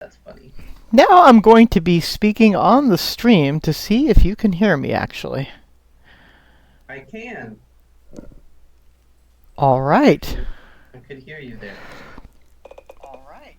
That's funny. Now I'm going to be speaking on the stream to see if you can hear me, actually. I can. All right. I could hear you there. All right.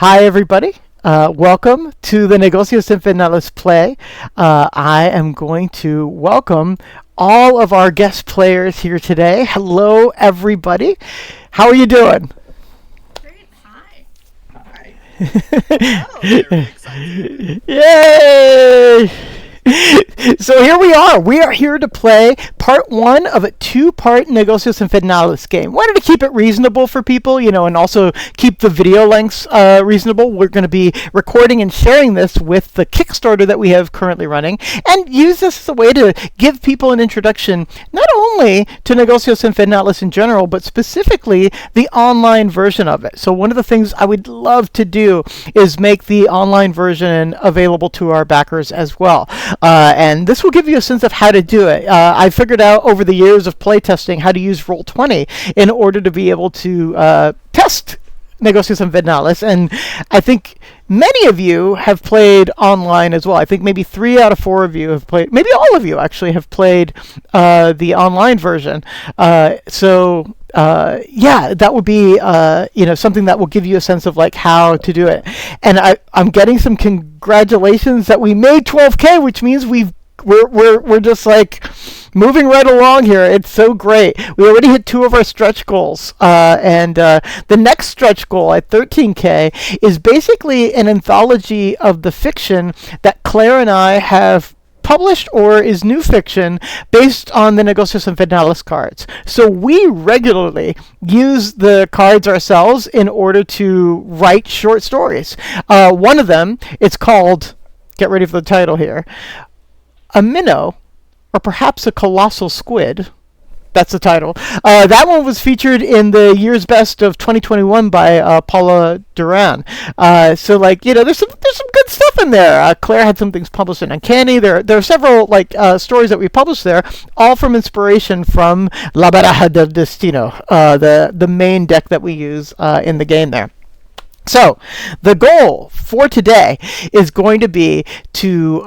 Hi, everybody. Welcome to the Negocios Infernales play. I am going to welcome all of our guest players here today. Hello, everybody. How are you doing? Great. Hi. Hi. Oh, Very excited. Yay! So here we are. We are here to play part one of a two-part Negocios Infernales game. Wanted to keep it reasonable for people, and also keep the video lengths reasonable. We're going to be recording and sharing this with the Kickstarter that we have currently running, and use this as a way to give people an introduction not only to Negocios Infernales in general, but specifically the online version of it. So one of the things I would love to do is make the online version available to our backers as well. And this will give you a sense of how to do it. I figured out over the years of playtesting how to use Roll20 in order to be able to test Negocios Infernales, and I think many of you have played online as well. I think maybe 3 out of 4 of you have played, maybe all of you actually have played the online version. Yeah, that would be something that will give you a sense of like how to do it. And I'm getting some congratulations that we made 12K, which means we're just like moving right along here. It's so great. We already hit 2 of our stretch goals, and the next stretch goal at 13K is basically an anthology of the fiction that Claire and I have published or is new fiction based on the Negocios Infernales cards. So we regularly use the cards ourselves in order to write short stories. One of them, it's called, get ready for the title here, A Minnow, or perhaps a Colossal Squid. That's the title. That one was featured in the Year's Best of 2021 by Paula Duran. There's some good stuff in there. Claire had some things published in Uncanny. There are several stories that we published there, all from inspiration from La Baraja del Destino, the main deck that we use in the game there. So, the goal for today is going to be to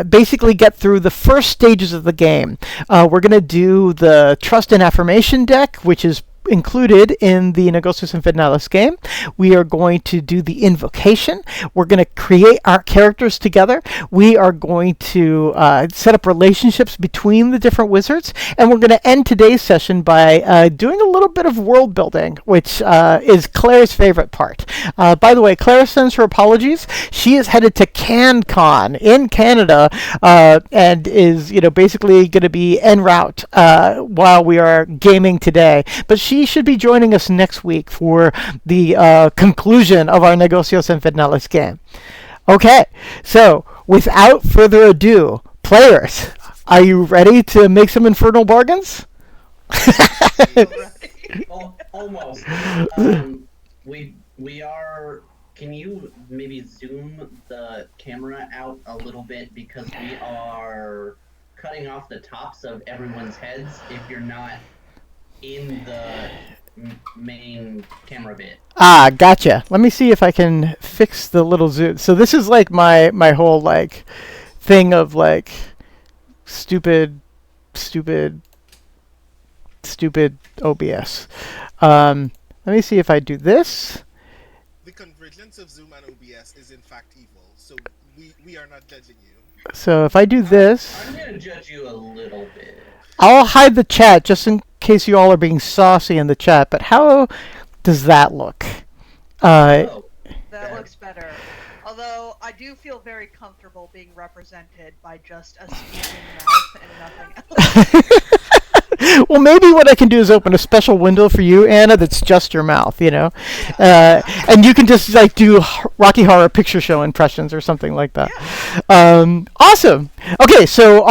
basically get through the first stages of the game. We're going to do the Trust and Affirmation deck, which is included in the Negocios Infernales game. We are going to do the invocation. We're going to create our characters together. We are going to set up relationships between the different wizards, and we're going to end today's session by doing a little bit of world building, which is Claire's favorite part. By the way, Claire sends her apologies. She is headed to CanCon in Canada, and is basically going to be en route while we are gaming today. But she should be joining us next week for the conclusion of our Negocios Infernales game. Okay, so without further ado, players, are you ready to make some infernal bargains? Almost. We are. Can you maybe zoom the camera out a little bit, because we are cutting off the tops of everyone's heads if you're not in the main camera bit. Ah, gotcha. Let me see if I can fix the little zoom. So this is like my whole thing of stupid OBS. Let me see if I do this. The convergence of Zoom and OBS is in fact evil, so we are not judging you. So if I do this, I'm gonna judge you a little bit. I'll hide the chat just in case you all are being saucy in the chat, but how does that look? that looks better. Although I do feel very comfortable being represented by just a speaking mouth and nothing else. Well, maybe what I can do is open a special window for you, Anna, that's just your mouth, and you can just do Rocky Horror Picture Show impressions or something like that. Yeah. Awesome. Okay, so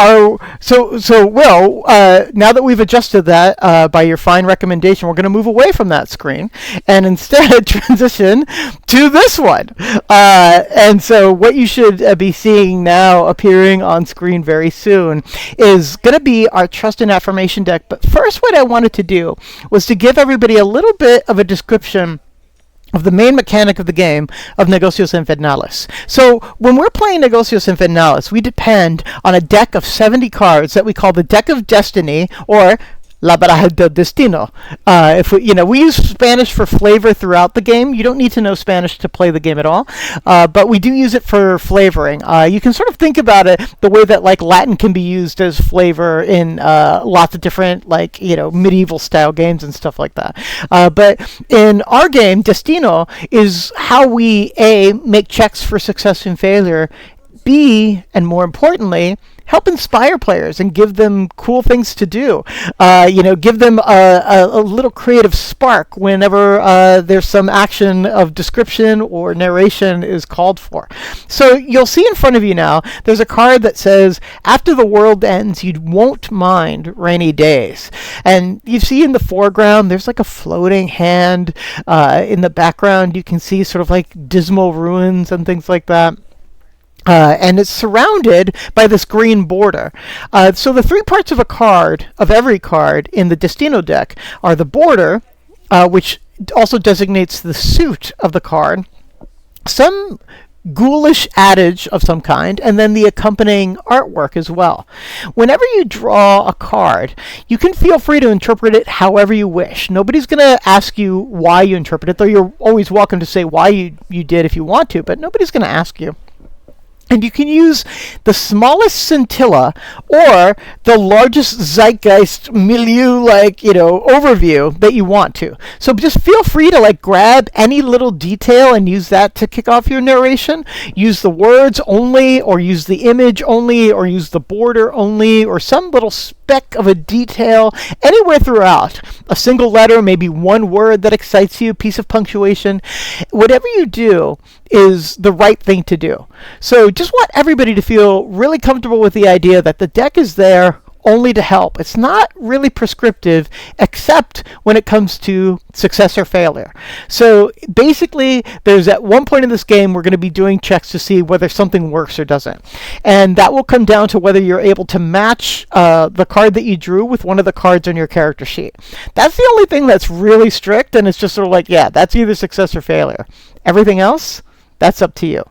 now that we've adjusted that by your fine recommendation, we're going to move away from that screen and instead transition to this one. And so what you should be seeing now appearing on screen very soon is going to be our Trust and Affirmation deck. But first, what I wanted to do was to give everybody a little bit of a description of the main mechanic of the game of Negocios Infernales. So when we're playing Negocios Infernales, we depend on a deck of 70 cards that we call the Deck of Destiny, or La Baraja del Destino. If we use Spanish for flavor throughout the game. You don't need to know Spanish to play the game at all, but we do use it for flavoring. You can sort of think about it the way that like Latin can be used as flavor in lots of different medieval style games and stuff like that. But in our game, Destino is how we make checks for success and failure. B, and more importantly, help inspire players and give them cool things to do. Give them a little creative spark whenever there's some action of description or narration is called for. So you'll see in front of you now, there's a card that says, after the world ends, you won't mind rainy days. And you see in the foreground, there's like a floating hand. In the background, you can see sort of like dismal ruins and things like that. And it's surrounded by this green border. So the three parts of every card in the Destino deck are the border, which also designates the suit of the card, some ghoulish adage of some kind, and then the accompanying artwork as well. Whenever you draw a card, you can feel free to interpret it however you wish. Nobody's going to ask you why you interpret it, though you're always welcome to say why you did if you want to, but nobody's going to ask you. And you can use the smallest scintilla or the largest zeitgeist milieu, overview that you want to. So just feel free to grab any little detail and use that to kick off your narration. Use the words only, or use the image only, or use the border only, or some little speck of a detail anywhere throughout. A single letter, maybe one word that excites you, piece of punctuation. Whatever you do is the right thing to do. So just want everybody to feel really comfortable with the idea that the deck is there only to help. It's not really prescriptive, except when it comes to success or failure. So basically, there's at one point in this game, we're going to be doing checks to see whether something works or doesn't. And that will come down to whether you're able to match the card that you drew with one of the cards on your character sheet. That's the only thing that's really strict, and it's just sort of that's either success or failure. Everything else, that's up to you.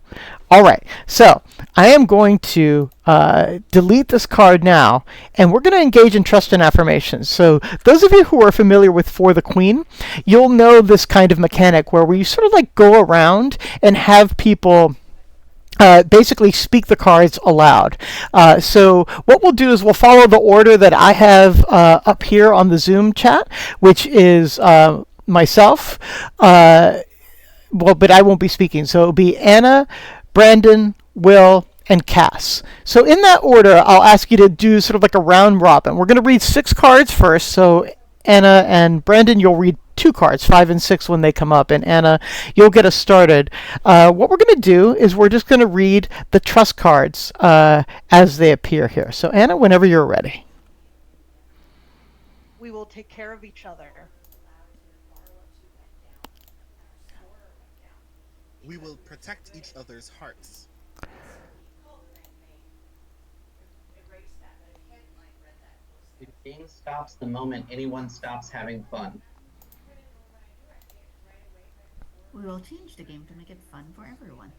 All right, so I am going to delete this card now, and we're going to engage in trust and affirmations. So those of you who are familiar with For the Queen, you'll know this kind of mechanic where we sort of go around and have people basically speak the cards aloud. So what we'll do is we'll follow the order that I have up here on the Zoom chat, which is myself. But I won't be speaking. So it'll be Anna, Brandon, Will, and Cass. So in that order, I'll ask you to do sort of like a round robin. We're going to read 6 cards first. So Anna and Brandon, you'll read 2 cards, 5 and 6 when they come up. And Anna, you'll get us started. What we're going to do is we're just going to read the trust cards as they appear here. So Anna, whenever you're ready. We will take care of each other. We will protect each other's hearts. The game stops the moment anyone stops having fun. We will change the game to make it fun for everyone.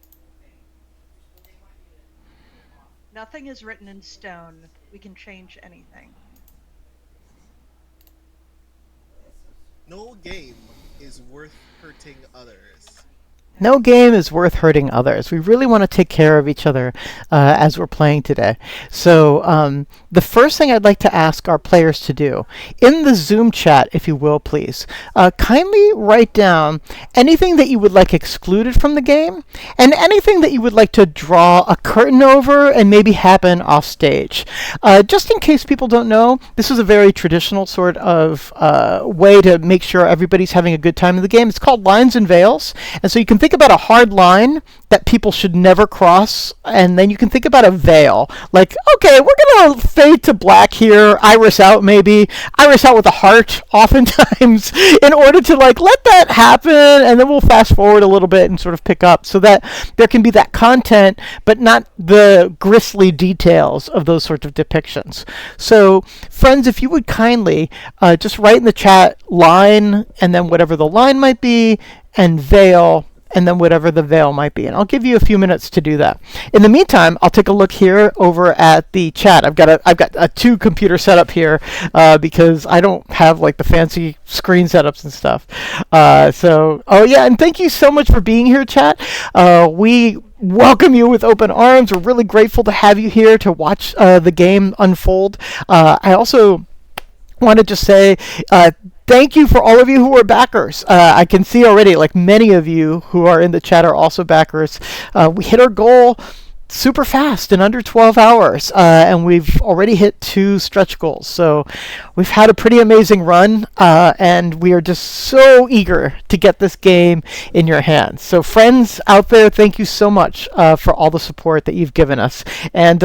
Nothing is written in stone. We can change anything. No game is worth hurting others. No game is worth hurting others. We really want to take care of each other as we're playing today. So the first thing I'd like to ask our players to do, in the Zoom chat, if you will, please, kindly write down anything that you would like excluded from the game, and anything that you would like to draw a curtain over and maybe happen off stage. Just in case people don't know, this is a very traditional sort of way to make sure everybody's having a good time in the game. It's called Lines and Veils, and so you can think about a hard line that people should never cross, and then you can think about a veil. Like, okay, we're going to fade to black here, iris out maybe, iris out with a heart oftentimes, in order to let that happen, and then we'll fast forward a little bit and sort of pick up so that there can be that content, but not the grisly details of those sorts of depictions. So, friends, if you would kindly just write in the chat line, and then whatever the line might be, and veil, and then whatever the veil might be. And I'll give you a few minutes to do that. In the meantime, I'll take a look here over at the chat. I've got a two computer setup here because I don't have like the fancy screen setups and stuff. Oh yeah, and thank you so much for being here, chat. We welcome you with open arms. We're really grateful to have you here to watch the game unfold. I also want to just say thank you for all of you who are backers. I can see already, like many of you who are in the chat are also backers. We hit our goal super fast in under 12 hours, and we've already hit 2 stretch goals. So we've had a pretty amazing run, and we are just so eager to get this game in your hands. So friends out there, thank you so much for all the support that you've given us. And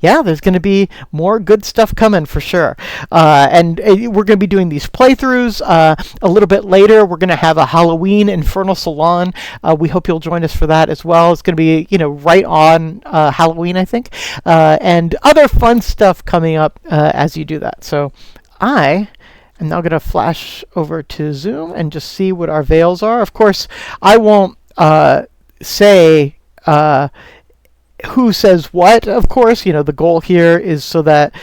yeah, there's going to be more good stuff coming for sure. And we're going to be doing these playthroughs. A little bit later, we're going to have a Halloween Infernal Salon. We hope you'll join us for that as well. It's going to be, right on Halloween, I think. And other fun stuff coming up as you do that. So I am now going to flash over to Zoom and just see what our veils are. Of course, I won't say who says what. Of course, the goal here is so that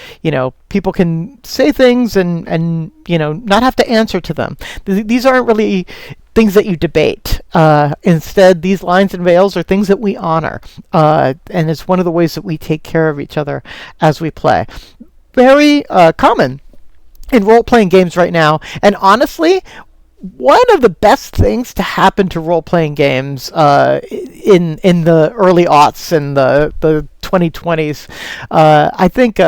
people can say things and not have to answer to them. These aren't really things that you debate. Instead, these lines and veils are things that we honor, and it's one of the ways that we take care of each other as we play. Very common in role-playing games right now, and honestly, one of the best things to happen to role-playing games in the early aughts and the 2020s. I think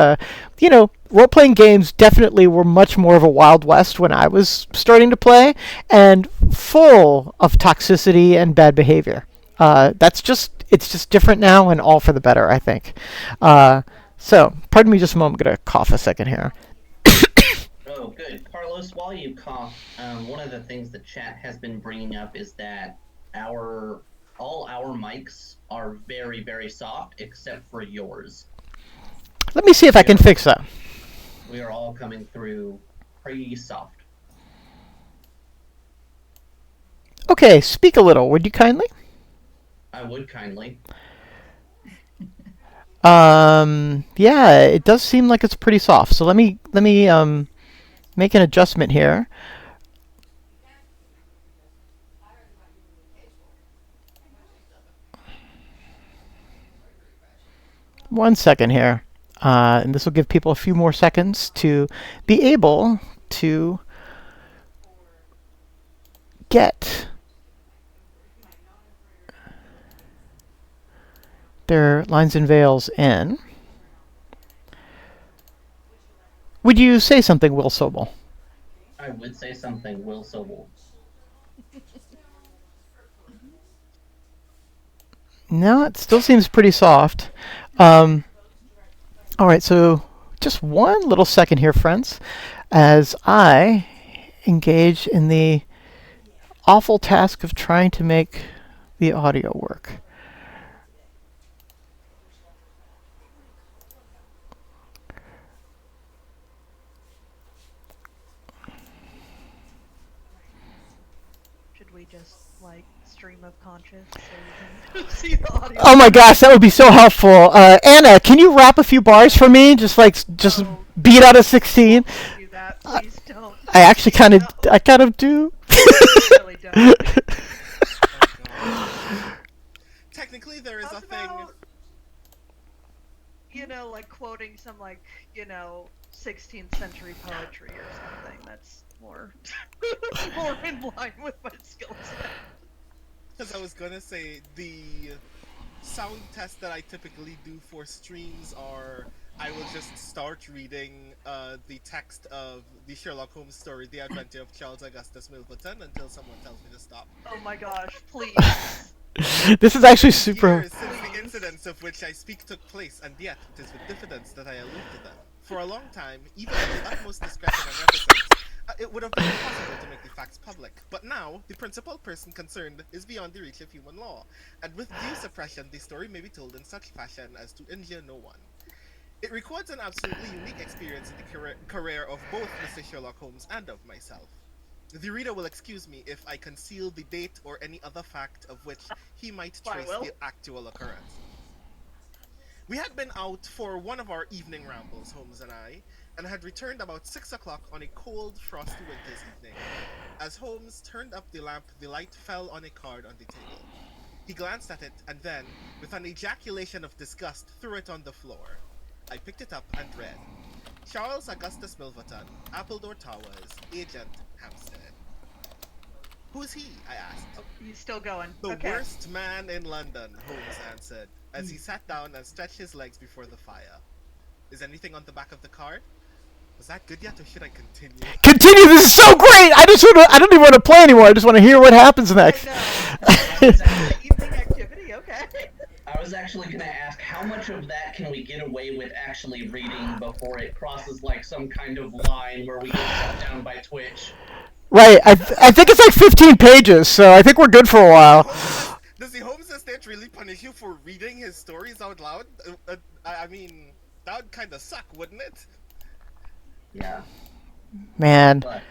role-playing games definitely were much more of a Wild West when I was starting to play, and full of toxicity and bad behavior. It's just different now, and all for the better, I think. So, pardon me just a moment. I'm going to cough a second here. Oh, good. Carlos, while you cough, one of the things the chat has been bringing up is that all our mics are very, very soft, except for yours. Let me see if I can fix that. We are all coming through pretty soft. Okay, speak a little, would you kindly? I would kindly. Yeah, it does seem like it's pretty soft. So let me make an adjustment here. One second here. And this will give people a few more seconds to be able to get their lines and veils in. Would you say something, Will Sobel? I would say something, Will Sobel. No, it still seems pretty soft. All right, so just one little second here, friends, as I engage in the awful task of trying to make the audio work. Should we just stream of conscious so you can see the audio? Oh my gosh, that would be so helpful. Anna, can you rap a few bars for me? Just beat out a 16. Don't do that. Please don't. I actually kind of do. Really don't. Technically, there is a thing. Quoting some 16th century poetry or something. That's more more in line with my skill set. Because I was gonna say, the sound tests that I typically do for streams are, I will just start reading the text of the Sherlock Holmes story, The Adventure of Charles Augustus Milverton, until someone tells me to stop. Oh my gosh, please. This is actually super. Years since the incidents of which I speak took place, and yet it is with diffidence that I allude to them. For a long time, even with the utmost discretion and reticence, it would have been impossible to make the facts public. But now, the principal person concerned is beyond the reach of human law, and with due suppression, the story may be told in such fashion as to injure no one. It records an absolutely unique experience in the career of both Mr. Sherlock Holmes and of myself. The reader will excuse me if I conceal the date or any other fact of which he might I trace will. the actual occurrence. We had been out for one of our evening rambles, Holmes and I, and had returned about 6 o'clock on a cold, frosty winter's evening. As Holmes turned up the lamp, the light fell on a card on the table. He glanced at it and then, with an ejaculation of disgust, threw it on the floor. I picked it up and read, Charles Augustus Milverton, Appledore Towers, Agent, Hampstead. Who's he? I asked. Oh, he's still going. The Okay. worst man in London, Holmes answered, as he sat down and stretched his legs before the fire. Is anything on the back of the card? Was that good yet, or should I continue? Continue. This is so great. I don't even want to play anymore. I just want to hear what happens next. Evening activity. Okay. I was actually going to ask, how much of that can we get away with actually reading before it crosses like some kind of line where we get shut down by Twitch? Right. I think it's like 15 pages, so I think we're good for a while. Does the Holmes estate really punish you for reading his stories out loud? I mean, that would kind of suck, wouldn't it? Yeah. Man. But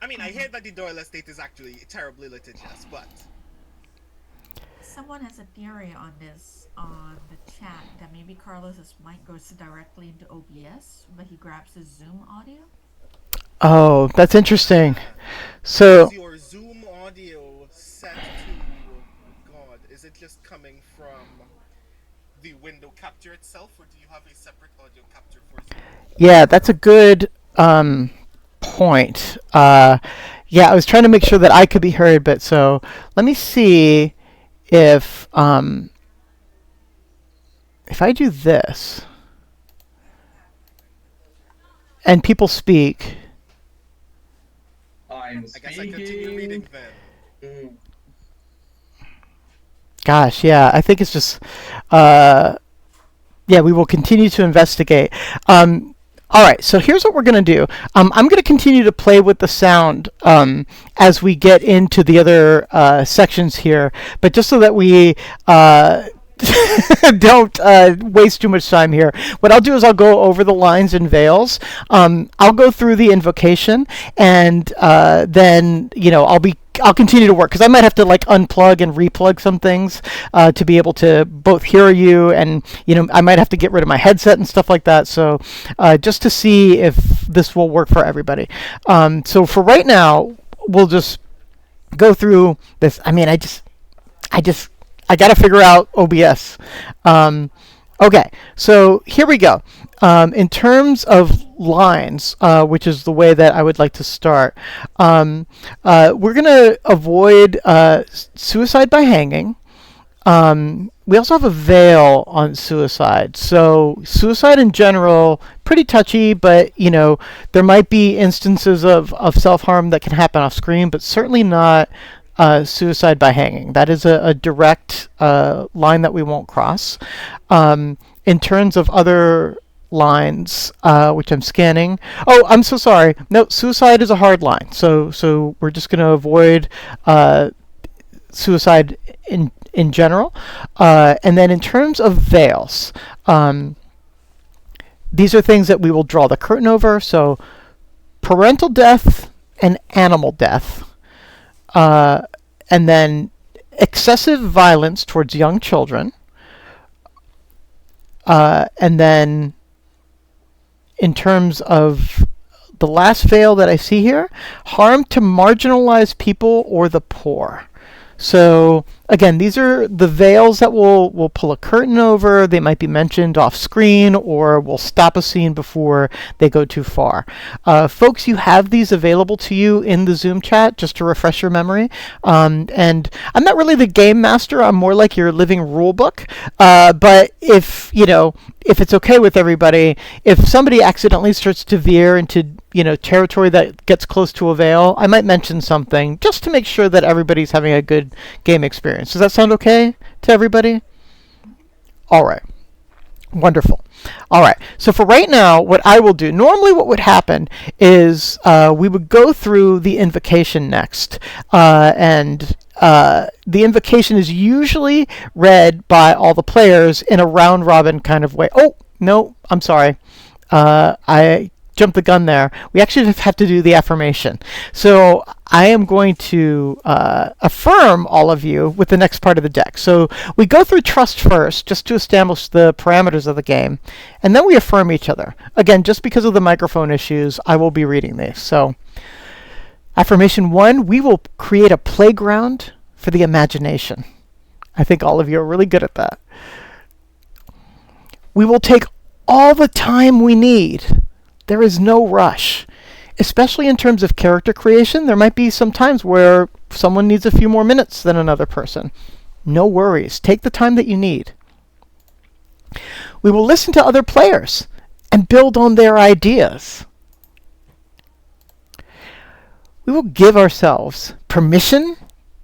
I mean, I hear that the Doyle estate is actually terribly litigious, but... Someone has a theory on this on the chat that maybe Carlos's mic goes directly into OBS, but he grabs his Zoom audio. Oh, that's interesting. So Is your Zoom audio set to... God, is it just coming from the window capture itself, or do you have a separate audio capture for Zoom? yeah, that's a good point. Yeah, I was trying to make sure that I could be heard, but so let me see if I do this and people speak. I'm I guess I continue reading then. Gosh, yeah, I think it's just, yeah, we will continue to investigate. All right, so here's what we're going to do. I'm going to continue to play with the sound as we get into the other sections here, but just so that we don't waste too much time here. What I'll do is I'll go over the lines and veils. I'll go through the invocation, and then I'll continue to work because I might have to like unplug and replug some things to be able to both hear you, and I might have to get rid of my headset and stuff like that. So just to see if this will work for everybody. So for right now, we'll just go through this. I mean, I got to figure out OBS. Okay, so here we go. In terms of lines, which is the way that I would like to start, we're going to avoid suicide by hanging. We also have a veil on suicide. So suicide in general, pretty touchy, but there might be instances of self-harm that can happen off screen, but certainly not suicide by hanging. That is a direct line that we won't cross. In terms of other lines, which I'm scanning. Oh, I'm so sorry. No, suicide is a hard line. So we're just going to avoid suicide in general. And then in terms of veils, these are things that we will draw the curtain over. So parental death and animal death. And then excessive violence towards young children. And then in terms of the last veil that I see here, harm to marginalized people or the poor. So again, these are the veils that we'll pull a curtain over. They might be mentioned off screen, or we'll stop a scene before they go too far. Folks, you have these available to you in the Zoom chat, just to refresh your memory. And I'm not really the game master. I'm more like your living rule book. But if it's okay with everybody, if somebody accidentally starts to veer into territory that gets close to a veil, I might mention something just to make sure that everybody's having a good game experience. Does that sound okay to everybody? All right. Wonderful. All right. So for right now, what I will do, normally what would happen is we would go through the invocation next. And the invocation is usually read by all the players in a round-robin kind of way. Oh, no, I'm sorry. I jump the gun there. We actually just have to do the affirmation. So I am going to affirm all of you with the next part of the deck. So we go through trust first, just to establish the parameters of the game, and then we affirm each other. Again, just because of the microphone issues, I will be reading these. So affirmation 1, we will create a playground for the imagination. I think all of you are really good at that. We will take all the time we need. There is no rush. Especially in terms of character creation, there might be some times where someone needs a few more minutes than another person. No worries. Take the time that you need. We will listen to other players and build on their ideas. We will give ourselves permission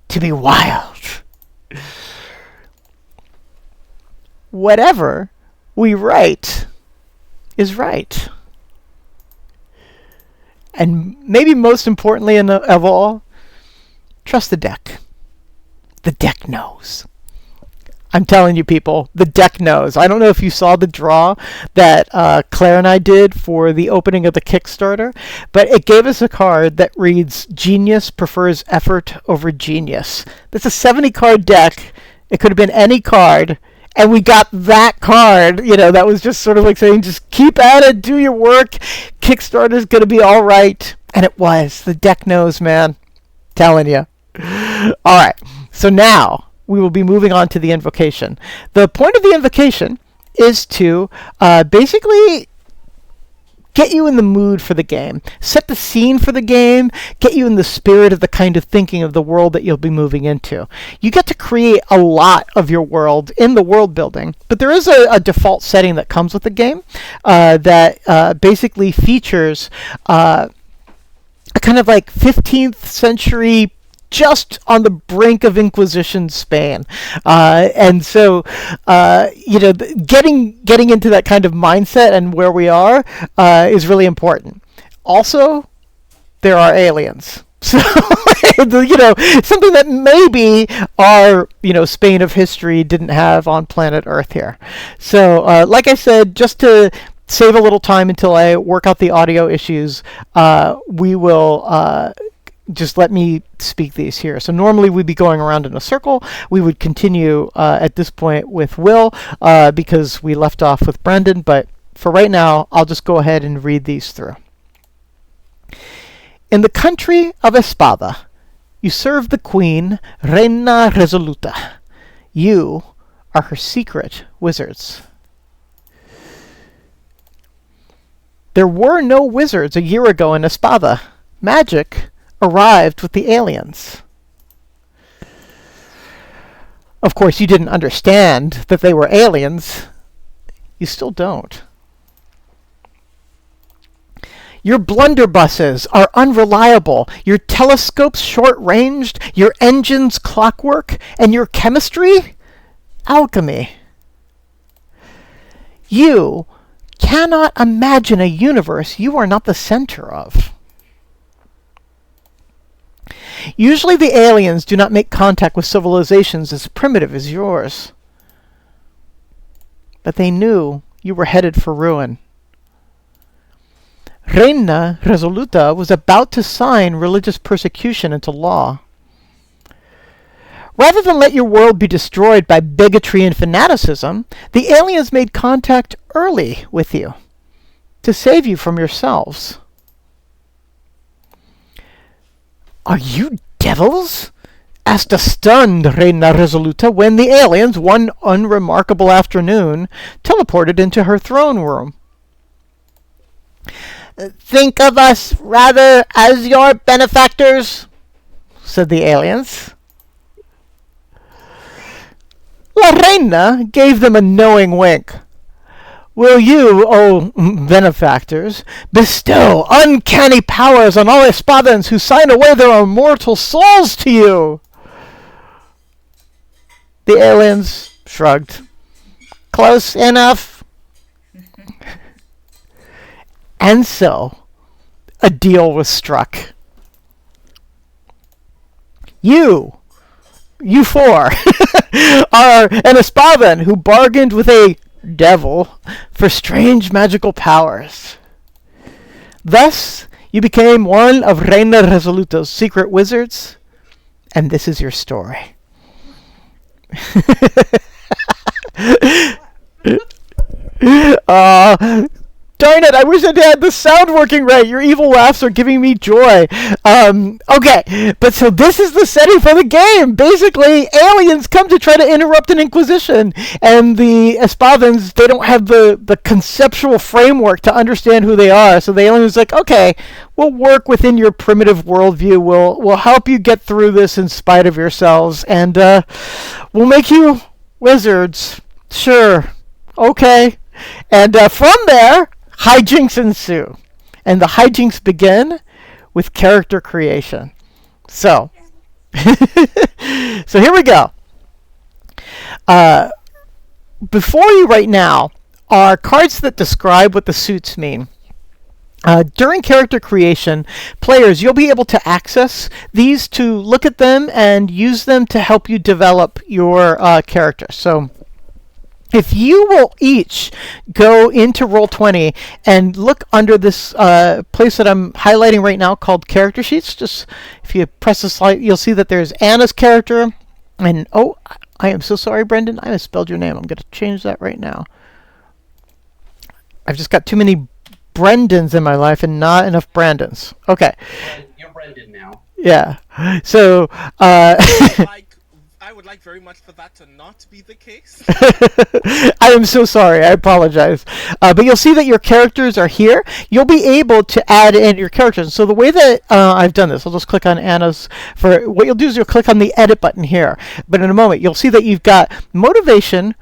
to be wild. Whatever we write is right. And maybe most importantly of all, trust the deck. The deck knows. I'm telling you, people, the deck knows. I don't know if you saw the draw that Claire and I did for the opening of the Kickstarter, but it gave us a card that reads, Genius prefers effort over genius. That's a 70-card deck. It could have been any card. And we got that card, that was just sort of like saying, just keep at it, do your work. Kickstarter's going to be all right. And it was. The deck knows, man. Telling you. All right. So now we will be moving on to the invocation. The point of the invocation is to basically get you in the mood for the game, set the scene for the game, get you in the spirit of the kind of thinking of the world that you'll be moving into. You get to create a lot of your world in the world building, but there is a default setting that comes with the game that basically features a kind of like 15th century, just on the brink of Inquisition Spain. And so, getting into that kind of mindset and where we are is really important. Also, there are aliens. So, something that maybe our, Spain of history didn't have on planet Earth here. So, like I said, just to save a little time until I work out the audio issues, we will just let me speak these here. So normally we'd be going around in a circle. We would continue at this point with Will because we left off with Brendan. But for right now, I'll just go ahead and read these through. In the country of Espada, you serve the queen, Reina Resoluta. You are her secret wizards. There were no wizards a year ago in Espada. Magic arrived with the aliens. Of course, you didn't understand that they were aliens. You still don't. Your blunderbusses are unreliable, your telescopes short-ranged, your engines clockwork, and your chemistry alchemy. You cannot imagine a universe you are not the center of. Usually the aliens do not make contact with civilizations as primitive as yours. But they knew you were headed for ruin. Reina Resoluta was about to sign religious persecution into law. Rather than let your world be destroyed by bigotry and fanaticism, the aliens made contact early with you to save you from yourselves. Are you devils? Asked a stunned Reina Resoluta when the aliens, one unremarkable afternoon, teleported into her throne room. Think of us rather as your benefactors, said the aliens. La Reina gave them a knowing wink. Will you, O benefactors, bestow uncanny powers on all Espadans who sign away their immortal souls to you? The aliens shrugged. Close enough. And so, a deal was struck. You four, are an Espadan who bargained with a devil for strange magical powers. Thus, you became one of Reina Resoluto's secret wizards, and this is your story. uh, Darn it, I wish I had the sound working right. Your evil laughs are giving me joy. Okay, but so this is the setting for the game. Basically, aliens come to try to interrupt an inquisition, and the Espavans, they don't have the conceptual framework to understand who they are. So the alien's like, okay, we'll work within your primitive worldview. We'll help you get through this in spite of yourselves, and we'll make you wizards. Sure. Okay. And from there, hijinks ensue. And the hijinks begin with character creation. So, so here we go. Before you right now are cards that describe what the suits mean. During character creation, players, you'll be able to access these to look at them and use them to help you develop your character. So, if you will each go into Roll20 and look under this place that I'm highlighting right now called Character Sheets, just if you press the slide, you'll see that there's Anna's character. And, oh, I am so sorry, Brendan. I misspelled your name. I'm going to change that right now. I've just got too many Brendans in my life and not enough Brandons. Okay. You're Brendan now. Yeah. So, I would like very much for that to not be the case. I am so sorry. I apologize. But you'll see that your characters are here. You'll be able to add in your characters. So the way that I've done this, I'll just click on Anna's. For what you'll do is you'll click on the edit button here. But in a moment, you'll see that you've got motivation,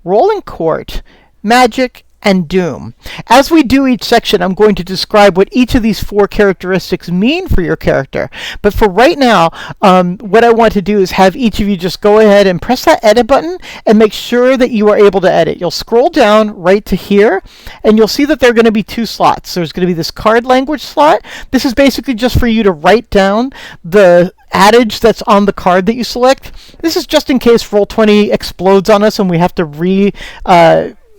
rolling court, magic, and doom. As we do each section, I'm going to describe what each of these 4 characteristics mean for your character. But for right now, what I want to do is have each of you just go ahead and press that edit button and make sure that you are able to edit. You'll scroll down right to here, and you'll see that there are going to be 2 slots. There's going to be this card language slot. This is basically just for you to write down the adage that's on the card that you select. This is just in case Roll20 explodes on us and we have to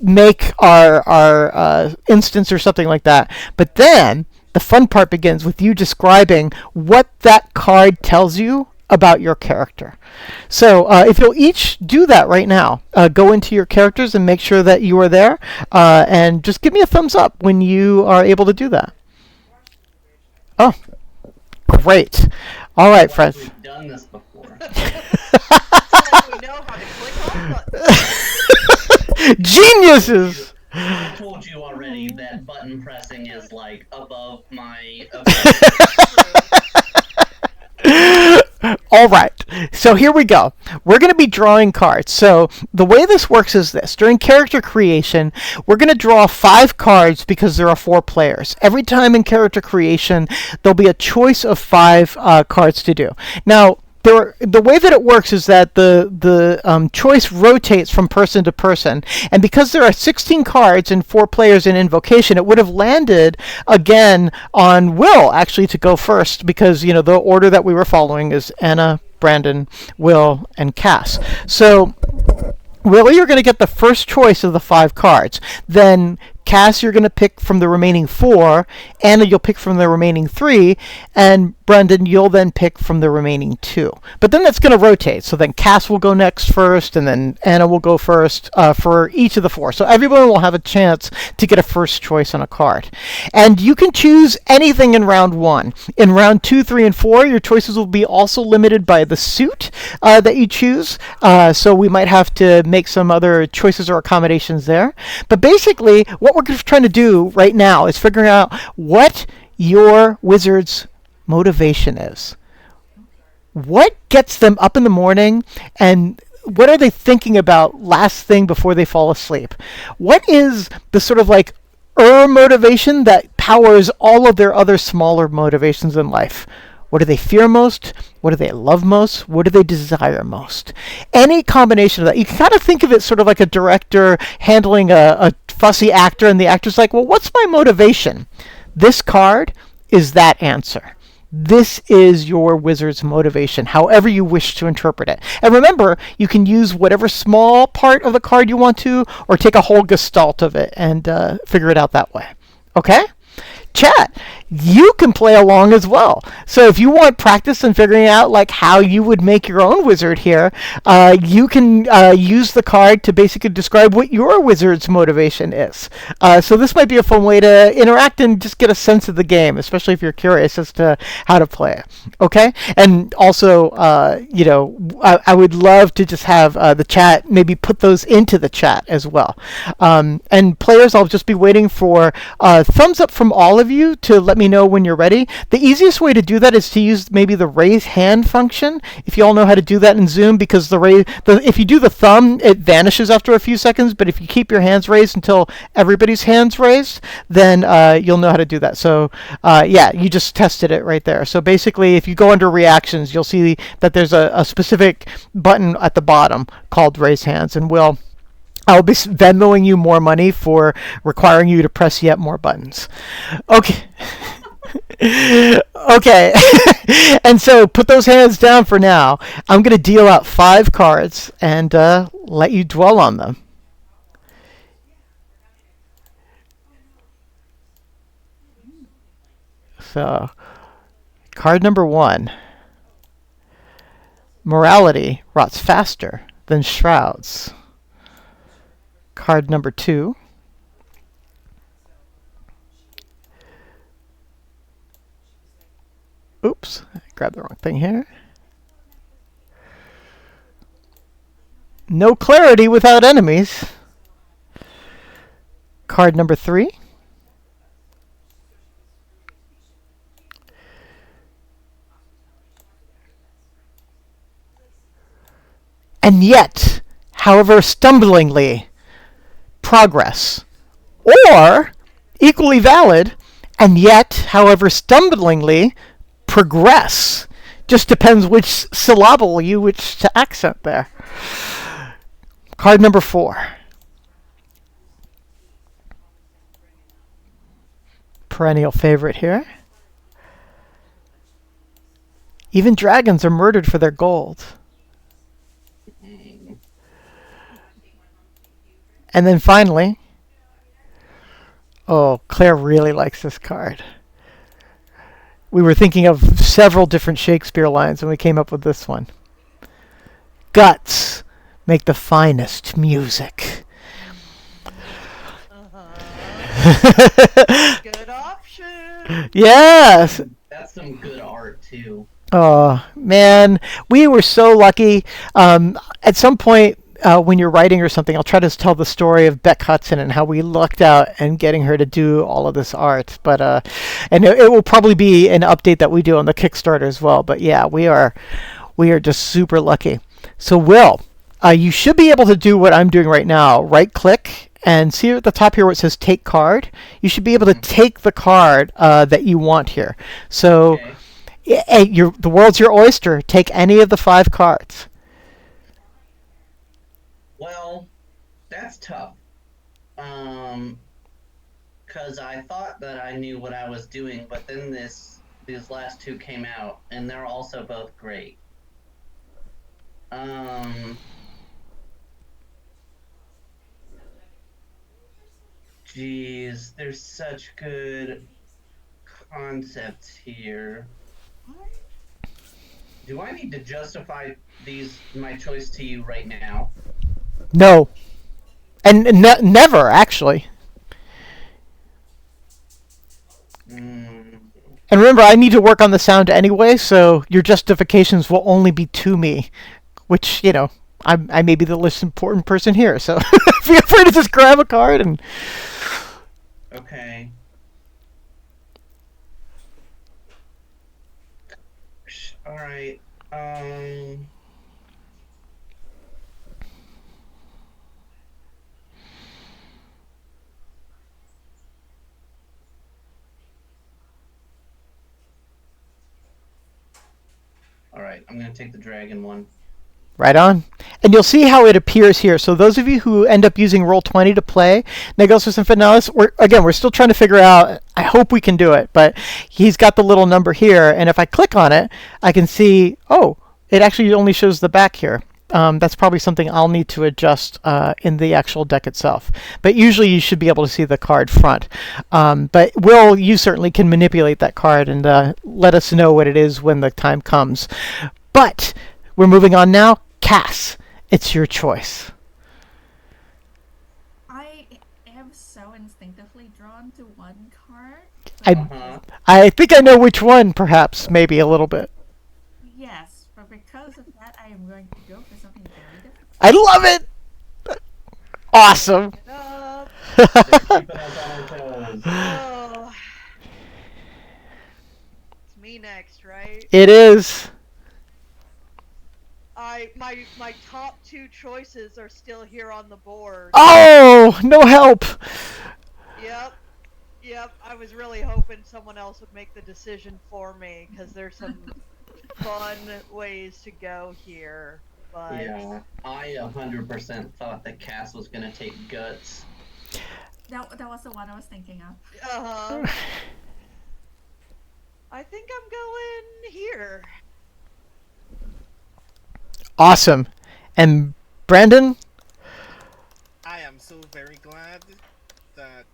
make our instance or something like that. But then the fun part begins with you describing what that card tells you about your character. So if you'll each do that right now, go into your characters and make sure that you are there, and just give me a thumbs up when you are able to do that. Oh, great. All right, friends. We've done this before. We know how to click on buttons. Geniuses! I told you already that button pressing is like above my. All right, so here we go. We're going to be drawing cards. So the way this works is this. During character creation, we're going to draw 5 cards because there are 4 players. Every time in character creation, there'll be a choice of 5 cards to do. Now, the way that it works is that the choice rotates from person to person, and because there are 16 cards and 4 players in Invocation, it would have landed again on Will actually to go first, because the order that we were following is Anna, Brandon, Will, and Cass. So Will, you're going to get the first choice of the 5 cards. Then Cass, you're going to pick from the remaining 4. Anna, you'll pick from the remaining 3. And Brendan, you'll then pick from the remaining 2. But then that's going to rotate. So then Cass will go next first, and then Anna will go first for each of the 4. So everyone will have a chance to get a first choice on a card. And you can choose anything in round 1. In round 2, 3, and 4, your choices will be also limited by the suit that you choose. So we might have to make some other choices or accommodations there. But basically, what we're trying to do right now is figuring out what your wizard's motivation is. What gets them up in the morning, and what are they thinking about last thing before they fall asleep? What is the sort of like motivation that powers all of their other smaller motivations in life? What do they fear most? What do they love most? What do they desire most? Any combination of that. You can kind of think of it sort of like a director handling a fussy actor, and the actor's like, well, what's my motivation? This card is that answer. This is your wizard's motivation, however you wish to interpret it. And remember, you can use whatever small part of the card you want to, or take a whole gestalt of it and figure it out that way. Okay? chat, you can play along as well. So if you want practice in figuring out like how you would make your own wizard here, you can use the card to basically describe what your wizard's motivation is. So this might be a fun way to interact and just get a sense of the game, especially if you're curious as to how to play it. Okay, and also, I would love to just have the chat maybe put those into the chat as well. And players, I'll just be waiting for thumbs up from all of you to let me know when you're ready. The easiest way to do that is to use maybe the raise hand function, if you all know how to do that in Zoom, because if you do the thumb, it vanishes after a few seconds, but if you keep your hands raised until everybody's hands raised, then you'll know how to do that. So you just tested it right there. So basically, if you go under reactions, you'll see that there's a specific button at the bottom called raise hands, and I'll be Venmoing you more money for requiring you to press yet more buttons. Okay. Okay. And so put those hands down for now. I'm going to deal out 5 cards and let you dwell on them. So, card number 1. Morality rots faster than shrouds. Card number 2. Oops, I grabbed the wrong thing here. No clarity without enemies. Card number 3. And yet, however stumblingly, progress. Or, equally valid, and yet, however stumblingly, progress. Just depends which syllable you wish to accent there. Card number 4. Perennial favorite here. Even dragons are murdered for their gold. And then finally, Claire really likes this card. We were thinking of several different Shakespeare lines and we came up with this one. Guts make the finest music. Good option. Yes. That's some good art too. Oh man, we were so lucky. At some point, when you're writing or something, I'll try to tell the story of Beck Hudson and how we lucked out and getting her to do all of this art. But and it will probably be an update that we do on the Kickstarter as well. But yeah, we are just super lucky. So Will, you should be able to do what I'm doing right now. Right click and see at the top here where it says take card. You should be able to take the card that you want here. So the world's your oyster. Take any of the 5 cards. Well, that's tough. Because I thought that I knew what I was doing, but then these last 2 came out, and they're also both great. Geez, there's such good concepts here. Do I need to justify my choice to you right now? No. And never, actually. And remember, I need to work on the sound anyway, so your justifications will only be to me. Which, I may be the least important person here, so feel free to just grab a card and... Okay. Alright, Alright, I'm going to take the dragon one. Right on. And you'll see how it appears here. So those of you who end up using Roll20 to play Negocios Infernales, we're still trying to figure out, I hope we can do it, but he's got the little number here, and if I click on it, I can see, it actually only shows the back here. That's probably something I'll need to adjust in the actual deck itself. But usually you should be able to see the card front. But Will, you certainly can manipulate that card and let us know what it is when the time comes. But we're moving on now. Cass, it's your choice. I am so instinctively drawn to one card. Uh-huh. I think I know which one, perhaps, maybe a little bit. Yes, but because of that, I am going to go for something very different. I love it! Awesome! They're keeping us on our toes. Oh. It's me next, right? It is. My top two choices are still here on the board. Oh, no help! Yep. Yep. I was really hoping someone else would make the decision for me because there's some fun ways to go here. But Yeah, I 100% thought that Cass was gonna take guts. That was the one I was thinking of. I think I'm going here. Awesome. And Brandon? I am so very glad that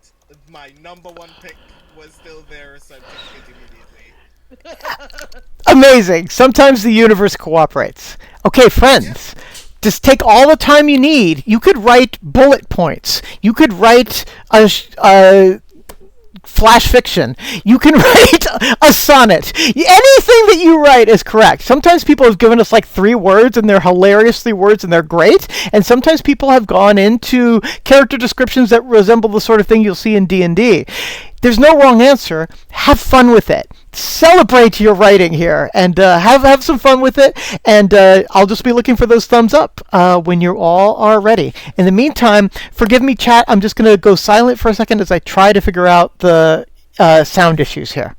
my number one pick was still there, so I'm taking it immediately. Amazing. Sometimes the universe cooperates. Okay, friends. Just take all the time you need. You could write bullet points. You could write a flash fiction. You can write a sonnet. Anything that you write is correct. Sometimes people have given us like 3 words and they're hilarious 3 words and they're great. And sometimes people have gone into character descriptions that resemble the sort of thing you'll see in D&D. There's no wrong answer. Have fun with it. Celebrate your writing here and have some fun with it. And I'll just be looking for those thumbs up when you all are ready. In the meantime, forgive me, chat. I'm just going to go silent for a second as I try to figure out the sound issues here.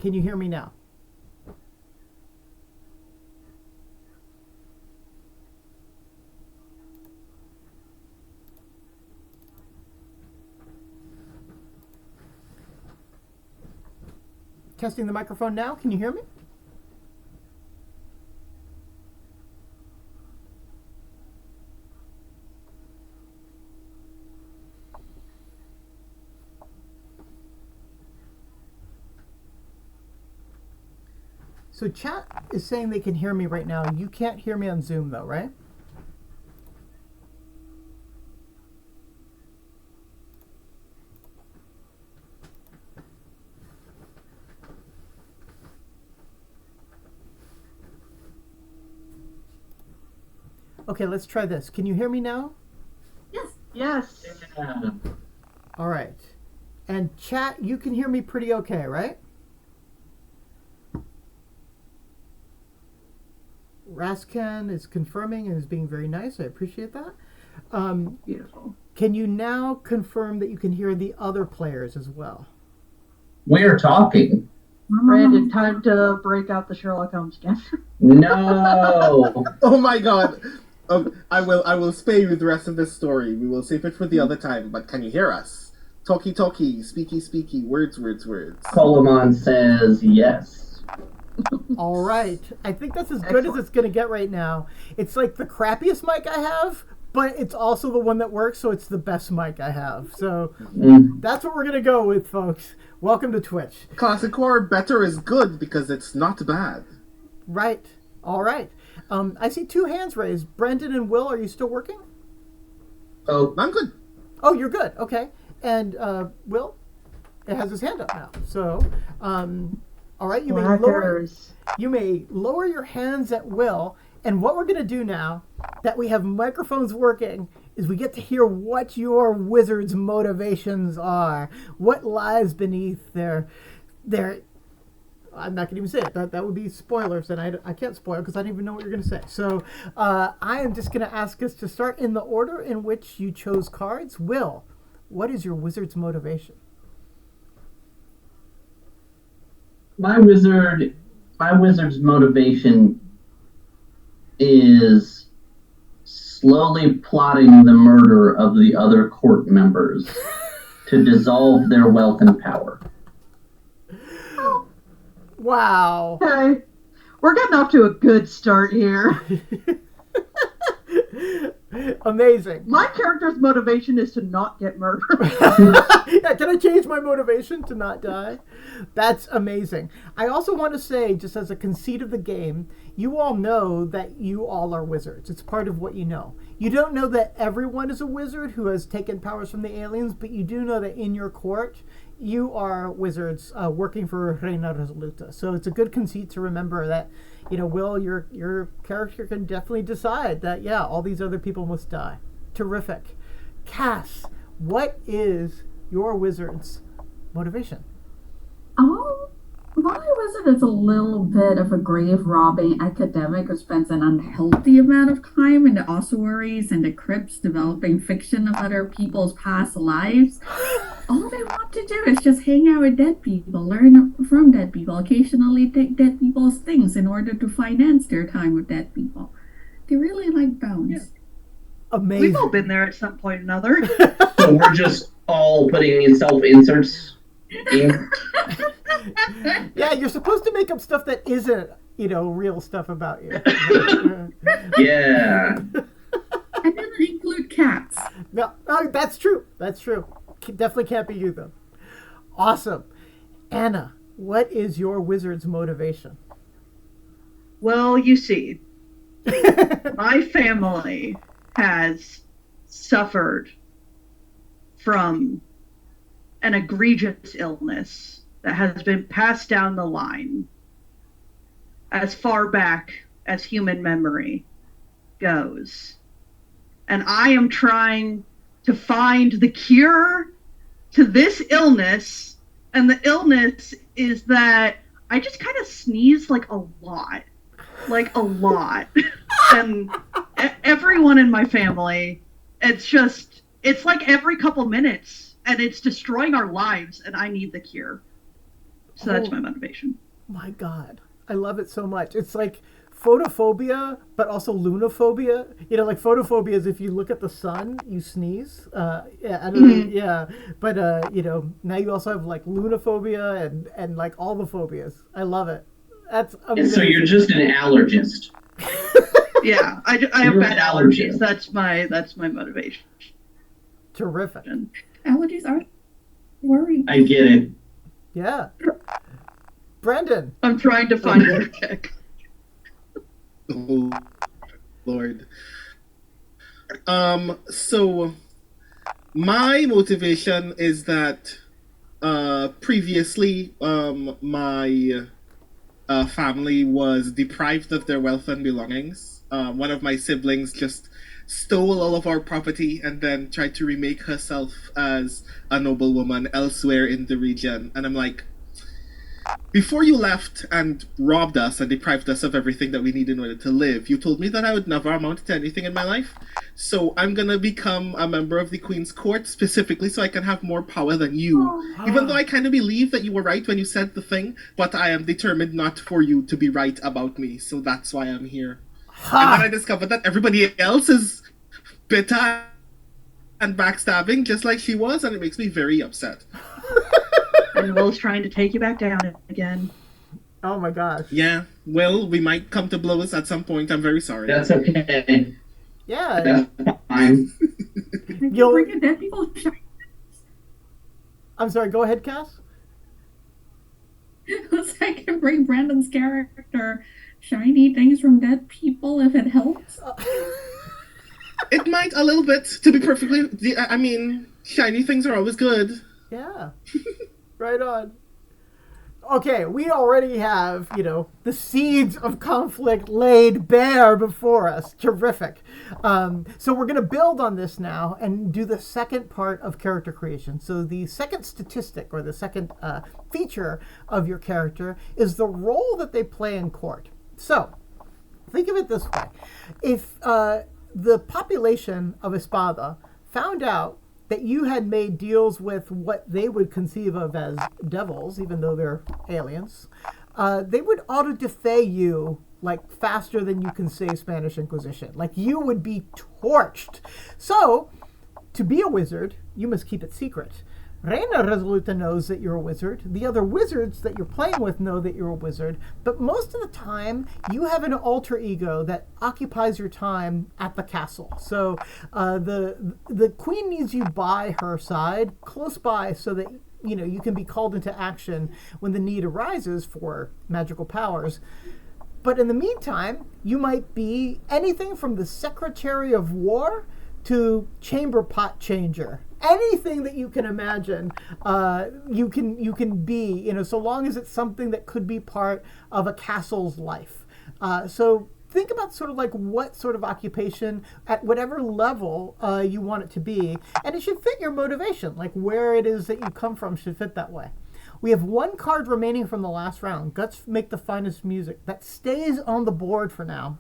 Can you hear me now? Testing the microphone now. Can you hear me? So chat is saying they can hear me right now. You can't hear me on Zoom though, right? Okay, let's try this. Can you hear me now? Yes. Yes. Yeah. All right. And chat, you can hear me pretty okay, right? Raskan is confirming and is being very nice. I appreciate that. Beautiful. Can you now confirm that you can hear the other players as well? We're talking. Brandon, time to break out the Sherlock Holmes again. No. Oh my god. I will spare you the rest of this story. We will save it for the other time, but can you hear us? Talkie talkie, speaky speaky, words. Coleman says yes. All right. I think that's as good as it's going to get right now. It's like the crappiest mic I have, but it's also the one that works, so it's the best mic I have. So that's what we're going to go with, folks. Welcome to Twitch. Classic horror, better is good because it's not bad. Right. All right. I see 2 hands raised. Brendan and Will, are you still working? Oh, I'm good. Oh, you're good. Okay. And Will, it has his hand up now. So, all right. You may lower your hands at will. And what we're going to do now that we have microphones working is we get to hear what your wizard's motivations are. What lies beneath their I'm not going to even say it. That would be spoilers, and I can't spoil because I don't even know what you're going to say. So I am just going to ask us to start in the order in which you chose cards. Will, what is your wizard's motivation? My wizard's motivation is slowly plotting the murder of the other court members to dissolve their wealth and power. Wow. Okay. We're getting off to a good start here. Amazing. My character's motivation is to not get murdered. Yeah, can I change my motivation to not die? That's amazing. I also want to say, just as a conceit of the game, you all know that you all are wizards. It's part of what you know. You don't know that everyone is a wizard who has taken powers from the aliens, but you do know that in your court, you are wizards working for Reina Resoluta. So it's a good conceit to remember that, Will, your character can definitely decide that, yeah, all these other people must die. Terrific. Cass, what is your wizard's motivation? My wizard is a little bit of a grave-robbing academic who spends an unhealthy amount of time in the ossuaries and the crypts developing fiction of other people's past lives. All they want to do is just hang out with dead people, learn from dead people, occasionally take dead people's things in order to finance their time with dead people. They really like bones. Yeah. Amazing. We've all been there at some point or another. So we're just all putting in self-inserts. Yeah, you're supposed to make up stuff that isn't, real stuff about you. Yeah. I didn't include cats. No, that's true. That's true. Definitely can't be you, though. Awesome. Anna, what is your wizard's motivation? Well, you see, my family has suffered from an egregious illness that has been passed down the line as far back as human memory goes. And I am trying to find the cure to this illness, and the illness is that I just kind of sneeze like a lot. And everyone in my family, it's like every couple minutes, and it's destroying our lives, and I need the cure. So that's my motivation. My God, I love it so much. It's like photophobia, but also lunophobia. Like photophobia is if you look at the sun, you sneeze. Yeah, I don't know. Yeah, but now you also have like lunophobia and like all the phobias. I love it. That's And amazing. so you're just an allergist. Yeah, I have You're bad an allergies. allergist. That's my motivation. Terrific. Allergies are worrying. I get it. Yeah. Brandon. I'm trying to find a kick. Oh, Lord. So my motivation is that previously my family was deprived of their wealth and belongings. One of my siblings just stole all of our property and then tried to remake herself as a noblewoman elsewhere in the region. And I'm like, before you left and robbed us and deprived us of everything that we need in order to live, you told me that I would never amount to anything in my life. So I'm gonna become a member of the Queen's Court specifically so I can have more power than you. Even though I kind of believe that you were right when you said the thing, but I am determined not for you to be right about me. So that's why I'm here. And then I discovered that everybody else is bitter and backstabbing just like she was, and it makes me very upset. And Will's trying to take you back down again. Oh my gosh. Yeah, well, we might come to blows at some point. I'm very sorry. That's okay. Yeah. That's fine. You'll- Bring dead people. I'm sorry, go ahead, Cass. I can bring Brandon's character shiny things from dead people if it helps. It might a little bit, to be perfectly... I mean, shiny things are always good. Yeah. Right on. Okay, we already have, the seeds of conflict laid bare before us. Terrific. So we're going to build on this now and do the second part of character creation. So the second statistic or the second feature of your character is the role that they play in court. So think of it this way. If the population of Espada found out that you had made deals with what they would conceive of as devils, even though they're aliens, they would auto-defay you like faster than you can say Spanish Inquisition. Like you would be torched. So, to be a wizard, you must keep it secret. Reina Resoluta knows that you're a wizard. The other wizards that you're playing with know that you're a wizard. But most of the time, you have an alter ego that occupies your time at the castle. So the queen needs you by her side, close by, so that you can be called into action when the need arises for magical powers. But in the meantime, you might be anything from the Secretary of War to chamber pot changer. Anything that you can imagine, you can be, so long as it's something that could be part of a castle's life. So think about sort of like what sort of occupation at whatever level you want it to be, and it should fit your motivation. Like where it is that you come from should fit that way. We have one card remaining from the last round. Guts make the finest music. That stays on the board for now,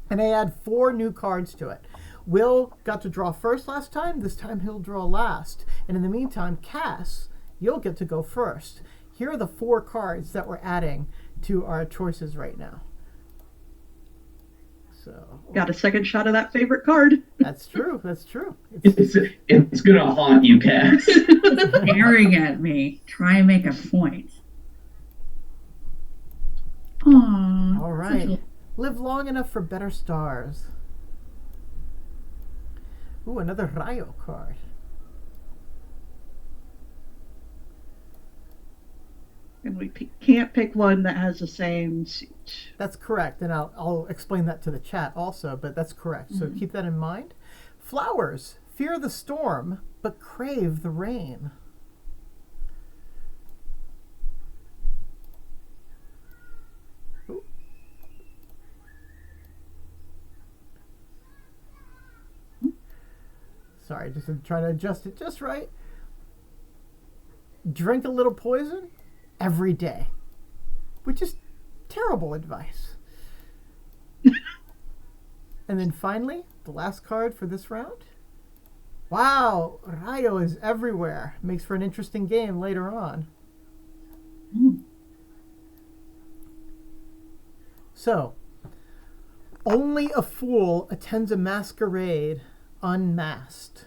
and I add 4 new cards to it. Will got to draw first last time. This time he'll draw last. And in the meantime, Cass, you'll get to go first. Here are the 4 cards that we're adding to our choices right now. So Got a second shot of that favorite card. that's true. That's true. It's gonna haunt you, Cass. Staring at me. Try and make a point. Aww. All right. Live long enough for better stars. Ooh, another Rayo card. And we can't pick one that has the same suit. That's correct, and I'll explain that to the chat also, but that's correct. So keep that in mind. Flowers fear the storm, but crave the rain. Ooh. Sorry, just trying to adjust it just right. Drink a little poison every day, which is terrible advice. And then finally, the last card for this round. Wow, Rayo is everywhere. Makes for an interesting game later on. So, only a fool attends a masquerade unmasked.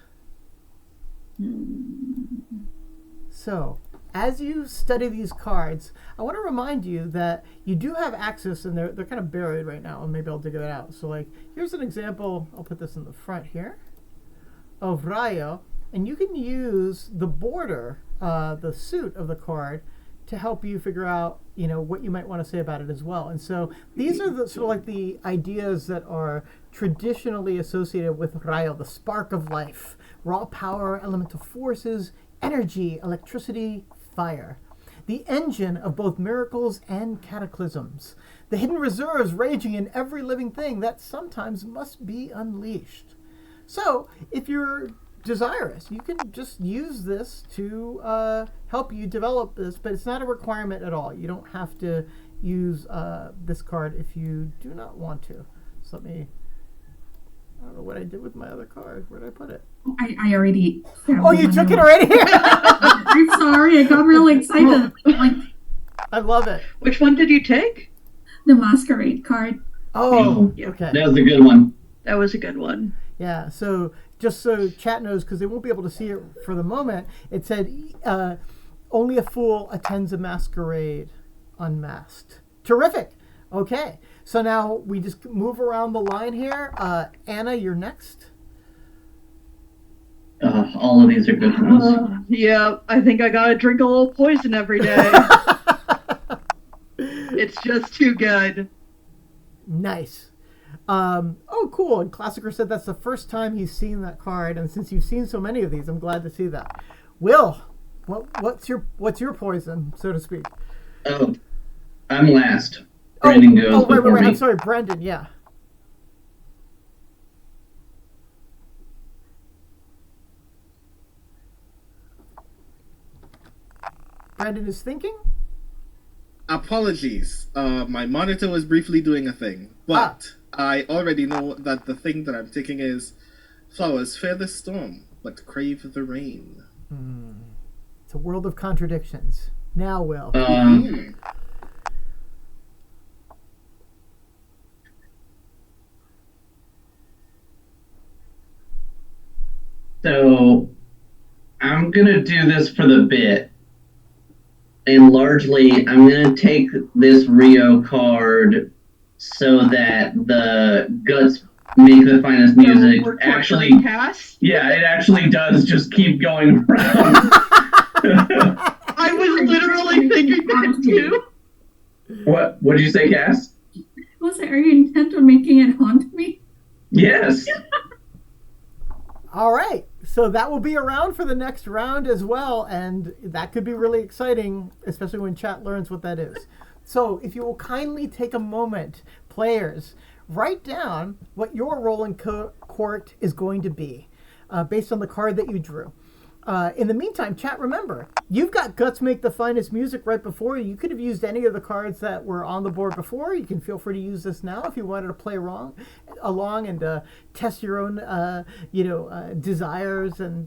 So, as you study these cards, I want to remind you that you do have access, and they're kind of buried right now, and maybe I'll dig it out. So, like, here's an example. I'll put this in the front here of Rayo, and you can use the border, the suit of the card, to help you figure out, what you might want to say about it as well. And so these are the sort of like the ideas that are traditionally associated with Rayo, the spark of life, raw power, elemental forces, energy, electricity, fire. The engine of both miracles and cataclysms. The hidden reserves raging in every living thing that sometimes must be unleashed. So, if you're desirous, you can just use this to help you develop this, but it's not a requirement at all. You don't have to use this card if you do not want to. So I don't know what I did with my other card. Where did I put it? I already. Oh, you took it already? I'm sorry, I got really excited. I love it. Which one did you take? The masquerade card. Oh, okay. That was a good one. That was a good one. Yeah, so just so chat knows, because they won't be able to see it for the moment, it said, only a fool attends a masquerade unmasked. Terrific. Okay, so now we just move around the line here. Anna, you're next. All of these are good ones. Yeah, I think I gotta drink a little poison every day. It's just too good. Nice. Oh, cool. And Classicer said that's the first time he's seen that card, and since you've seen so many of these, I'm glad to see that. Will, what's your poison, so to speak? Oh, I'm last. Brandon goes before right. me. I'm sorry, Brandon. Yeah. Brandon is thinking. Apologies. My monitor was briefly doing a thing, but I already know that the thing that I'm taking is flowers fear the storm, but crave the rain. It's a world of contradictions. Now, Will. So, I'm gonna do this for the bit. And largely, I'm going to take this Rio card so that the guts make the finest music actually. Yeah, it actually does just keep going around. I was literally thinking that too. What did you say, Cass? Was it, are you intent on making it haunt me? Yes. All right. So that will be around for the next round as well, and that could be really exciting, especially when chat learns what that is. So if you will kindly take a moment, players, write down what your role in court is going to be based on the card that you drew. In the meantime, chat, remember, you've got Guts Make the Finest Music right before you. You could have used any of the cards that were on the board before. You can feel free to use this now if you wanted to play along and test your own, desires and,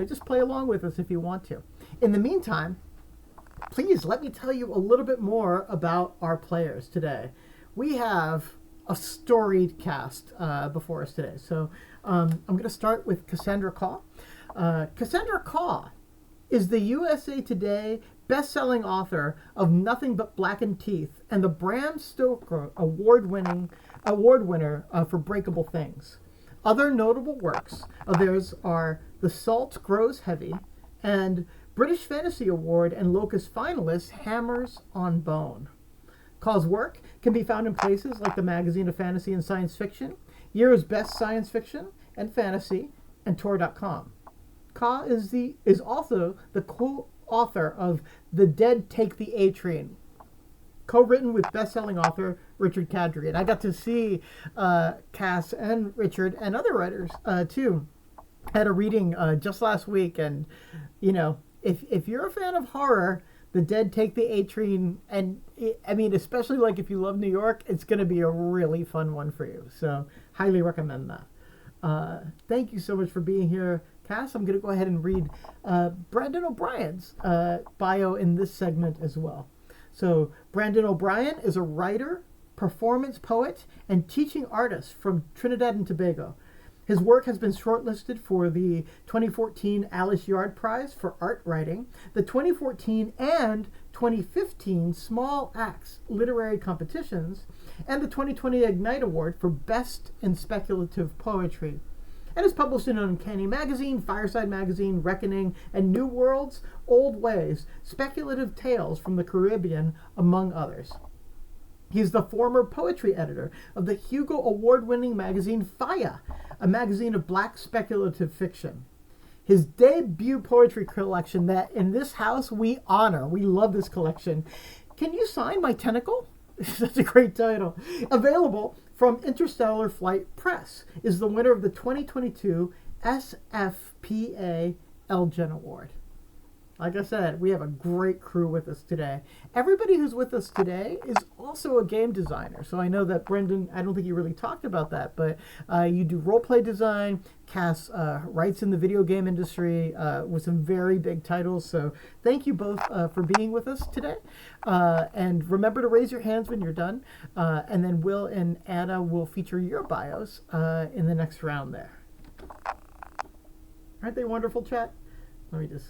just play along with us if you want to. In the meantime, please let me tell you a little bit more about our players today. We have a storied cast before us today. So I'm going to start with Cassandra Khaw. Cassandra Khaw is the USA Today best-selling author of Nothing But Blackened Teeth and the Bram Stoker award winner for Breakable Things. Other notable works of theirs are The Salt Grows Heavy and British Fantasy Award and Locus finalist Hammers on Bone. Khaw's work can be found in places like the Magazine of Fantasy and Science Fiction, Year's Best Science Fiction and Fantasy, and Tor.com. Khaw is also the co-author of The Dead Take the A-Train, co-written with best-selling author Richard Kadri. And I got to see Cass and Richard and other writers, too, at a reading just last week. And, if you're a fan of horror, The Dead Take the A-Train, and, especially, like, if you love New York, it's going to be a really fun one for you. So, highly recommend that. Thank you so much for being here, Cass. I'm going to go ahead and read Brandon O'Brien's bio in this segment as well. So Brandon O'Brien is a writer, performance poet, and teaching artist from Trinidad and Tobago. His work has been shortlisted for the 2014 Alice Yard Prize for Art Writing, the 2014 and 2015 Small Acts Literary Competitions, and the 2020 Ignite Award for Best in Speculative Poetry, and is published in Uncanny Magazine, Fireside Magazine, Reckoning, and New Worlds, Old Ways, Speculative Tales from the Caribbean, among others. He's the former poetry editor of the Hugo Award-winning magazine Faya, a magazine of black speculative fiction. His debut poetry collection that in this house we honor. We love this collection. Can You Sign My Tentacle? Such a great title. Available from Interstellar Flight Press, is the winner of the 2022 SFPA Elgin Award. Like I said, we have a great crew with us today. Everybody who's with us today is also a game designer. So I know that Brendan, I don't think you really talked about that, but you do role-play design. Cass writes in the video game industry with some very big titles. So thank you both for being with us today. And remember to raise your hands when you're done. And then Will and Anna will feature your bios in the next round there. Aren't they wonderful, chat? Let me just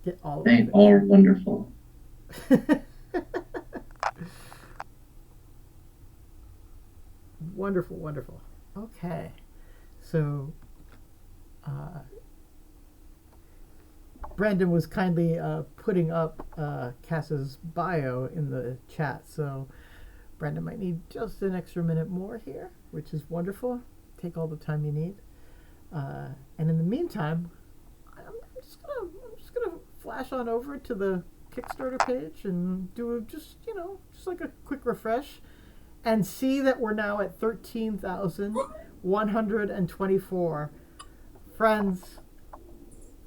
get all of They are wonderful. Wonderful, wonderful. Okay. So, Brandon was kindly putting up Cass's bio in the chat. So, Brandon might need just an extra minute more here, which is wonderful. Take all the time you need. And in the meantime, I'm just gonna flash on over to the Kickstarter page and do just like a quick refresh and see that we're now at 13,124 friends.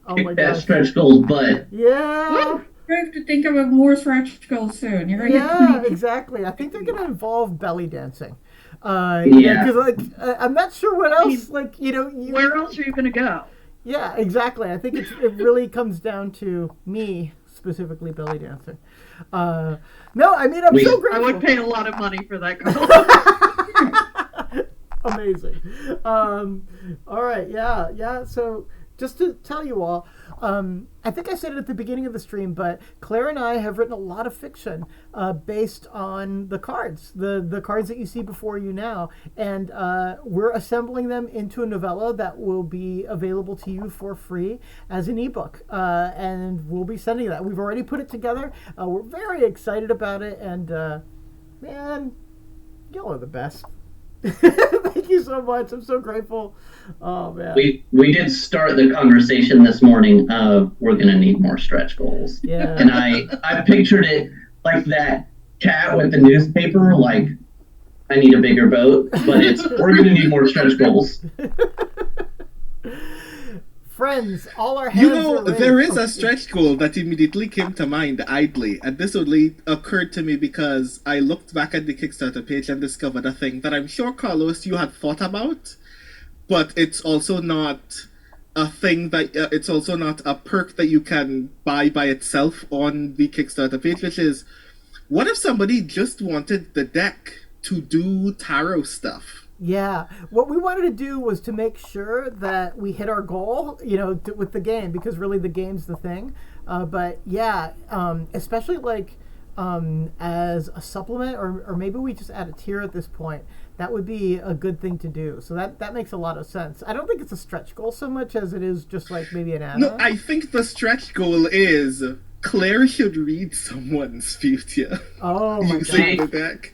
Oh my that gosh. stretch goals butt. Yeah. We have to think of a more stretch goal soon. You're gonna Yeah, get exactly. I think they're going to involve belly dancing. Yeah. Because I'm not sure what else. Where else are you going to go? Yeah, exactly. I think it really comes down to me, specifically belly dancing. No, I mean, I'm so I grateful. would pay a lot of money for that girl. Amazing. All right, yeah. So just to tell you all, I think I said it at the beginning of the stream, but Claire and I have written a lot of fiction based on the cards, the cards that you see before you now, and we're assembling them into a novella that will be available to you for free as an ebook, and we'll be sending that. We've already put it together. We're very excited about it, and man, y'all are the best. Thank you so much. I'm so grateful. Oh man. We did start the conversation this morning of we're gonna need more stretch goals. Yeah. And I pictured it like that cat with the newspaper, like I need a bigger boat, but it's we're gonna need more stretch goals. Friends, all our hands are raised. There is a stretch goal that immediately came to mind idly, and this only occurred to me because I looked back at the Kickstarter page and discovered a thing that I'm sure, Carlos, you had thought about, but it's also not a thing that it's also not a perk that you can buy by itself on the Kickstarter page, which is, what if somebody just wanted the deck to do tarot stuff? Yeah, what we wanted to do was to make sure that we hit our goal, with the game, because really the game's the thing. But yeah, especially as a supplement, or maybe we just add a tier at this point. That would be a good thing to do. So that makes a lot of sense. I don't think it's a stretch goal so much as it is just like maybe an add-on. No, I think the stretch goal is Claire should read someone's future. Oh my using god. the deck.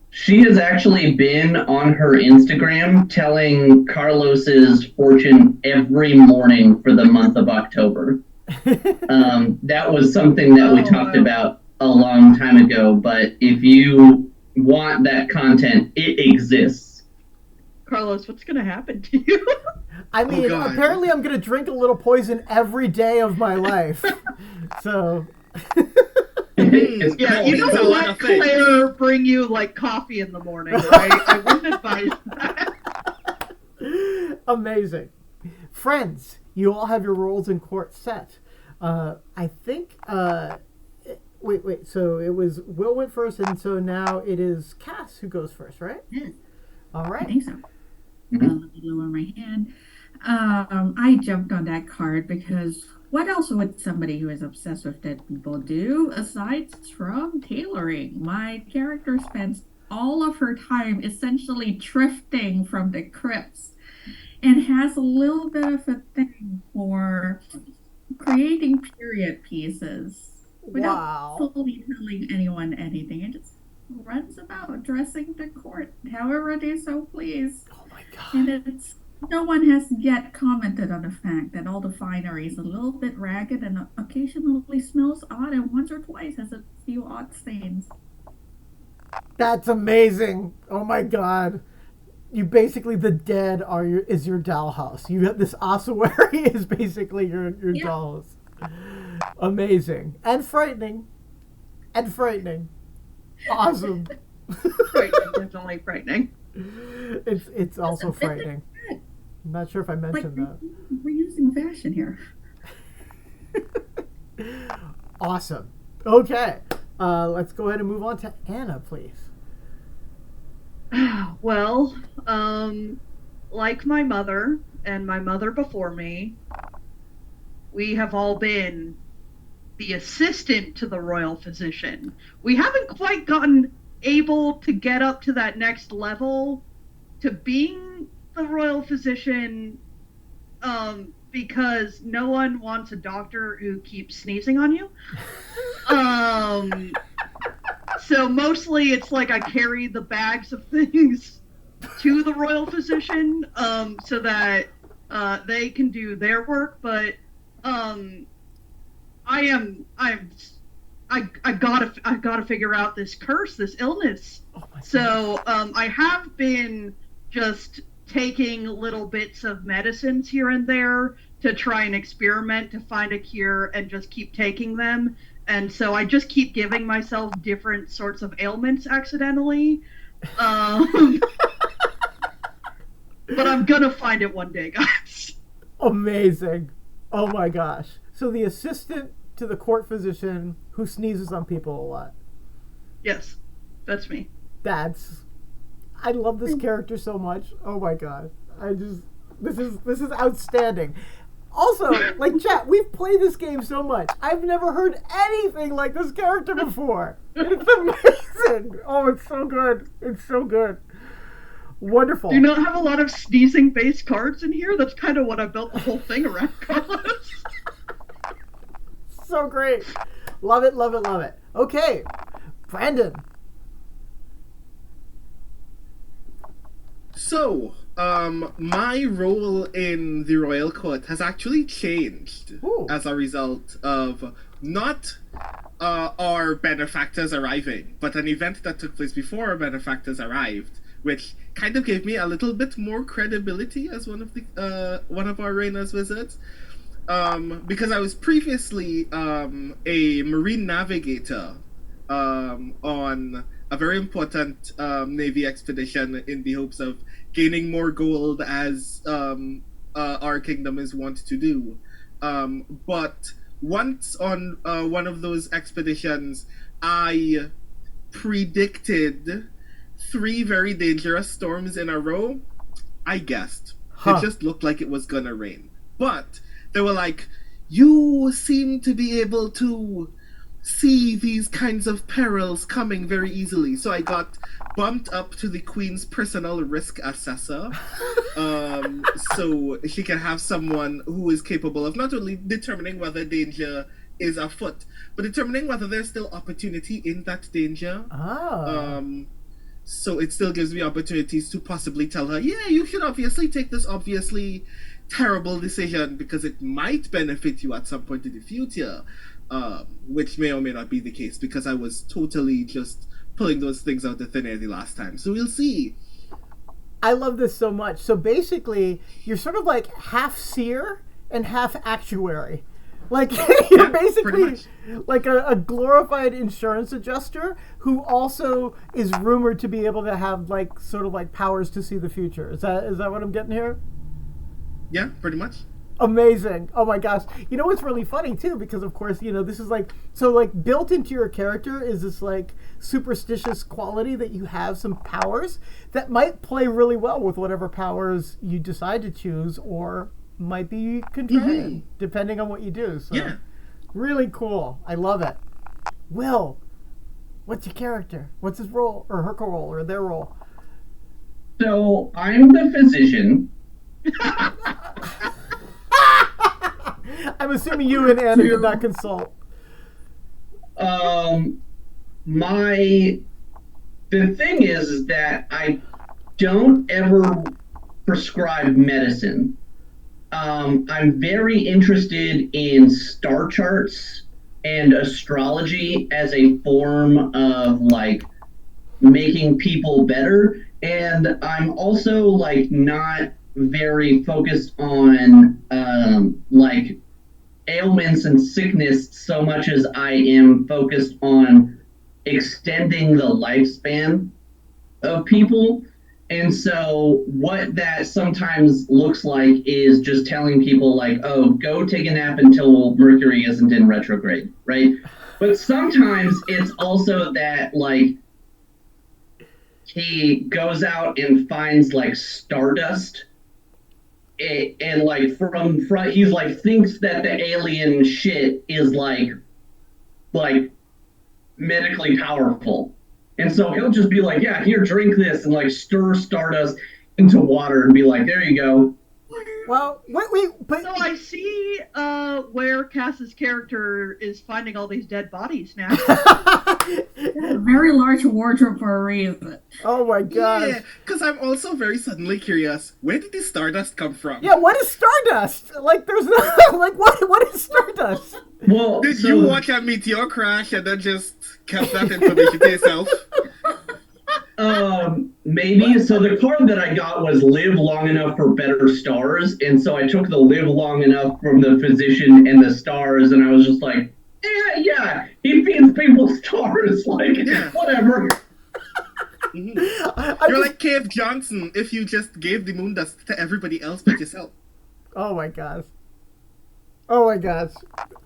She has actually been on her Instagram telling Carlos's fortune every morning for the month of October. That was something that we talked about a long time ago, but if you want that content, it exists. Carlos, what's going to happen to you? I mean, apparently I'm going to drink a little poison every day of my life. So... Yeah, you don't let Claire bring you coffee in the morning, right? I wouldn't advise that. Amazing. Friends, you all have your roles in court set. I think, Wait. So it was Will went first, and so now it is Cass who goes first, right? Yes, All I right. think so. Let me lower my hand. I jumped on that card because what else would somebody who is obsessed with dead people do aside from tailoring? My character spends all of her time essentially drifting from the crypts and has a little bit of a thing for creating period pieces without Wow. fully telling anyone anything. It just runs about dressing the court however they so please. Oh my And god. it's no one has yet commented on the fact that all the finery is a little bit ragged and occasionally smells odd, and once or twice has a few odd stains. That's amazing. Oh my god. You basically the dead are is your dollhouse. You have this ossuary is basically your Yeah. dollhouse. Amazing and frightening, and frightening. Awesome. Frightening, definitely frightening. It's also frightening. I'm not sure if I Like mentioned that. we're using fashion here. Awesome. Okay. Let's go ahead and move on to Anna, please. Well, like my mother and my mother before me, we have all been the assistant to the royal physician. We haven't quite gotten able to get up to that next level to being the royal physician, because no one wants a doctor who keeps sneezing on you. So mostly it's like I carry the bags of things to the royal physician, so that they can do their work. But I gotta figure out this curse, this illness. Oh my So I have been just taking little bits of medicines here and there to try and experiment to find a cure, and just keep taking them. And so I just keep giving myself different sorts of ailments accidentally. But I'm gonna find it one day, guys. Amazing. Oh my gosh. So the assistant to the court physician who sneezes on people a lot. Yes, that's me. I love this character so much. Oh my god. This is outstanding. Also, like chat, we've played this game so much. I've never heard anything like this character before. It's amazing. Oh, it's so good. It's so good. Wonderful. Do you not have a lot of sneezing based cards in here? That's kind of what I built the whole thing around, Carlos. So great. Love it, love it, love it. Okay. Brandon. So, my role in the royal court has actually changed Ooh. as a result of not our benefactors arriving, but an event that took place before our benefactors arrived, which kind of gave me a little bit more credibility as one of our Reina's wizards. Because I was previously a marine navigator on a very important Navy expedition in the hopes of gaining more gold, as our kingdom is wont to do. But once on one of those expeditions, I predicted 3 very dangerous storms in a row. I guessed. It just looked like it was gonna rain. But they were like, you seem to be able to see these kinds of perils coming very easily. So I got bumped up to the Queen's personal risk assessor, so she can have someone who is capable of not only determining whether danger is afoot, but determining whether there's still opportunity in that danger. So it still gives me opportunities to possibly tell her, yeah, you should obviously take this obviously terrible decision because it might benefit you at some point in the future, which may or may not be the case because I was totally just pulling those things out of thin air the last time. So we'll see. I love this so much. So basically, you're sort of like half seer and half actuary. Like you're basically like a glorified insurance adjuster who also is rumored to be able to have like sort of like powers to see the future. Is that what I'm getting here? Yeah, pretty much. Amazing. Oh my gosh. You know what's really funny too, because of course, this is like, so like built into your character is this like superstitious quality that you have some powers that might play really well with whatever powers you decide to choose, or might be contrarian, depending on what you do. So Yeah. really cool. I love it. Will, what's your character? What's his role, or her role, or their role? So I'm the physician. I'm assuming you and Anna did not consult. The thing is that I don't ever prescribe medicine. I'm very interested in star charts and astrology as a form of like making people better. And I'm also like not very focused on like ailments and sickness so much as I am focused on extending the lifespan of people. And so what that sometimes looks like is just telling people like, oh, go take a nap until Mercury isn't in retrograde, right? But sometimes it's also that like he goes out and finds like stardust and like from front he's like thinks that the alien shit is like medically powerful, and so he'll just be like, yeah, here, drink this, and like stir stardust into water and be like, there you go. Well, but So I see where Cass's character is finding all these dead bodies now. A very large wardrobe for a reason. oh my god. Yeah, because I'm also very suddenly curious. Where did this stardust come from? Yeah, what is stardust? Like, there's no like what is stardust? Well, Did so, you watch a meteor crash and then just kept that information to yourself? maybe. So the card that I got was live long enough for better stars, and so I took the live long enough from the physician and the stars, and I was just like, yeah, he feeds people stars, like whatever. You're like Cave Johnson if you just gave the moon dust to everybody else but yourself. Oh my gosh. Oh my gosh.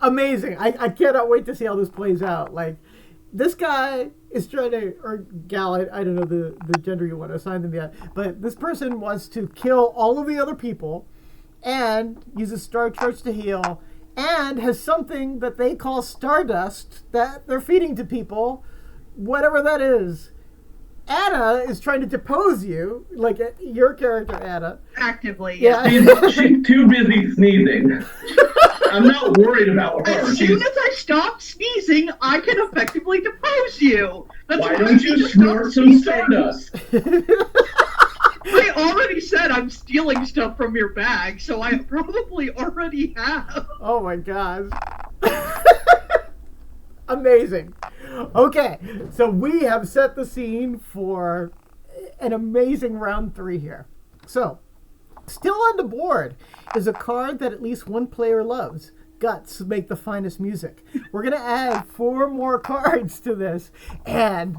Amazing. I cannot wait to see how this plays out. Like, this guy is trying to, or gal, I don't know the gender you want to assign them yet, but this person wants to kill all of the other people and uses star charts to heal and has something that they call stardust that they're feeding to people, whatever that is. Anna is trying to depose you, like your character, Anna. Actively, Yeah. She's too busy sneezing. I'm not worried about her. As soon as I stop sneezing, I can effectively depose you. That's Why why don't you snort some stardust? I already said I'm stealing stuff from your bag, so I probably already have. Oh my gosh. Amazing. Okay, so we have set the scene for an amazing round 3 here. So, still on the board is a card that at least one player loves. Guts make the finest music. We're going to add 4 more cards to this, and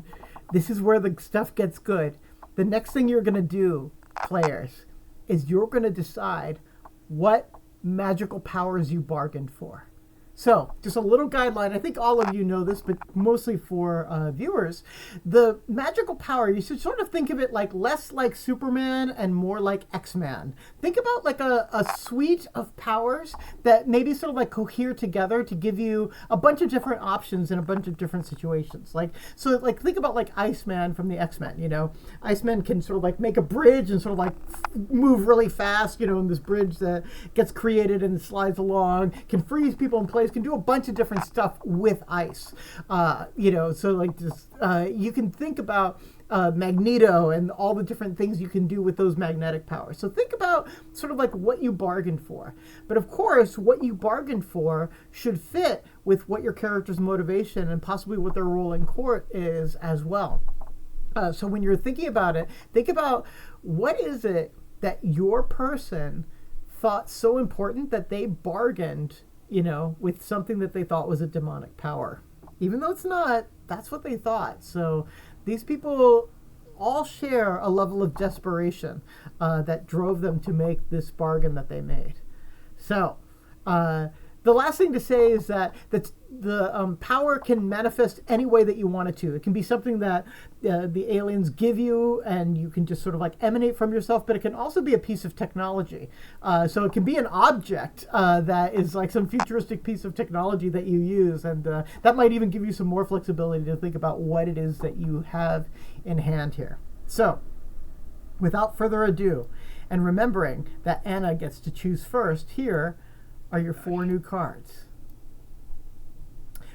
this is where the stuff gets good. The next thing you're going to do, players, is you're going to decide what magical powers you bargained for. So, just a little guideline. I think all of you know this, but mostly for viewers. The magical power, you should sort of think of it like less like Superman and more like X-Man. Think about like a suite of powers that maybe sort of like cohere together to give you a bunch of different options in a bunch of different situations. Like, so like think about like Iceman from the X-Men, you know. Iceman can sort of like make a bridge and sort of like move really fast, you know, and this bridge that gets created and slides along, can freeze people in place, can do a bunch of different stuff with ice, you know. So like just you can think about Magneto and all the different things you can do with those magnetic powers. So think about sort of like what you bargained for, but of course what you bargained for should fit with what your character's motivation and possibly what their role in court is as well. So when you're thinking about it, think about what is it that your person thought so important that they bargained, you know, with something that they thought was a demonic power. Even though it's not, that's what they thought. So these people all share a level of desperation that drove them to make this bargain that they made. So, the last thing to say is that the power can manifest any way that you want it to. It can be something that the aliens give you, and you can just sort of like emanate from yourself. But it can also be a piece of technology. So it can be an object that is like some futuristic piece of technology that you use, and that might even give you some more flexibility to think about what it is that you have in hand here. So, without further ado, and remembering that Anna gets to choose first, here are your 4 new cards.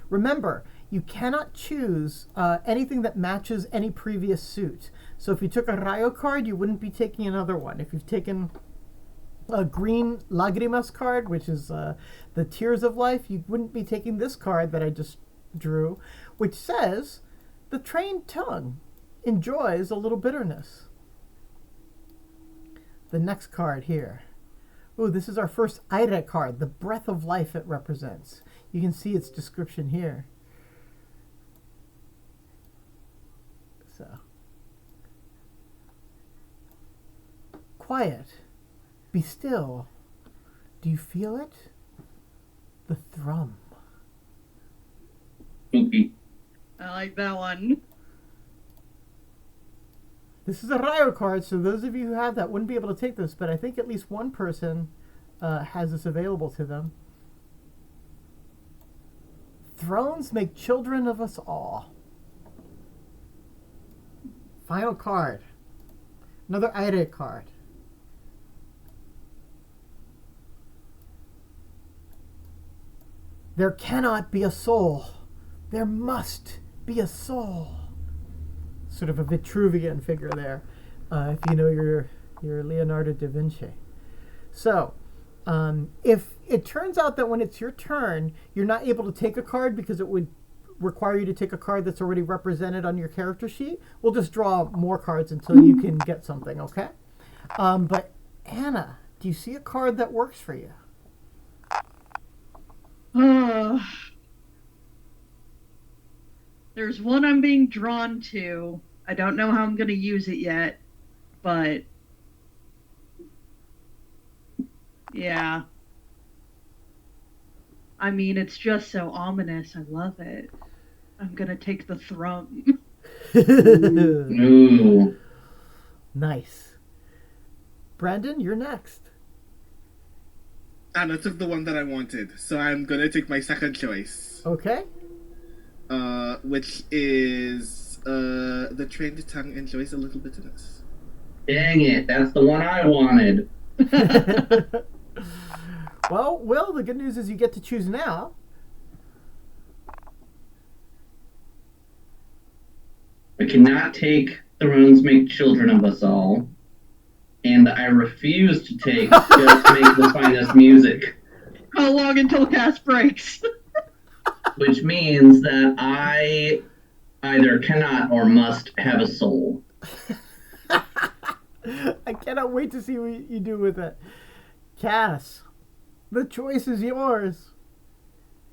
Remember, you cannot choose anything that matches any previous suit. So if you took a Rayo card, you wouldn't be taking another one. If you've taken a green Lagrimas card, which is the Tears of Life, you wouldn't be taking this card that I just drew, which says, the trained tongue enjoys a little bitterness. The next card here. Ooh, this is our first Aire card, the breath of life it represents. You can see its description here. So, quiet. Be still. Do you feel it? The thrum. Spooky. I like that one. This is a Rayo card, so those of you who have that wouldn't be able to take this, but I think at least one person has this available to them. Thrones make children of us all. Final card. Another Aire card. There cannot be a soul. There must be a soul. Sort of a Vitruvian figure there, if you know your Leonardo da Vinci. So, if it turns out that when it's your turn, you're not able to take a card because it would require you to take a card that's already represented on your character sheet, we'll just draw more cards until you can get something, okay? But Anna, do you see a card that works for you? There's one I'm being drawn to. I don't know how I'm going to use it yet, but yeah. I mean, it's just so ominous. I love it. I'm going to take the thrum. Ooh. Nice. Brandon, you're next. And I took the one that I wanted, so I'm gonna take my second choice. Okay. Which is the trained tongue enjoys a little bitterness. Dang it, that's the one I wanted. Well, Will, the good news is you get to choose now. I cannot take Thrones Make Children of Us All. And I refuse to take Just Make the Finest Music. How long until cast breaks? Which means that I either cannot or must have a soul. I cannot wait to see what you do with it. Cass, the choice is yours.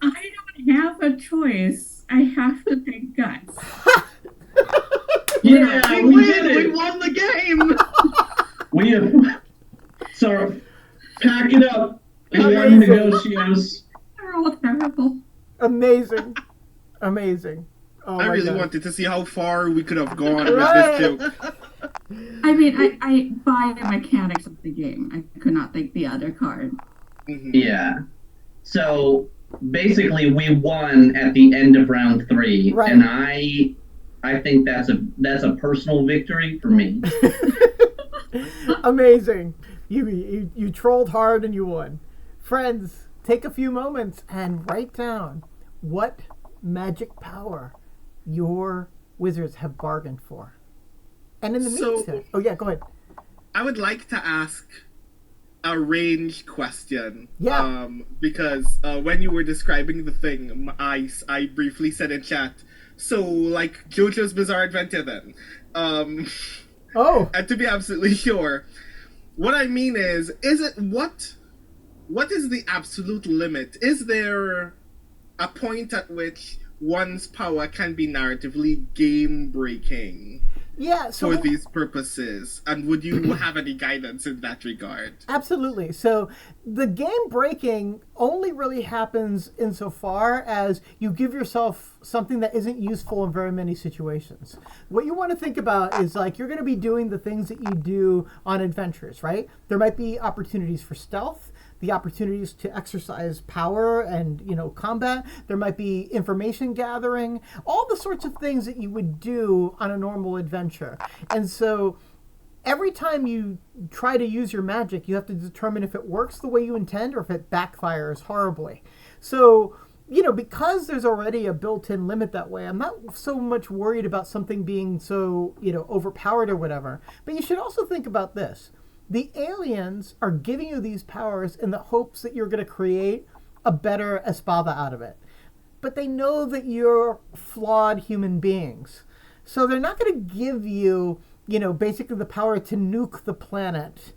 I don't have a choice. I have to pick guts. Yeah, we did it! We won the game! We have... So, pack it up. We won Negocios. They're all terrible. Amazing. Amazing. Oh I my really God. wanted to see how far we could have gone with this too. I mean, I buy the mechanics of the game. I could not think the other card. Mm-hmm. Yeah. So, basically, we won at the end of round 3. Right. And I think that's a personal victory for me. Amazing. You trolled hard and you won. Friends, take a few moments and write down what magic power your wizards have bargained for. And in the meantime... Oh, yeah, go ahead. I would like to ask a range question. Yeah. Because when you were describing the thing, I briefly said in chat, so, like, JoJo's Bizarre Adventure then. Oh. And to be absolutely sure, what I mean is it, what is the absolute limit? Is there a point at which one's power can be narratively game-breaking? Yeah, so for these purposes? And would you have any guidance in that regard? absolutely. So the game breaking only really happens insofar as you give yourself something that isn't useful in very many situations. What you want to think about is like you're going to be doing the things that you do on adventures, right? There might be opportunities for stealth, the opportunities to exercise power and combat. There might be information gathering, all the sorts of things that you would do on a normal adventure. And so every time you try to use your magic, you have to determine if it works the way you intend or if it backfires horribly. So, because there's already a built-in limit that way, I'm not so much worried about something being so, overpowered or whatever. But you should also think about this. The aliens are giving you these powers in the hopes that you're going to create a better espada out of it. But they know that you're flawed human beings. So they're not going to give you, basically the power to nuke the planet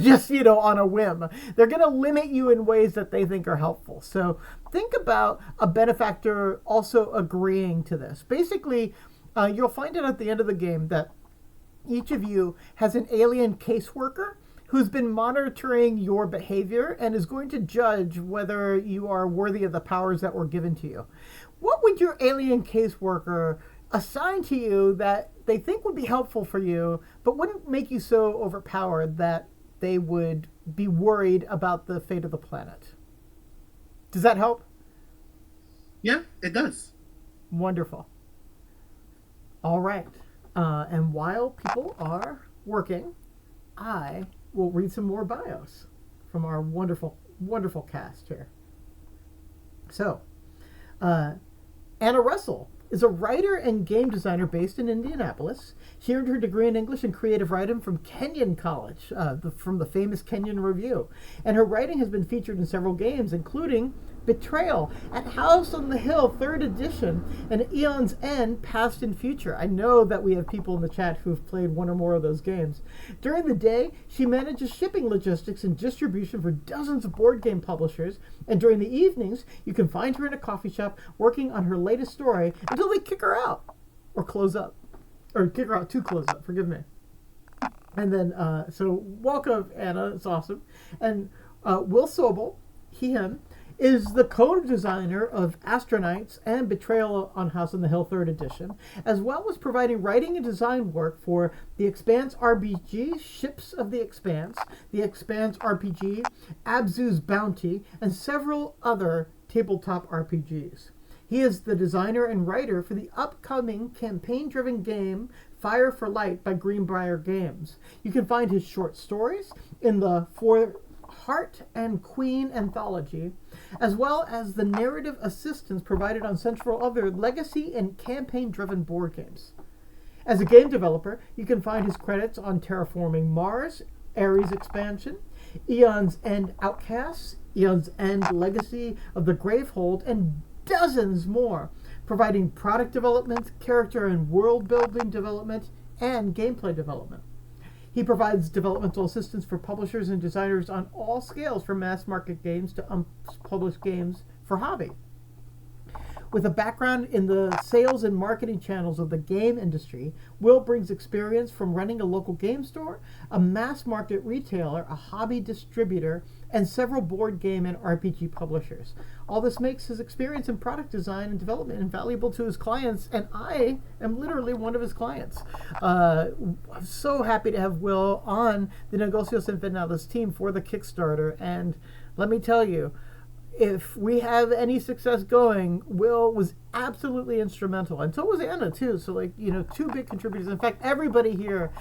just, on a whim. They're going to limit you in ways that they think are helpful. So think about a benefactor also agreeing to this. Basically, you'll find out at the end of the game that each of you has an alien caseworker who's been monitoring your behavior and is going to judge whether you are worthy of the powers that were given to you. What would your alien caseworker assign to you that they think would be helpful for you, but wouldn't make you so overpowered that they would be worried about the fate of the planet? Does that help? Yeah, it does. Wonderful. All right. And while people are working, I will read some more bios from our wonderful, wonderful cast here. So, Anna Russell is a writer and game designer based in Indianapolis. She earned her degree in English and creative writing from Kenyon College, from the famous Kenyon Review. And her writing has been featured in several games, including Betrayal at House on the Hill 3rd Edition and Eon's End Past and Future. I know that we have people in the chat who've played one or more of those games. During the day, she manages shipping logistics and distribution for dozens of board game publishers, and during the evenings, you can find her in a coffee shop working on her latest story until they kick her out or close up. Or kick her out to close up, forgive me. And then, so welcome, Anna, it's awesome. And Will Sobel, him, is the co-designer of Astronites and Betrayal on House on the Hill 3rd Edition, as well as providing writing and design work for The Expanse RPG, Ships of the Expanse RPG, Abzu's Bounty, and several other tabletop RPGs. He is the designer and writer for the upcoming campaign-driven game Fire for Light by Greenbrier Games. You can find his short stories in the For Heart and Queen anthology, as well as the narrative assistance provided on several other legacy and campaign-driven board games. As a game developer, you can find his credits on Terraforming Mars, Ares Expansion, Eon's End Outcasts, Eon's End Legacy of the Gravehold, and dozens more, providing product development, character and world-building development, and gameplay development. He provides developmental assistance for publishers and designers on all scales, from mass-market games to unpublished games for hobby. With a background in the sales and marketing channels of the game industry, Will brings experience from running a local game store, a mass-market retailer, a hobby distributor, and several board game and RPG publishers. All this makes his experience in product design and development invaluable to his clients, and I am literally one of his clients. I'm so happy to have Will on the Negocios Infernales team for the Kickstarter, and let me tell you, if we have any success going, Will was absolutely instrumental, and so was Anna too. So, two big contributors. In fact, everybody here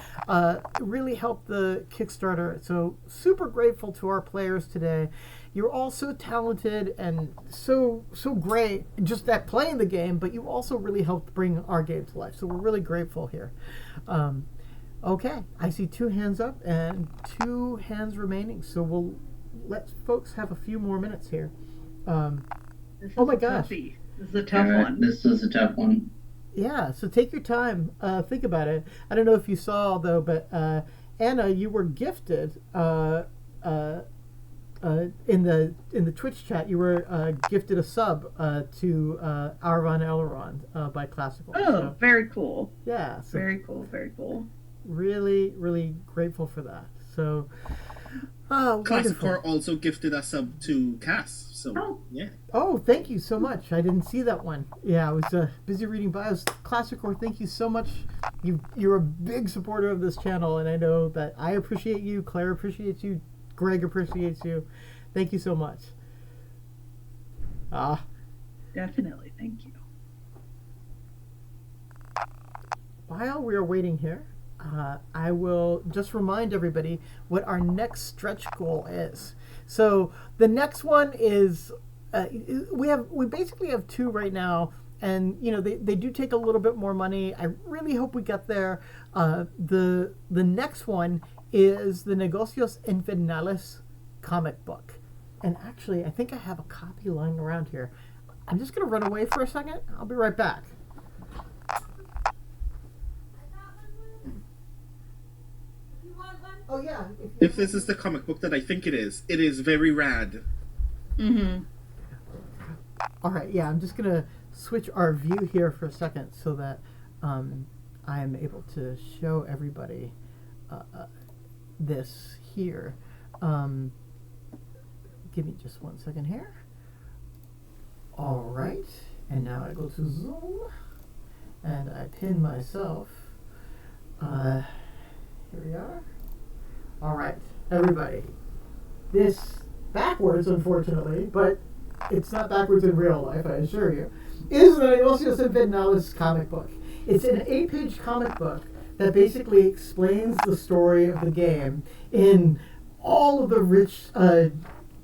really helped the Kickstarter. So, super grateful to our players today. You're all so talented and so great just at playing the game, but you also really helped bring our game to life. So, we're really grateful here. Okay, I see 2 hands up and 2 hands remaining. So we'll let folks have a few more minutes here. Oh my gosh. Toughie. This is a tough one. This is a tough one. Yeah, so take your time. Think about it. I don't know if you saw, though, but Anna, you were gifted a in the Twitch chat, you were gifted a sub to Arvan Elrond by Classical. Oh, So, very cool. yeah. So Very cool. Very cool. really, really grateful for that. So, wonderful. Classicore also gifted us sub to Cass. So Oh. yeah. Oh, thank you so much. I didn't see that one. Yeah, I was busy reading bios. Classicore, thank you so much. You're a big supporter of this channel, and I know that I appreciate you, Claire appreciates you, Greg appreciates you. Thank you so much. Definitely. Thank you. While we are waiting here, I will just remind everybody what our next stretch goal is. So the next one is we basically have two right now, and they do take a little bit more money. I really hope we get there. The next one is the Negocios Infernales comic book, and actually I think I have a copy lying around here. I'm just gonna run away for a second. I'll be right back. Oh yeah. If this is the comic book that I think it is very rad. Mm-hmm. All right, yeah, I'm just gonna switch our view here for a second so that I am able to show everybody this here. Give me just 1 second here. All right, and now I go to Zoom and I pin myself. Here we are. All right, everybody. This backwards, unfortunately, but it's not backwards in real life, I assure you, is the Negocios Infernales comic book. It's an 8-page comic book that basically explains the story of the game in all of the rich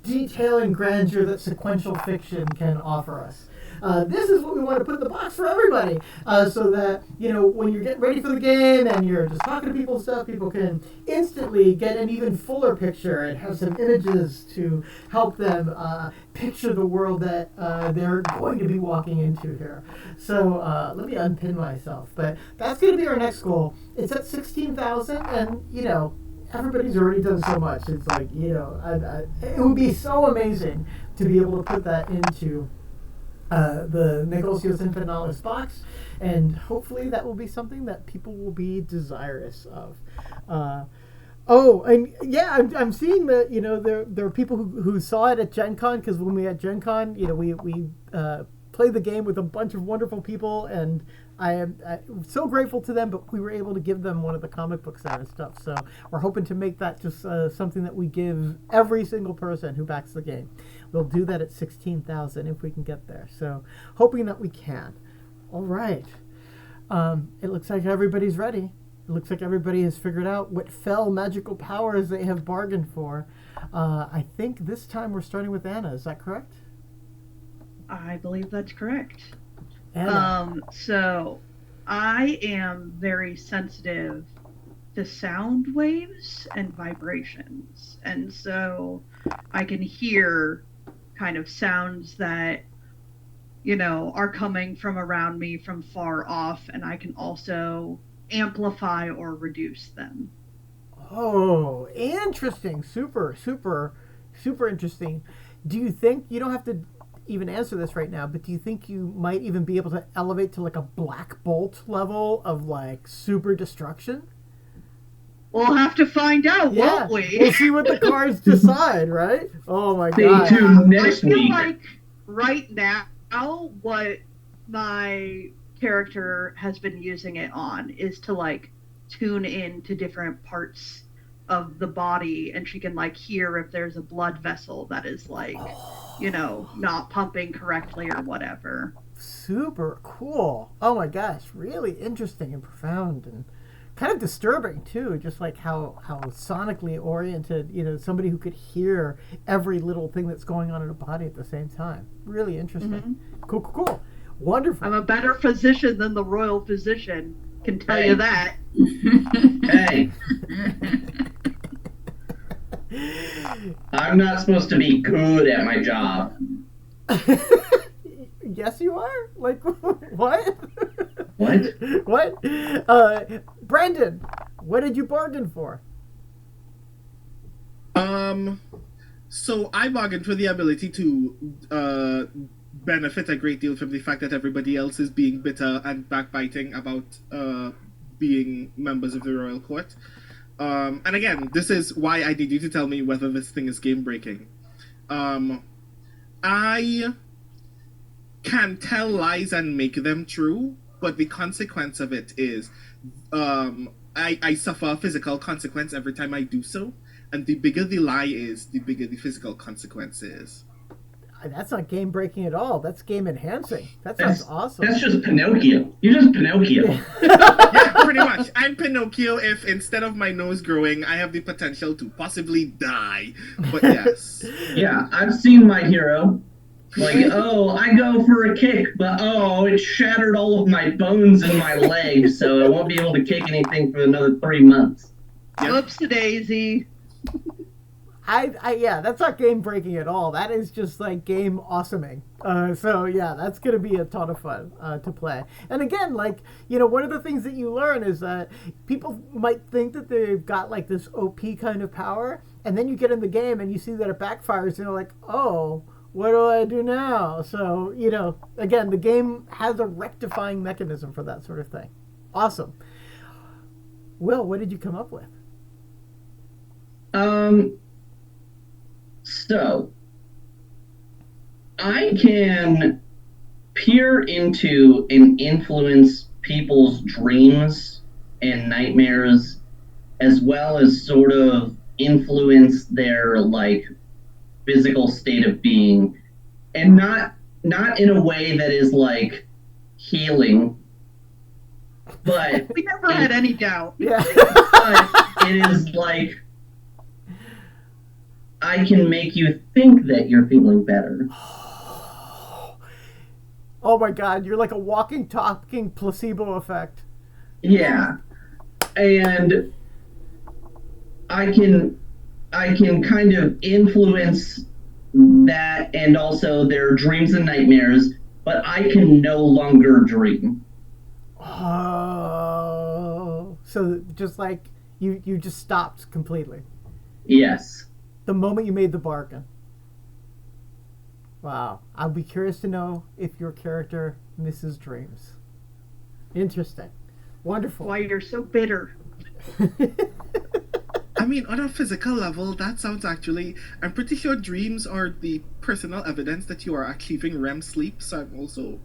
detail and grandeur that sequential fiction can offer us. This is what we want to put in the box for everybody, so that when you're getting ready for the game and you're just talking to people and stuff, people can instantly get an even fuller picture and have some images to help them picture the world that they're going to be walking into here. So let me unpin myself, but that's going to be our next goal. It's at 16,000, and everybody's already done so much. It's like it would be so amazing to be able to put that into the Negocios Infernales box, and hopefully that will be something that people will be desirous of. I'm seeing that there are people who saw it at Gen Con, because when we had Gen Con, we played the game with a bunch of wonderful people, and I'm so grateful to them, but we were able to give them one of the comic books there and stuff. So we're hoping to make that just something that we give every single person who backs the game. We'll do that at 16,000 if we can get there. So hoping that we can. All right. It looks like everybody's ready. It looks like everybody has figured out what fell magical powers they have bargained for. I think this time we're starting with Anna. Is that correct? I believe that's correct. Anna. So I am very sensitive to sound waves and vibrations, and so I can hear kind of sounds that are coming from around me from far off, and I can also amplify or reduce them. Oh, interesting. Super interesting. Do you think, you don't have to even answer this right now, but do you think you might even be able to elevate to like a Black Bolt level of like super destruction? We'll have to find out, won't we? We'll see what the cards decide, right? Oh my Stay god. tuned next I feel week. like right now what my character has been using it on is to like tune in to different parts of the body, and she can like hear if there's a blood vessel that is like not pumping correctly or whatever. Super cool. Oh my gosh, really interesting and profound and kind of disturbing too, just like how sonically oriented, somebody who could hear every little thing that's going on in a body at the same time. Really interesting. Mm-hmm. Cool. Wonderful. I'm a better physician than the royal physician, can tell you that. Hey, I'm not supposed to be good at my job. Yes, you are? Like, what? What? Brandon, what did you bargain for? So I bargained for the ability to benefit a great deal from the fact that everybody else is being bitter and backbiting about being members of the royal court. And again, this is why I need you to tell me whether this thing is game breaking. I can tell lies and make them true, but the consequence of it is I suffer a physical consequence every time I do so. And the bigger the lie is, the bigger the physical consequence is. That's not game breaking at all. That's game enhancing. That sounds awesome. That's just Pinocchio. You're just Pinocchio. Yeah, pretty much. I'm Pinocchio if instead of my nose growing, I have the potential to possibly die. But yes. Yeah, I've seen My Hero. Like, oh, I go for a kick, but oh, it shattered all of my bones in my legs, so I won't be able to kick anything for another 3 months. Yep. Whoops-a-daisy. Yeah, that's not game breaking at all. That is just like game awesoming. So yeah, that's gonna be a ton of fun to play. And again, like, you know, one of the things that you learn is that people might think that they've got like this OP kind of power, and then you get in the game and you see that it backfires, and you're like, oh, what do I do now? So, you know, again, the game has a rectifying mechanism for that sort of thing. Awesome. Will, what did you come up with? So, I can peer into and influence people's dreams and nightmares, as well as sort of influence their, like, physical state of being, and not in a way that is, like, healing, but... We never had any doubt. Yeah. But it is, like... I can make you think that you're feeling better. Oh my god, you're like a walking, talking placebo effect. Yeah. And I can kind of influence that and also their dreams and nightmares, but I can no longer dream. Oh. So just like you just stopped completely. Yes. The moment you made the bargain. Wow. I'll be curious to know if your character misses dreams. Interesting. Wonderful. Why you're so bitter. I mean, on a physical level, that sounds actually... I'm pretty sure dreams are the personal evidence that you are achieving REM sleep, so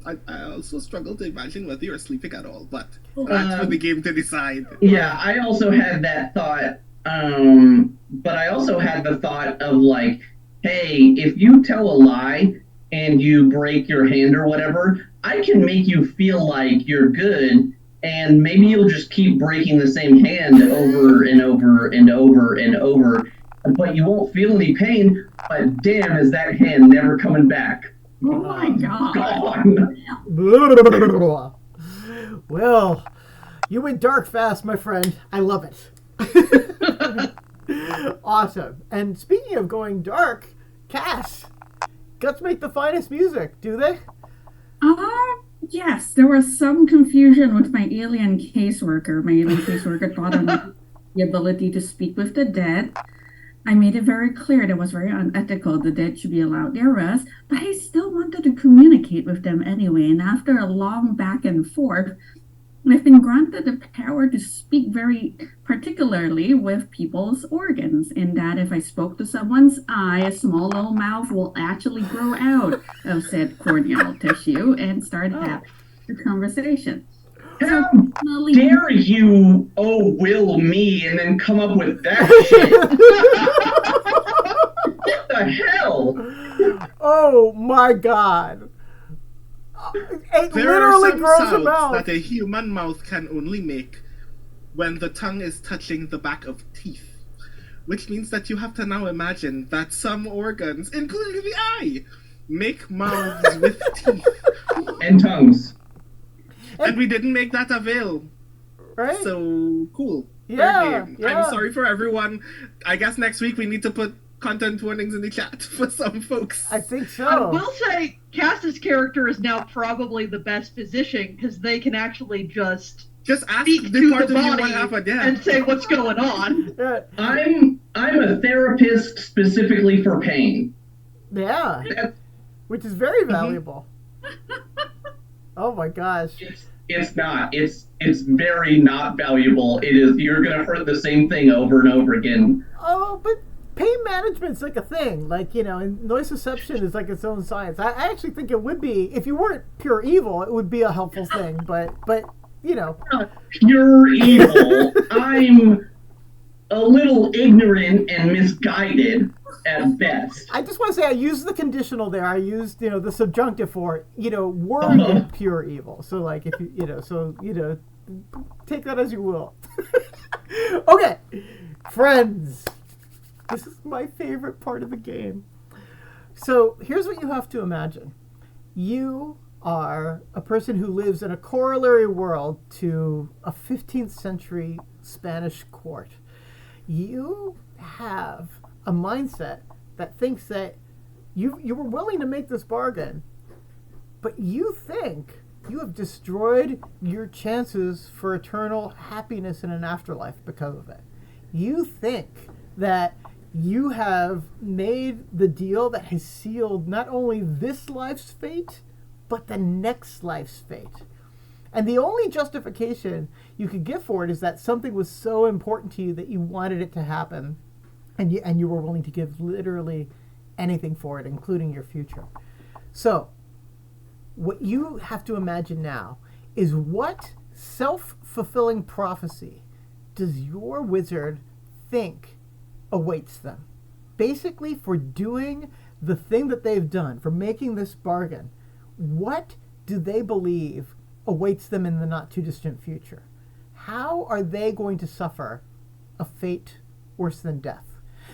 I also struggle to imagine whether you're sleeping at all, but that's for the game to decide. Yeah, I also had that thought, but I also had the thought of, like, hey, if you tell a lie and you break your hand or whatever, I can make you feel like you're good, and maybe you'll just keep breaking the same hand over and over and over and over, but you won't feel any pain, but damn, is that hand never coming back. Oh my god. Gone. Well, you went dark fast, my friend. I love it. Awesome. And speaking of going dark, Cass, guts make the finest music, do they? Yes, there was some confusion with my alien caseworker. My alien caseworker thought I had the ability to speak with the dead. I made it very clear that it was very unethical. The dead should be allowed their rest, but I still wanted to communicate with them anyway. And after a long back and forth, I've been granted the power to speak very particularly with people's organs, in that if I spoke to someone's eye, a small little mouth will actually grow out of said corneal tissue and start having a conversation. How dare you will me and then come up with that shit? What the hell? Oh my god. It There literally are some grows a sounds mouth. that a human mouth can only make when the tongue is touching the back of teeth, which means that you have to now imagine that some organs, including the eye, make mouths with teeth. And tongues. And we didn't make that avail. Right? So, cool. Yeah, Fair game. yeah. I'm sorry for everyone. I guess next week we need to put content warnings in the chat for some folks. I think so. I will say, Cass's character is now probably the best physician because they can actually just ask speak the to part the of you body what happened, yeah. and say what's going on. Yeah. I'm a therapist specifically for pain. Yeah, That's, which is very mhm. valuable. Oh my gosh. It's not. It's very not valuable. It is. You're gonna hurt the same thing over and over again. Oh, but pain management's like a thing. Like, and noise perception is like its own science. I actually think it would be, if you weren't pure evil, it would be a helpful thing. But you know. Pure evil. I'm a little ignorant and misguided at best. I just want to say I used the conditional there. I used, the subjunctive for, worded pure evil. So like if take that as you will. Okay. Friends. This is my favorite part of the game. So here's what you have to imagine. You are a person who lives in a corollary world to a 15th century Spanish court. You have a mindset that thinks that you were willing to make this bargain, but you think you have destroyed your chances for eternal happiness in an afterlife because of it. You think that you have made the deal that has sealed not only this life's fate, but the next life's fate. And the only justification you could give for it is that something was so important to you that you wanted it to happen, and you were willing to give literally anything for it, including your future. So, what you have to imagine now is, what self-fulfilling prophecy does your wizard think awaits them? Basically, for doing the thing that they've done, for making this bargain, what do they believe awaits them in the not too distant future? How are they going to suffer a fate worse than death?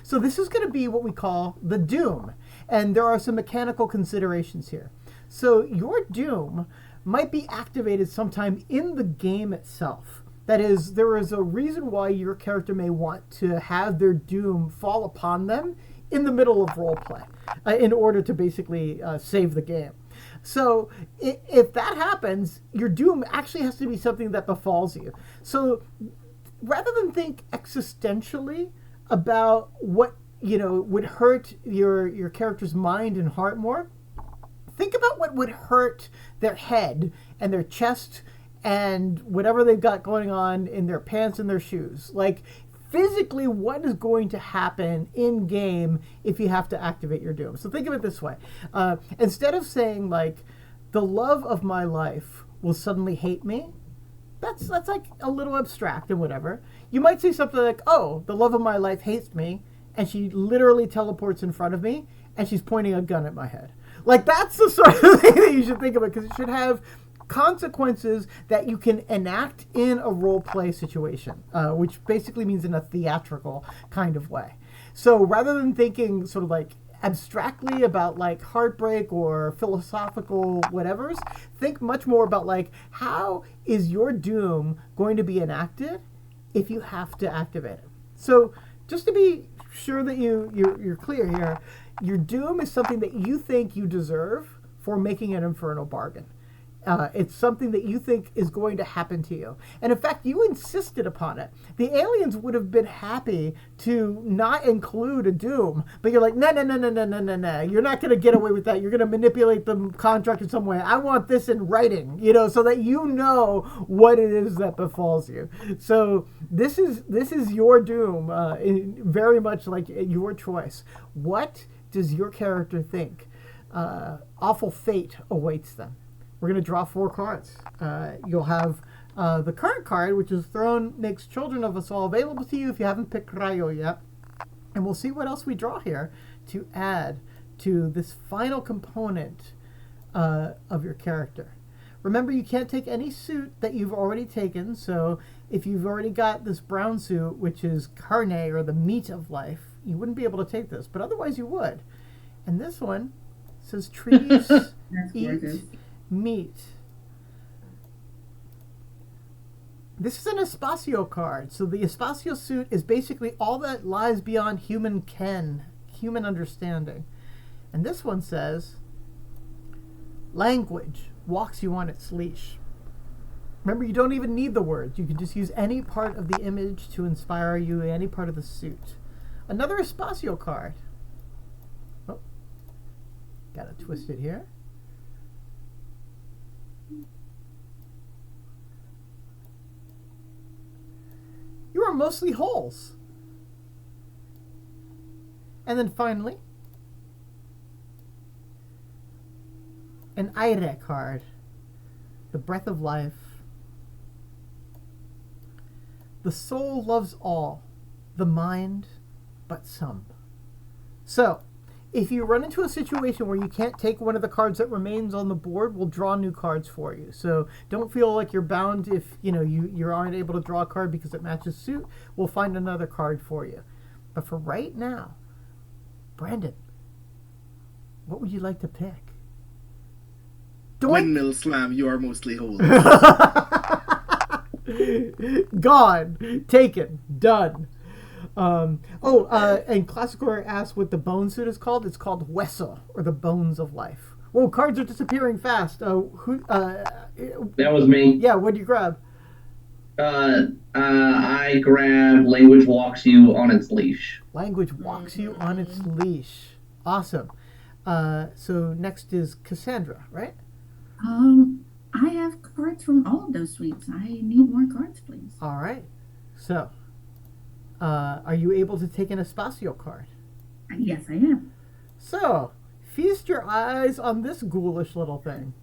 So this is going to be what we call the doom. And there are some mechanical considerations here. So your doom might be activated sometime in the game itself. That is, there is a reason why your character may want to have their doom fall upon them in the middle of roleplay in order to basically save the game. So if that happens, your doom actually has to be something that befalls you. So rather than think existentially about what would hurt your character's mind and heart more, think about what would hurt their head and their chest and whatever they've got going on in their pants and their shoes. Like, physically, what is going to happen in game if you have to activate your doom? So think of it this way. Instead of saying, like, the love of my life will suddenly hate me, that's like a little abstract and whatever. You might say something like, oh, the love of my life hates me, and she literally teleports in front of me, and she's pointing a gun at my head. Like, that's the sort of thing that you should think about, because it should have consequences that you can enact in a role play situation, which basically means in a theatrical kind of way. So rather than thinking sort of like abstractly about like heartbreak or philosophical whatevers, think much more about like, how is your doom going to be enacted if you have to activate it? So just to be sure that you're clear here, your doom is something that you think you deserve for making an infernal bargain. It's something that you think is going to happen to you. And in fact, you insisted upon it. The aliens would have been happy to not include a doom, but you're like, no. You're not going to get away with that. You're going to manipulate the contract in some way. I want this in writing, so that you know what it is that befalls you. So this is your doom, very much like your choice. What does your character think awful fate awaits them? We're going to draw 4 cards. You'll have the current card, which is Throne Makes Children of Us All, available to you if you haven't picked Rayo yet. And we'll see what else we draw here to add to this final component of your character. Remember, you can't take any suit that you've already taken. So if you've already got this brown suit, which is carne, or the meat of life, you wouldn't be able to take this. But otherwise you would. And this one says trees eat meat. This is an Espacio card. So the Espacio suit is basically all that lies beyond human ken, human understanding. And this one says, language walks you on its leash. Remember, you don't even need the words. You can just use any part of the image to inspire you, any part of the suit. Another Espacio card. Oh, gotta twist it here. You are mostly holes. And then finally, an Aire card. The breath of life. The soul loves all, the mind but some. So, if you run into a situation where you can't take one of the cards that remains on the board, we'll draw new cards for you. So don't feel like you're bound if you aren't able to draw a card because it matches suit. We'll find another card for you. But for right now, Brandon, what would you like to pick? Windmill slam, you are mostly holes. Gone. Taken. Done. And Classicore asked what the bone suit is called. It's called Hueso, or the Bones of Life. Whoa, cards are disappearing fast. That was me. Yeah, what did you grab? I grabbed Language Walks You on Its Leash. Language Walks You on Its Leash. Awesome. So next is Cassandra, right? I have cards from all of those suites. I need more cards, please. All right. So, are you able to take an Espacio card? Yes, I am. So, feast your eyes on this ghoulish little thing.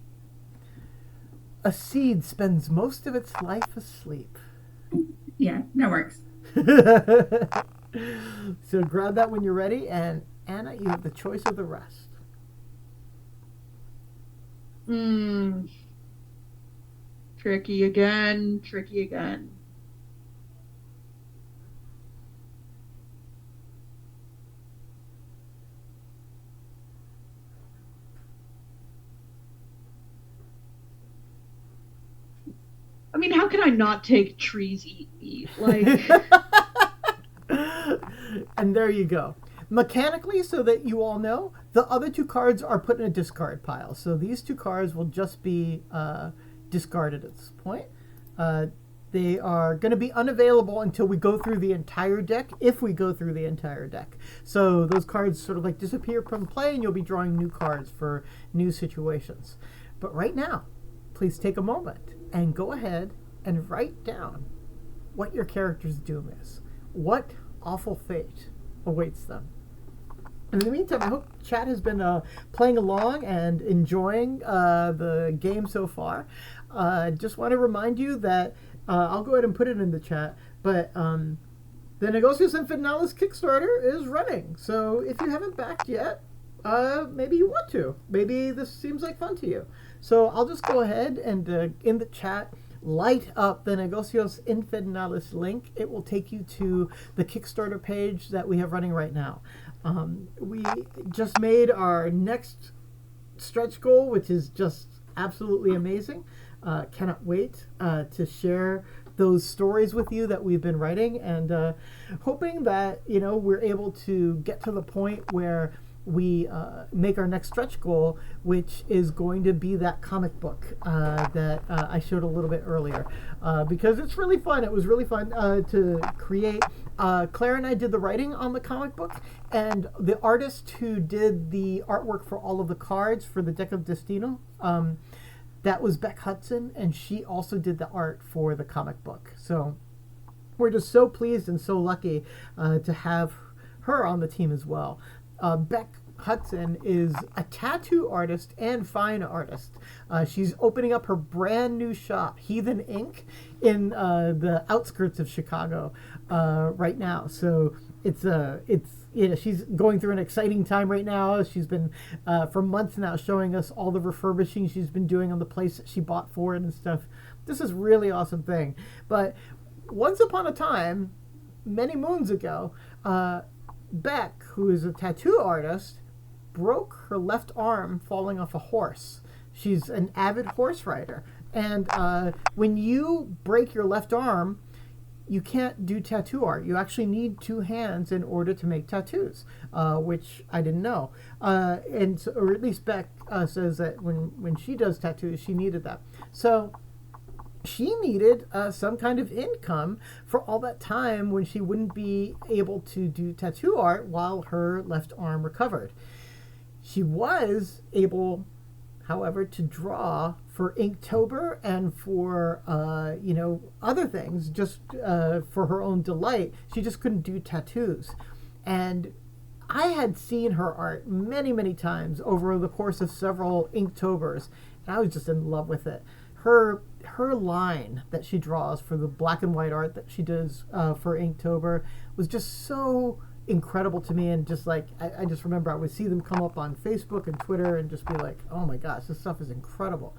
A seed spends most of its life asleep. Yeah, that works. So grab that when you're ready, and Anna, you have the choice of the rest. Tricky again. Tricky again. I mean, how can I not take trees eat meat? Like, and there you go. Mechanically, so that you all know, the other two cards are put in a discard pile. So these two cards will just be discarded at this point. They are going to be unavailable until we go through the entire deck, if we go through the entire deck. So those cards sort of like disappear from play, and you'll be drawing new cards for new situations. But right now, please take a moment and go ahead and write down what your character's doom is. What awful fate awaits them. In the meantime, I hope chat has been playing along and enjoying the game so far. Just want to remind you that I'll go ahead and put it in the chat, but the Negocios Infernales Kickstarter is running. So if you haven't backed yet, maybe you want to. Maybe this seems like fun to you. So I'll just go ahead and in the chat light up the Negocios Infernales link. It will take you to the Kickstarter page that we have running right now. We just made our next stretch goal, which is just absolutely amazing. Cannot wait to share those stories with you that we've been writing, and hoping that we're able to get to the point where we make our next stretch goal, which is going to be that comic book that I showed a little bit earlier, because it's really fun. It was really fun to create. Claire and I did the writing on the comic book, and the artist who did the artwork for all of the cards for the Deck of Destino, that was Beck Hudson, and she also did the art for the comic book. So we're just so pleased and so lucky to have her on the team as well. Beck Hudson is a tattoo artist and fine artist. She's opening up her brand new shop, Heathen Ink, in the outskirts of Chicago right now. So it's she's going through an exciting time right now. She's been for months now showing us all the refurbishing she's been doing on the place that she bought for it and stuff. This is a really awesome thing. But once upon a time, many moons ago, Beck, who is a tattoo artist, broke her left arm falling off a horse. She's an avid horse rider. And when you break your left arm, you can't do tattoo art. You actually need two hands in order to make tattoos, which I didn't know. And so, or at least Beck says that when she does tattoos, she needed that. So she needed some kind of income for all that time when she wouldn't be able to do tattoo art while her left arm recovered. She was able, however, to draw for Inktober and for other things, just for her own delight. She just couldn't do tattoos, and I had seen her art many, many times over the course of several Inktobers, and I was just in love with it. Her line that she draws for the black and white art that she does for Inktober was just so incredible to me, and just like I just remember I would see them come up on Facebook and Twitter and just be like, oh my gosh, this stuff is incredible.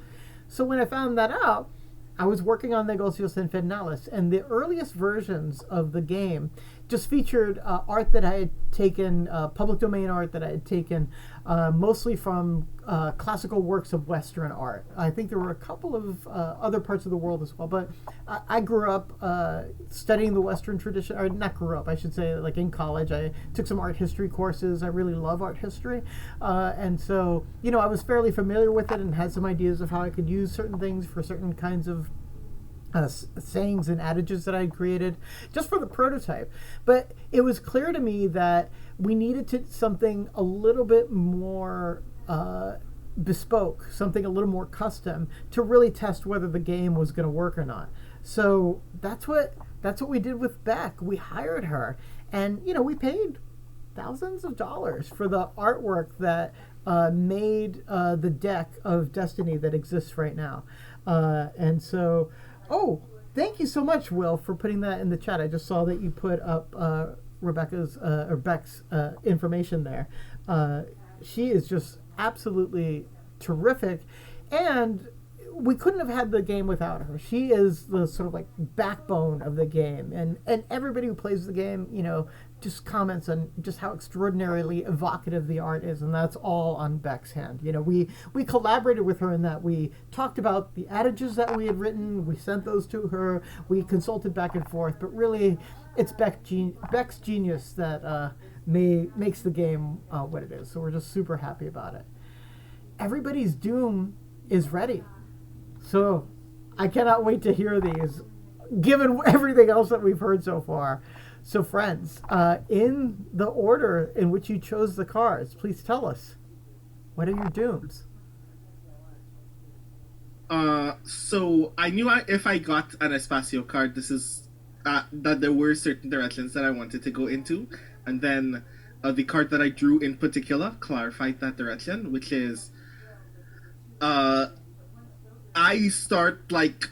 So when I found that out, I was working on Negocios Infernales, and the earliest versions of the game just featured art that I had taken, public domain art that I had taken, mostly from classical works of Western art. I think there were a couple of other parts of the world as well, but I grew up studying the Western tradition, or not grew up, I should say, like in college. I took some art history courses. I really love art history. And so, I was fairly familiar with it and had some ideas of how I could use certain things for certain kinds of sayings and adages that I had created just for the prototype. But it was clear to me that we needed something a little bit more bespoke, something a little more custom to really test whether the game was going to work or not. So that's what we did with Beck. We hired her, and we paid thousands of dollars for the artwork that made the deck of Destiny that exists right now. And so, thank you so much, Will, for putting that in the chat. I just saw that you put up Beck's information there. She is just absolutely terrific, and we couldn't have had the game without her. She is the sort of like backbone of the game, and everybody who plays the game, just comments on just how extraordinarily evocative the art is, and that's all on Beck's hand. We collaborated with her in that we talked about the adages that we had written, we sent those to her, we consulted back and forth, but really it's Beck's genius that makes the game what it is. So we're just super happy about it. Everybody's Doom is ready, so I cannot wait to hear these, given everything else that we've heard so far. So friends, in the order in which you chose the cards, please tell us, what are your Dooms? So I knew if I got an Espacio card, this is that there were certain directions that I wanted to go into, and then the card that I drew in particular clarified that direction, which is I start like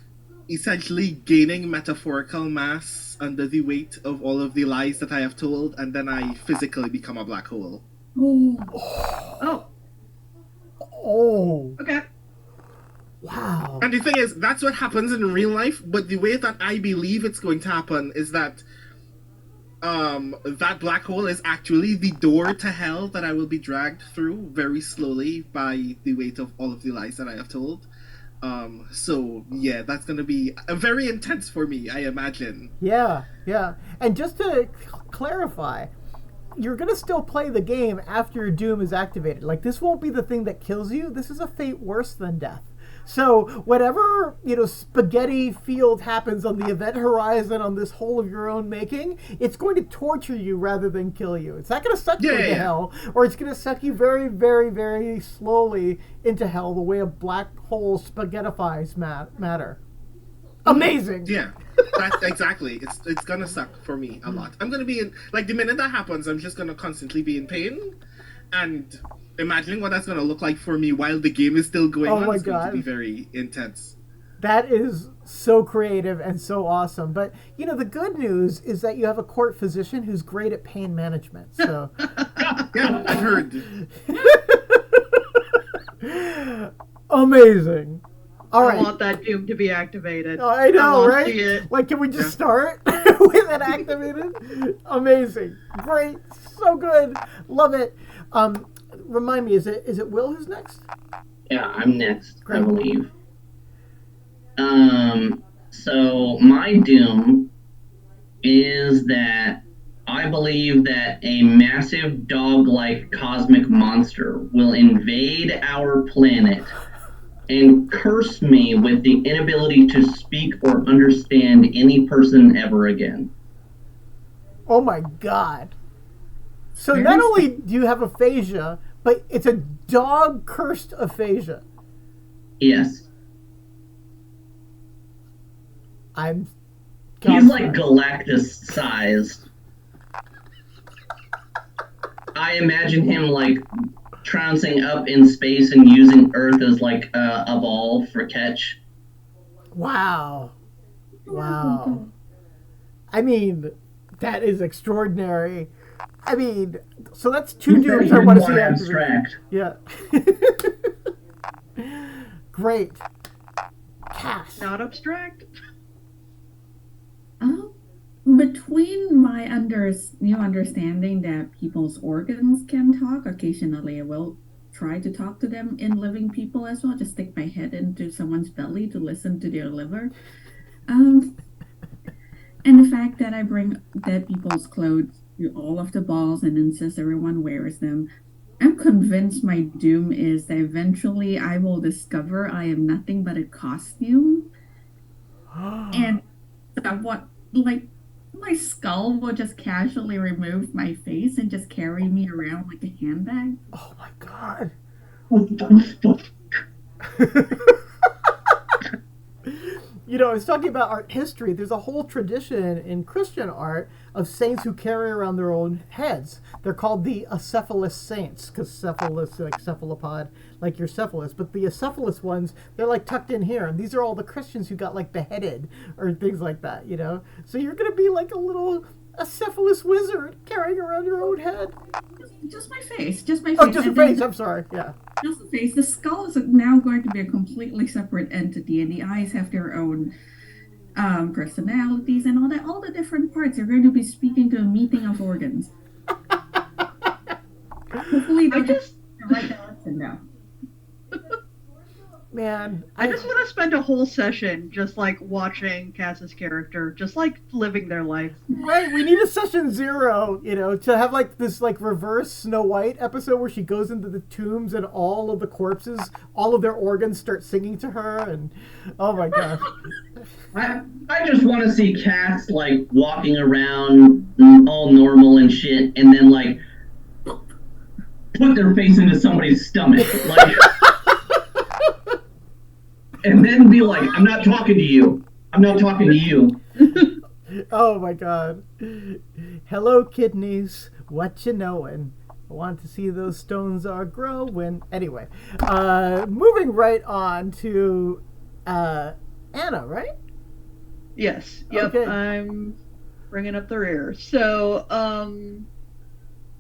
essentially gaining metaphorical mass under the weight of all of the lies that I have told, and then I physically become a black hole. Oh. Okay. Wow. And the thing is, that's what happens in real life, but the way that I believe it's going to happen is that that black hole is actually the door to hell that I will be dragged through very slowly by the weight of all of the lies that I have told. So yeah, that's gonna be very intense for me, I imagine. Yeah. And just to clarify, you're gonna still play the game after your Doom is activated. Like, this won't be the thing that kills you. This is a fate worse than death. So whatever, spaghetti field happens on the event horizon on this hole of your own making, it's going to torture you rather than kill you. It's not going to suck you into hell, or it's going to suck you very, very, very slowly into hell the way a black hole spaghettifies matter. Amazing! Yeah, that's exactly. It's going to suck for me a lot. I'm going to be in, like, the minute that happens, I'm just going to constantly be in pain, and imagining what that's going to look like for me while the game is still going on is going to be very intense. That is so creative and so awesome. But, the good news is that you have a court physician who's great at pain management. So yeah, I've heard. Amazing. All right. I want that Doom to be activated. Oh, I know, right? See it. Like, can we just start with it activated? Amazing. Great. So good. Love it. Remind me, is it Will who's next? Yeah, I'm next, Great. I believe. So my Doom is that I believe that a massive dog-like cosmic monster will invade our planet and curse me with the inability to speak or understand any person ever again. Oh my god. So Very not only do you have aphasia, but it's a dog cursed aphasia. Yes. I'm. He's like Galactus sized. I imagine him like trouncing up in space and using Earth as like a ball for catch. Wow. Wow. I mean, that is extraordinary. I mean, so that's two dudes I want to see more activated. abstract. Yeah. Great. Cass. Not abstract. Between my new understanding that people's organs can talk, occasionally I will try to talk to them in living people as well. Just stick my head into someone's belly to listen to their liver. And the fact that I bring dead people's clothes to all of the balls and insist everyone wears them. I'm convinced my doom is that eventually I will discover I am nothing but a costume. And what, like, my skull will just casually remove my face and just carry me around like a handbag. Oh my god. What the fuck? You know, I was talking about art history. There's a whole tradition in Christian art of saints who carry around their own heads. They're called the acephalous saints, because cephalus, like cephalopod, like your cephalus. But the acephalous ones, they're like tucked in here. And these are all the Christians who got like beheaded or things like that, you know? So you're going to be like a little acephalous wizard carrying around your own head. Just my face. Just my face. Oh, just your face. I'm sorry. Yeah. Just the face. The skull is now going to be a completely separate entity, and the eyes have their own personalities and all the different parts. You're going to be speaking to a meeting of organs. Hopefully, they just the right direction now. Man, I just want to spend a whole session just like watching Cass's character, just like living their life. right, we need a session 0, you know, to have like this like reverse Snow White episode where she goes into the tombs and all of the corpses, all of their organs start singing to her, and oh my gosh. I just want to see Cass like walking around all normal and shit, and then like put their face into somebody's stomach, like, and then be like, "I'm not talking to you. I'm not talking to you." Oh my god. Hello, kidneys. What you knowin'? I want to see those stones are growing. Anyway, moving right on to Anna, right? Yes. Yep. Okay. I'm bringing up the rear. So,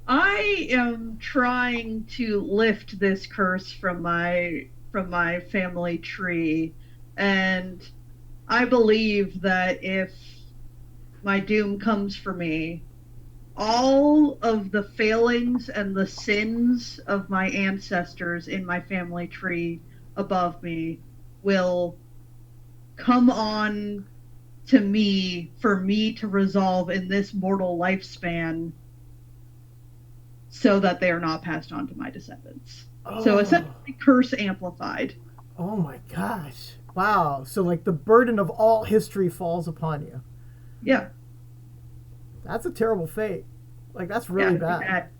I am trying to lift this curse from my family tree, and I believe that if my doom comes for me, all of the failings and the sins of my ancestors in my family tree above me will come on to me for me to resolve in this mortal lifespan so that they are not passed on to my descendants. So essentially curse amplified. Oh my gosh. Wow. So like the burden of all history falls upon you. Yeah. That's a terrible fate. Like that's really bad.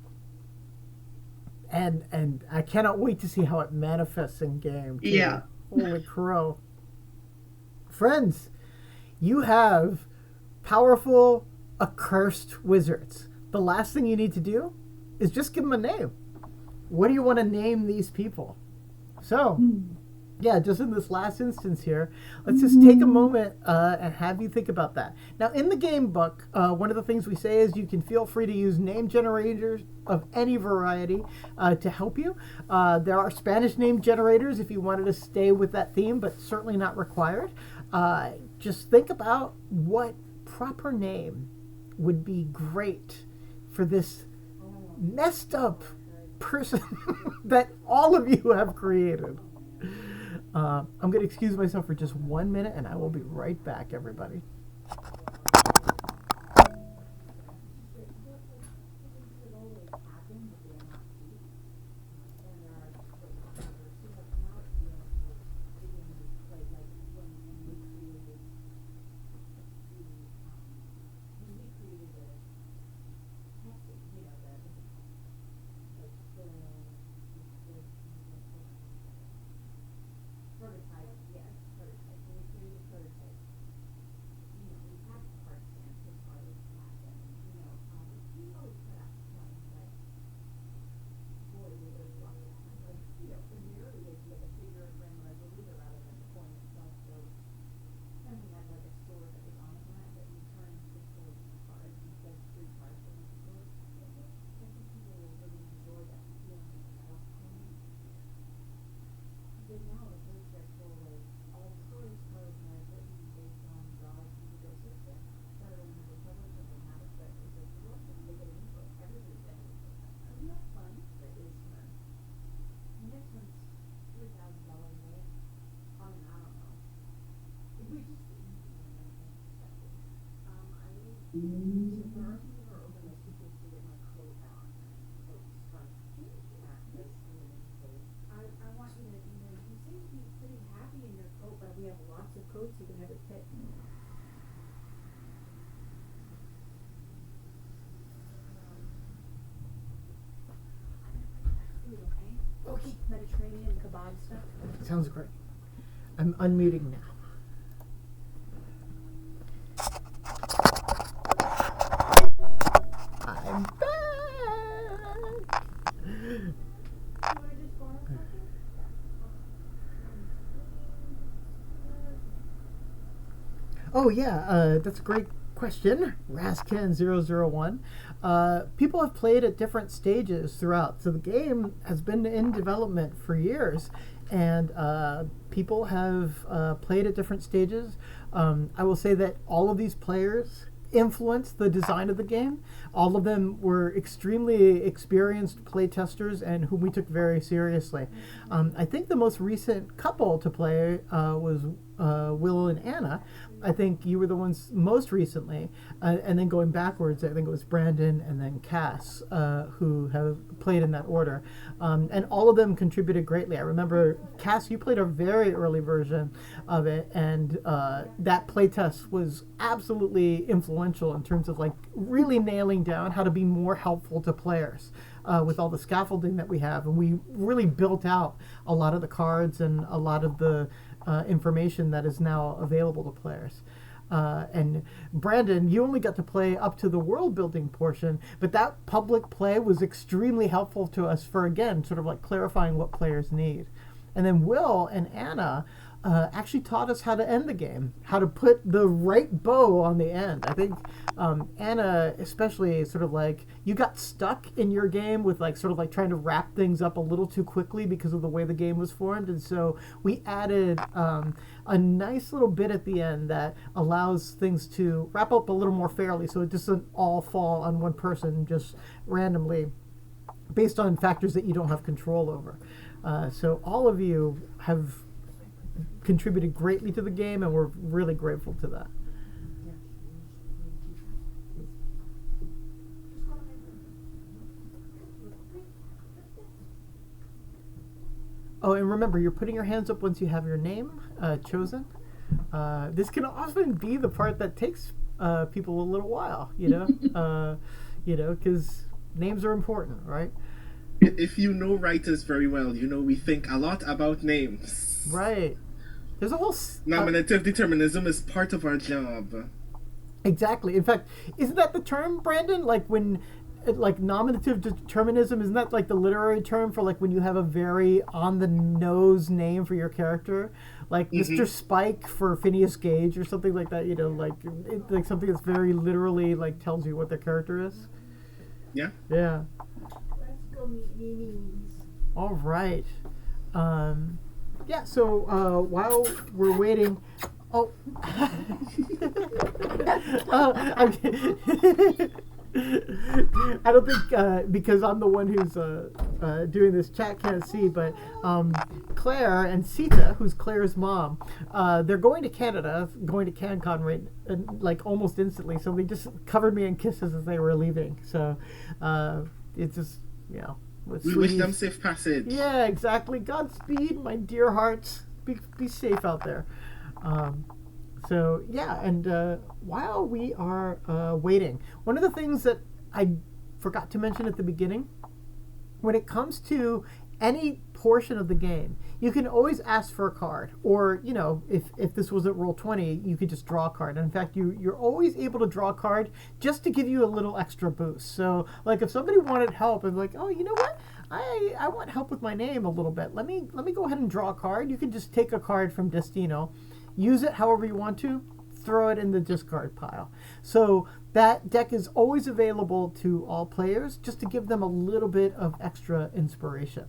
And I cannot wait to see how it manifests in game too. Yeah. Holy crow. Friends, you have powerful, accursed wizards. The last thing you need to do is just give them a name. What do you want to name these people? So, yeah, just in this last instance here, let's just take a moment and have you think about that. Now, in the game book, one of the things we say is you can feel free to use name generators of any variety to help you. There are Spanish name generators if you wanted to stay with that theme, but certainly not required. Just think about what proper name would be great for this messed up person that all of you have created. I'm going to excuse myself for just 1 minute and I will be right back, everybody. Okay, Mediterranean kebab stuff. Sounds great. I'm unmuting now. I'm back. Oh yeah, that's a great question. Rascan001. People have played at different stages throughout. So the game has been in development for years, and people have played at different stages. I will say that all of these players influenced the design of the game. All of them were extremely experienced playtesters and whom we took very seriously. I think the most recent couple to play was Will and Anna. I think you were the ones most recently, and then going backwards, I think it was Brandon and then Cass who have played in that order, and all of them contributed greatly. I remember Cass, you played a very early version of it, and that playtest was absolutely influential in terms of like really nailing down how to be more helpful to players. With all the scaffolding that we have, and we really built out a lot of the cards and a lot of the information that is now available to players. And Brandon, you only got to play up to the world building portion, but that public play was extremely helpful to us for, again, sort of like clarifying what players need. And then Will and Anna actually taught us how to end the game, how to put the right bow on the end. I think Anna especially sort of like, you got stuck in your game with like sort of like trying to wrap things up a little too quickly because of the way the game was formed. And so we added a nice little bit at the end that allows things to wrap up a little more fairly, so it doesn't all fall on one person just randomly based on factors that you don't have control over. So all of you have contributed greatly to the game, and we're really grateful to that. Oh, and remember, you're putting your hands up once you have your name chosen. This can often be the part that takes people a little while, because names are important, right? If you know writers very well, you know we think a lot about names. Right. There's a whole nominative determinism is part of our job. Exactly. In fact, isn't that the term, Brandon? Like when, like nominative determinism, isn't that like the literary term for like when you have a very on the nose name for your character, like Mr. Spike for Phineas Gage or something like that? Like something that's very literally like tells you what their character is. Yeah. Yeah. Let's go meet Mimi's. All right. Yeah, so while we're waiting, I don't think, because I'm the one who's doing this, chat can't see, but Claire and Sita, who's Claire's mom, they're going to Canada, going to CanCon like almost instantly, so they just covered me in kisses as they were leaving. So it's just, we wish them safe passage. Yeah, exactly. Godspeed, my dear hearts. Be safe out there. So, yeah, and while we are waiting, one of the things that I forgot to mention at the beginning, when it comes to any portion of the game, you can always ask for a card. Or, if this was at Roll20, you could just draw a card. And in fact, you're always able to draw a card just to give you a little extra boost. So, like, if somebody wanted help and like, oh, you know what? I want help with my name a little bit. Let me go ahead and draw a card. You can just take a card from Destino, use it however you want to, throw it in the discard pile. So that deck is always available to all players just to give them a little bit of extra inspiration.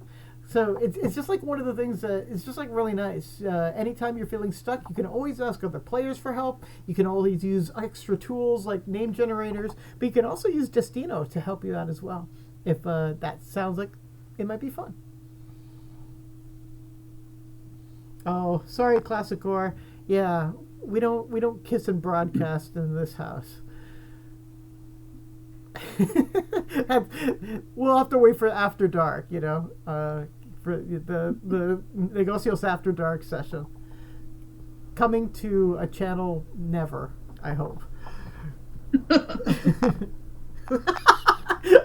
So it's just like one of the things that it's just like really nice. Anytime you're feeling stuck, you can always ask other players for help. You can always use extra tools like name generators, but you can also use Destino to help you out as well. If that sounds like it might be fun. Oh, sorry, Classicor. Yeah, we don't kiss and broadcast in this house. We'll have to wait for After Dark, for the Negocios After Dark session. Coming to a channel never, I hope.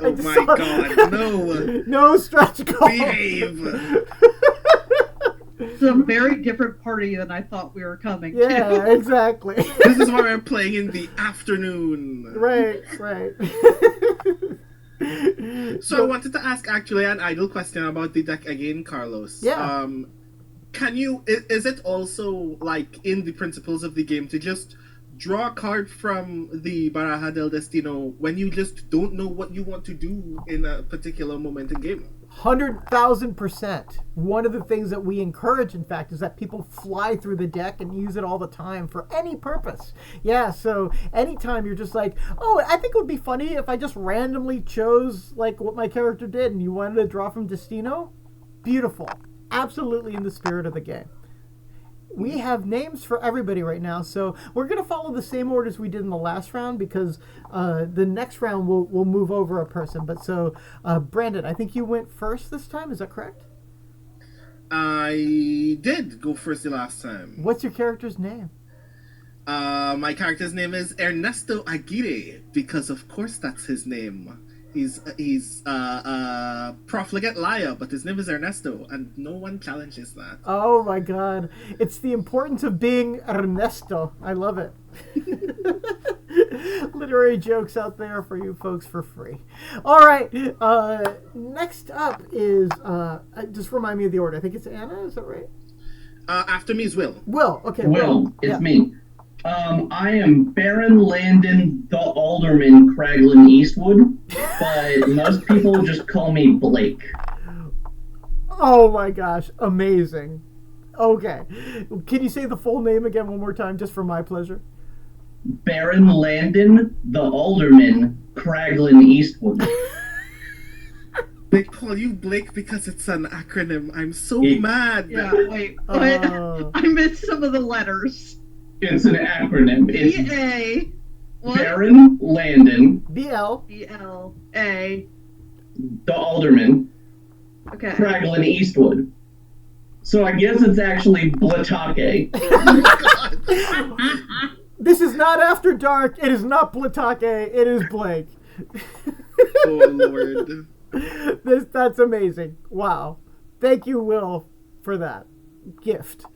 Oh my god, no! No stretch goal. Behave! It's a very different party than I thought we were coming Yeah, to. exactly. This is why I'm playing in the afternoon. Right. So I wanted to ask actually an idle question about the deck again, Carlos. Yeah. Can you? Is it also like in the principles of the game to just draw a card from the Baraja del Destino when you just don't know what you want to do in a particular moment in game? 100,000%. One of the things that we encourage, in fact, is that people fly through the deck and use it all the time for any purpose. Yeah, so anytime you're just like, oh, I think it would be funny if I just randomly chose like what my character did and you wanted to draw from Destino, beautiful. Absolutely in the spirit of the game. We have names for everybody right now, so we're going to follow the same orders we did in the last round because the next round we'll move over a person. But so, Brandon, I think you went first this time. Is that correct? I did go first the last time. What's your character's name? My character's name is Ernesto Aguirre because, of course, that's his name. He's a profligate liar, but his name is Ernesto, and no one challenges that. Oh my God! It's the importance of being Ernesto. I love it. Literary jokes out there for you folks for free. All right. Next up is just remind me of the order. I think it's Anna. Is that right? After me is Will. Will. Okay. Will, it's me. I am Baron Landon the Alderman Craglin Eastwood, but most people just call me Blake. Oh my gosh, amazing. Okay. Can you say the full name again one more time just for my pleasure? Baron Landon the Alderman Craglin Eastwood. They call you Blake because it's an acronym. I'm so mad. Yeah, wait. I missed some of the letters. It's an acronym. It's B-A. What? Baron Landon BL. B-L-A. the Alderman Okay. Craglin Eastwood. So I guess it's actually Blatake. This is not After Dark. It is not Platake. It is Blake. Oh, Lord. That's amazing. Wow. Thank you, Will, for that gift.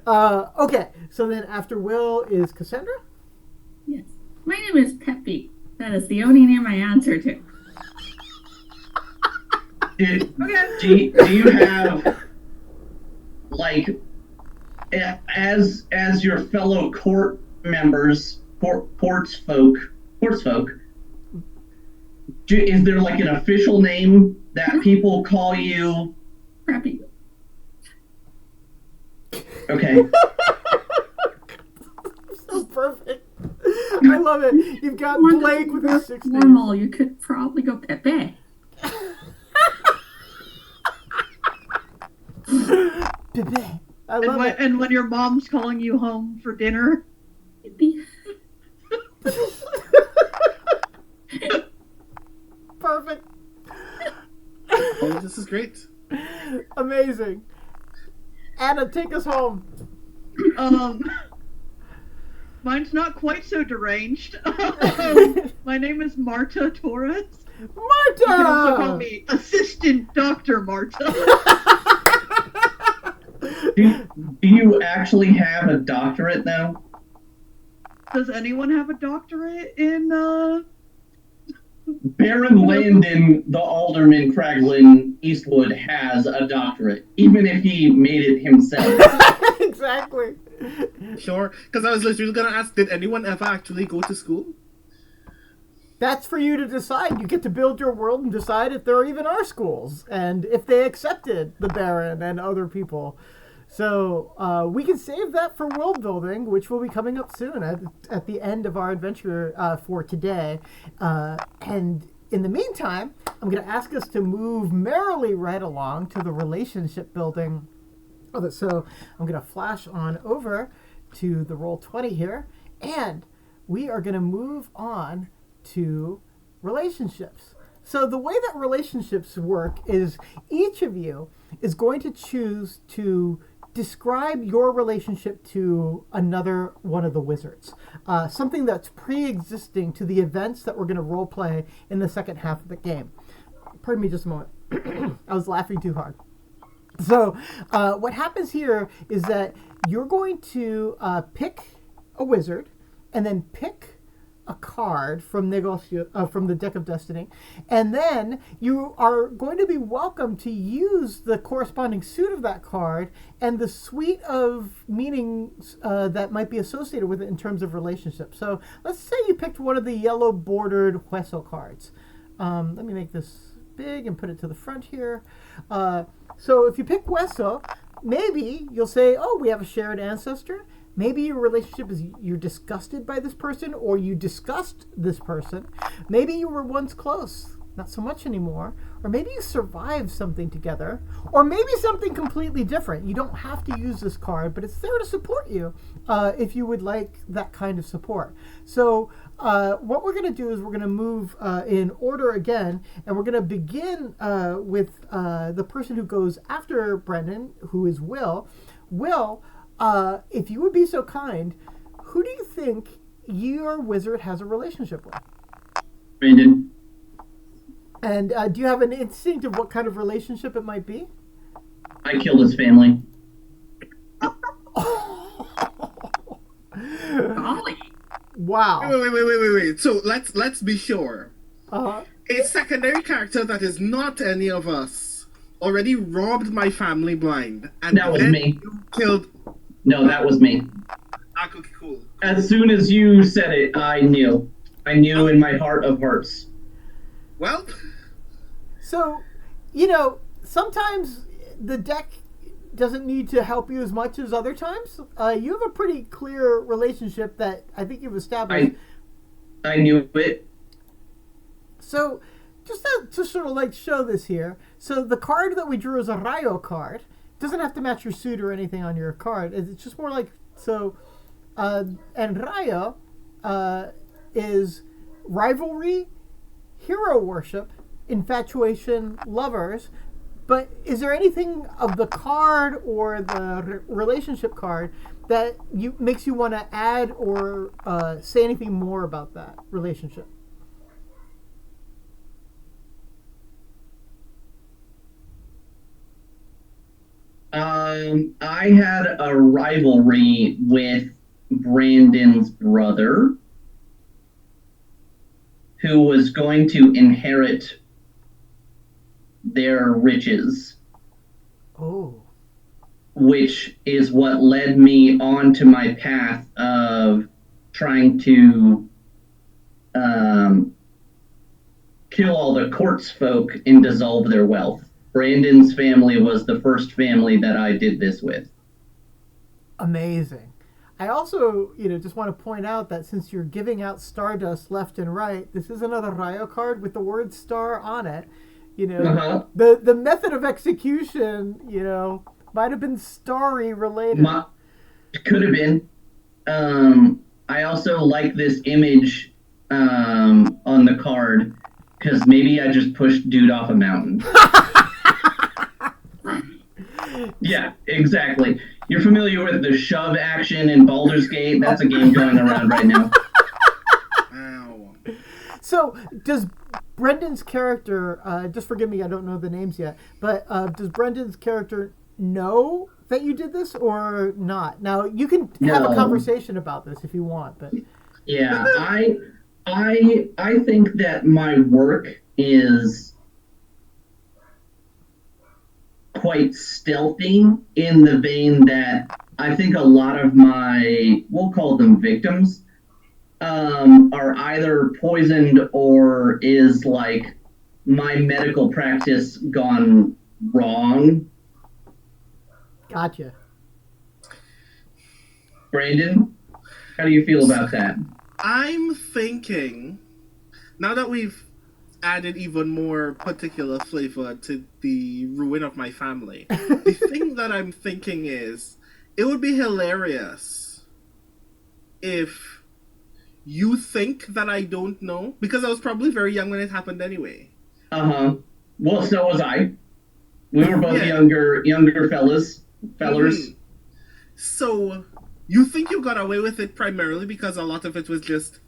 Okay, so then after Will is Cassandra? Yes. My name is Peppy. That is the only name I answer to. Do you have, like, as your fellow court members, ports folk, is there like an official name that people call you? Peppy. Okay. So perfect. I love it. You've got Blake with his 6 names. Normal, you could probably go Pepe. Pepe. I love it. And when your mom's calling you home for dinner. Pepe. Perfect. Oh, this is great. Amazing. Anna, take us home. Mine's not quite so deranged. My name is Marta Torres. Marta! You can also call me Assistant Dr. Marta. Do you actually have a doctorate though? Does anyone have a doctorate in, Baron Landon, the Alderman Craglin Eastwood, has a doctorate, even if he made it himself. Exactly. Sure, because I was literally going to ask, did anyone ever actually go to school? That's for you to decide. You get to build your world and decide if there even are schools and if they accepted the Baron and other people. So we can save that for world building, which will be coming up soon at the end of our adventure for today. And in the meantime, I'm going to ask us to move merrily right along to the relationship building. So I'm going to flash on over to the Roll20 here, and we are going to move on to relationships. So the way that relationships work is each of you is going to choose to describe your relationship to another one of the wizards. Something that's pre-existing to the events that we're going to role play in the second half of the game. Pardon me just a moment. I was laughing too hard. So what happens here is that you're going to pick a wizard and then pick a card from from the deck of destiny, and then you are going to be welcome to use the corresponding suit of that card and the suite of meanings that might be associated with it in terms of relationships. So let's say you picked one of the yellow bordered Hueso cards. Let me make this big and put it to the front here. So if you pick Hueso, maybe you'll say, oh, we have a shared ancestor. Maybe your relationship is you're disgusted by this person, or you disgust this person. Maybe you were once close, not so much anymore. Or maybe you survived something together. Or maybe something completely different. You don't have to use this card, but it's there to support you if you would like that kind of support. So what we're going to do is we're going to move in order again, and we're going to begin with the person who goes after Brendan, who is Will. Will, if you would be so kind, who do you think your wizard has a relationship with? Brandon. And do you have an instinct of what kind of relationship it might be? I killed his family. Golly. Wow. Wait. So let's be sure. Uh-huh. A secondary character that is not any of us already robbed my family blind, and That was then me. you killed. No, that was me. Okay, cool. As soon as you said it, I knew. I knew in my heart of hearts. Well, So, sometimes the deck doesn't need to help you as much as other times. You have a pretty clear relationship that I think you've established. I knew it. So, just to sort of like show this here. So, the card that we drew is a Rayo card. It doesn't have to match your suit or anything on your card. It's just more like, so, and Rayo is rivalry, hero worship, infatuation, lovers. But is there anything of the card or the relationship card that makes you want to add or say anything more about that relationship? I had a rivalry with Brandon's brother, who was going to inherit their riches. Oh. Which is what led me onto my path of trying to kill all the courts folk and dissolve their wealth. Brandon's family was the first family that I did this with. Amazing. I also, just want to point out that since you're giving out Stardust left and right, this is another Rayo card with the word star on it. The method of execution, might have been starry related. Could have been. I also like this image on the card because maybe I just pushed dude off a mountain. Yeah, exactly. You're familiar with the shove action in Baldur's Gate? That's a game going around right now. Ow. So, does Brendan's character, just forgive me, I don't know the names yet, but does Brendan's character know that you did this or not? Now, you can have a conversation about this if you want, but... Yeah, I think that my work is quite stealthy in the vein that I think a lot of my, we'll call them victims, are either poisoned or is like my medical practice gone wrong. Gotcha. Brandon, how do you feel about that? I'm thinking, now that we've added even more particular flavor to the ruin of my family, the thing that I'm thinking is, it would be hilarious if you think that I don't know? Because I was probably very young when it happened anyway. Well, so was I. We were both Yeah. younger fellers. Mhm. So, you think you got away with it primarily because a lot of it was just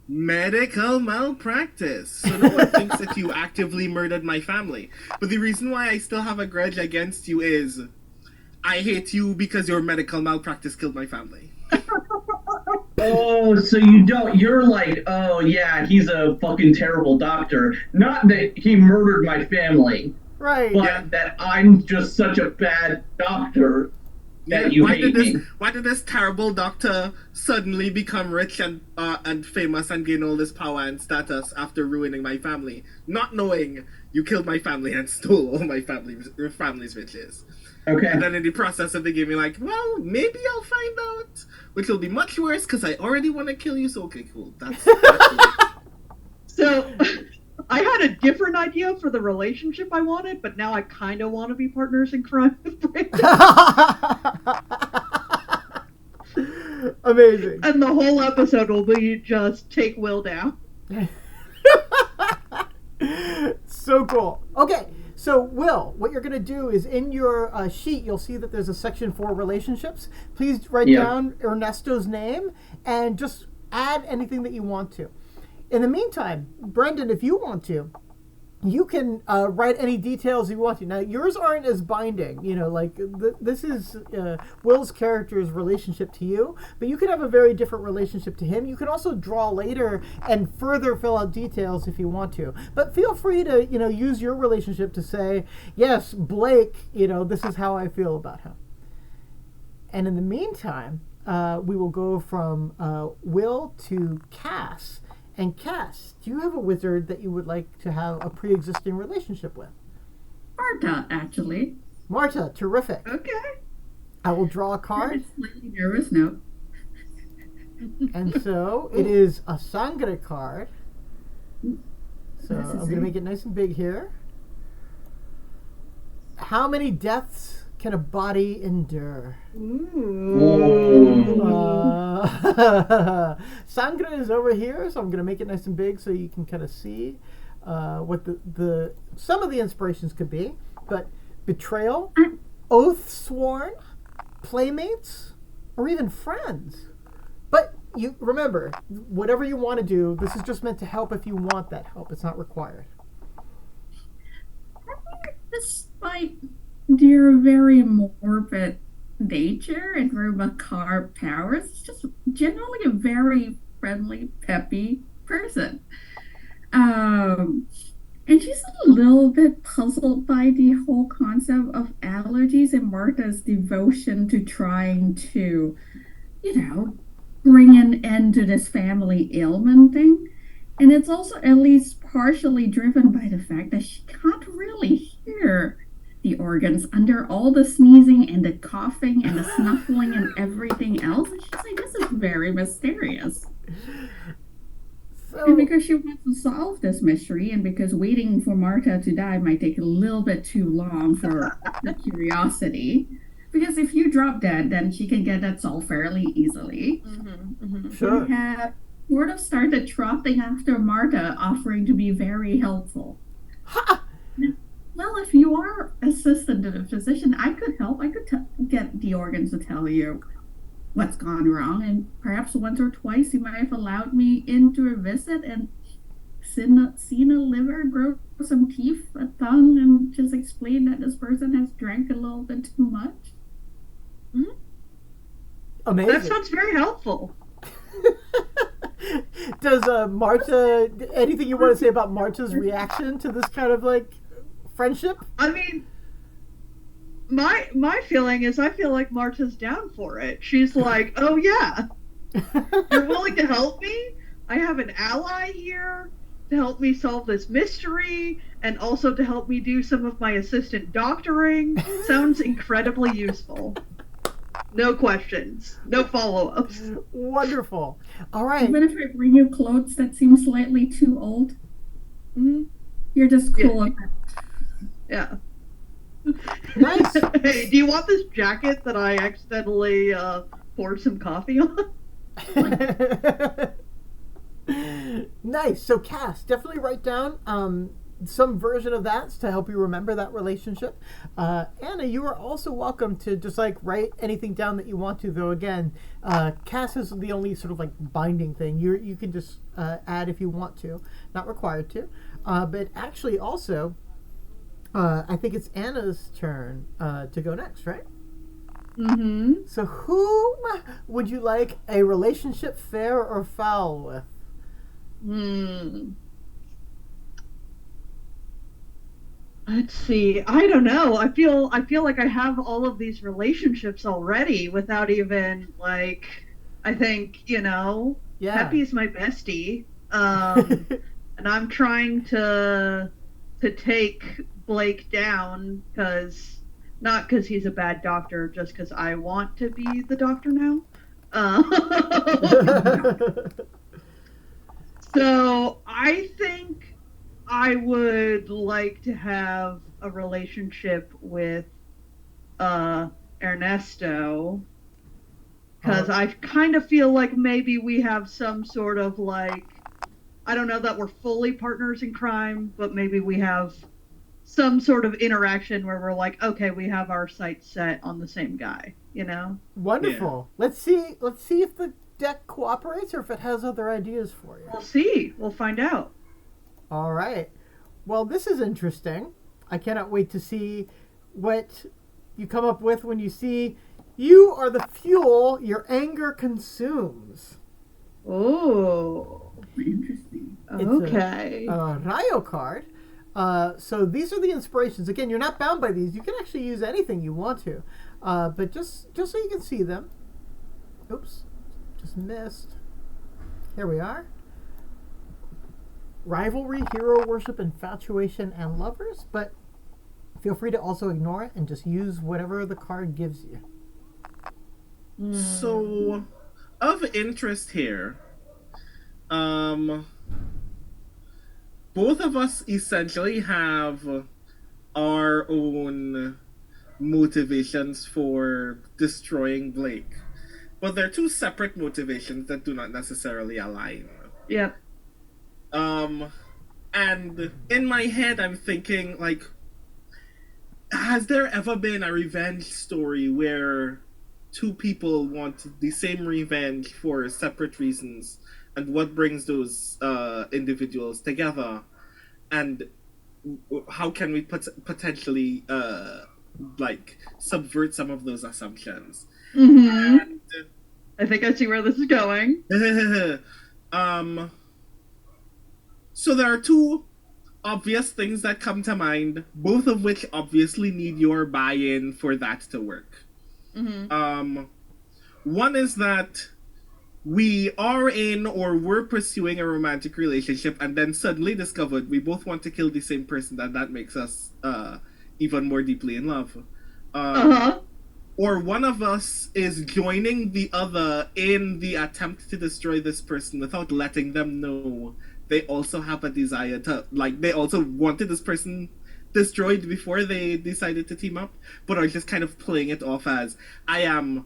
medical malpractice. So no one thinks that you actively murdered my family. But the reason why I still have a grudge against you is I hate you because your medical malpractice killed my family. Oh, so you don't. You're like, oh yeah, he's a fucking terrible doctor. Not that he murdered my family, Right. but Yeah. that I'm just such a bad doctor that you hate me. Why did this terrible doctor suddenly become rich and famous and gain all this power and status after ruining my family, not knowing you killed my family and stole all my family's riches? Okay. And then in the process of the game, you're like, well, maybe I'll find out, which will be much worse because I already want to kill you. So okay, cool. That's So I had a different idea for the relationship I wanted, but now I kind of want to be partners in crime with Brandon. Amazing. And the whole episode will be just take Will down. So cool. Okay, so Will, what you're going to do is in your sheet, you'll see that there's a section for relationships. Please write down Ernesto's name and just add anything that you want to. In the meantime, Brendan, if you want to, you can write any details you want to. Now, yours aren't as binding, this is Will's character's relationship to you, but you could have a very different relationship to him. You can also draw later and further fill out details if you want to. But feel free to, use your relationship to say, yes, Blake, this is how I feel about him. And in the meantime, we will go from Will to Cass. And Cass, do you have a wizard that you would like to have a pre-existing relationship with? Marta, actually. Marta, terrific. Okay. I will draw a card. I'm slightly nervous now. And so it is a Sangre card. So I'm going to make it nice and big here. How many deaths can a body endure? Sangre is over here, so I'm going to make it nice and big so you can kind of see what the some of the inspirations could be. But betrayal, oath sworn, playmates, or even friends. But you remember, whatever you want to do, this is just meant to help if you want that help. It's not required. Despite their very morbid nature and very macabre powers, it's just generally a very friendly, peppy person. And she's a little bit puzzled by the whole concept of allergies and Martha's devotion to trying to, bring an end to this family ailment thing. And it's also at least partially driven by the fact that she can't really hear the organs under all the sneezing and the coughing and the snuffling and everything else. And she's like, this is very mysterious. And because she wants to solve this mystery, and because waiting for Marta to die might take a little bit too long for the curiosity, because if you drop dead, then she can get that solved fairly easily. Sure. We have sort of started trotting after Marta, offering to be very helpful. Well, if you are assistant to the physician, I could help. I could get the organs to tell you what's gone wrong, and perhaps once or twice you might have allowed me in to visit and seen a liver, grow some teeth, a tongue, and just explain that this person has drank a little bit too much. Amazing. That sounds very helpful. Does Marta, anything you want to say about Marta's reaction to this kind of friendship? I mean, my feeling is I feel like Marta's down for it. She's like, oh yeah, you're willing to help me? I have an ally here to help me solve this mystery and also to help me do some of my assistant doctoring. Sounds incredibly useful. No questions. No follow-ups. Wonderful. All right. Even if I bring you clothes that seem slightly too old, you're just cool with it. Yeah. Nice. Hey, do you want this jacket that I accidentally poured some coffee on? Nice. So, Cass, definitely write down some version of that to help you remember that relationship. Anna, you are also welcome to just like write anything down that you want to. Though again, Cass is the only sort of like binding thing. You can just add if you want to, not required to. But actually, also, I think it's Anna's turn to go next, right? Mm-hmm. So, whom would you like a relationship fair or foul with? Let's see. I don't know. I feel like I have all of these relationships already without even like. I think Yeah. Peppy's my bestie, and I'm trying to take Blake down not because he's a bad doctor, just because I want to be the doctor now. So I think I would like to have a relationship with Ernesto, because I kind of feel like maybe we have some sort of like, I don't know that we're fully partners in crime, but maybe we have some sort of interaction where we're like, okay, we have our sights set on the same guy, Wonderful. Yeah. Let's see if the deck cooperates or if it has other ideas for you. We'll see. We'll find out. All right. Well, this is interesting. I cannot wait to see what you come up with when you see you are the fuel your anger consumes. Oh, interesting. Okay. It's a Rayo card. So these are the inspirations. Again, you're not bound by these. You can actually use anything you want to. But just so you can see them. Oops. Just missed. Here we are. Rivalry, hero worship, infatuation, and lovers. But feel free to also ignore it and just use whatever the card gives you. So, of interest here, both of us essentially have our own motivations for destroying Blake. But they're two separate motivations that do not necessarily align. Yep. And in my head, I'm thinking, like, has there ever been a revenge story where two people want the same revenge for separate reasons, and what brings those individuals together, and how can we potentially subvert some of those assumptions? Mm-hmm. And I think I see where this is going. So there are two obvious things that come to mind, both of which obviously need your buy-in for that to work. Mm-hmm. One is that we are in or were pursuing a romantic relationship and then suddenly discovered we both want to kill the same person, and that makes us even more deeply in love. Or one of us is joining the other in the attempt to destroy this person without letting them know they also have a desire to, like, they also wanted this person destroyed before they decided to team up, but are just kind of playing it off as, I am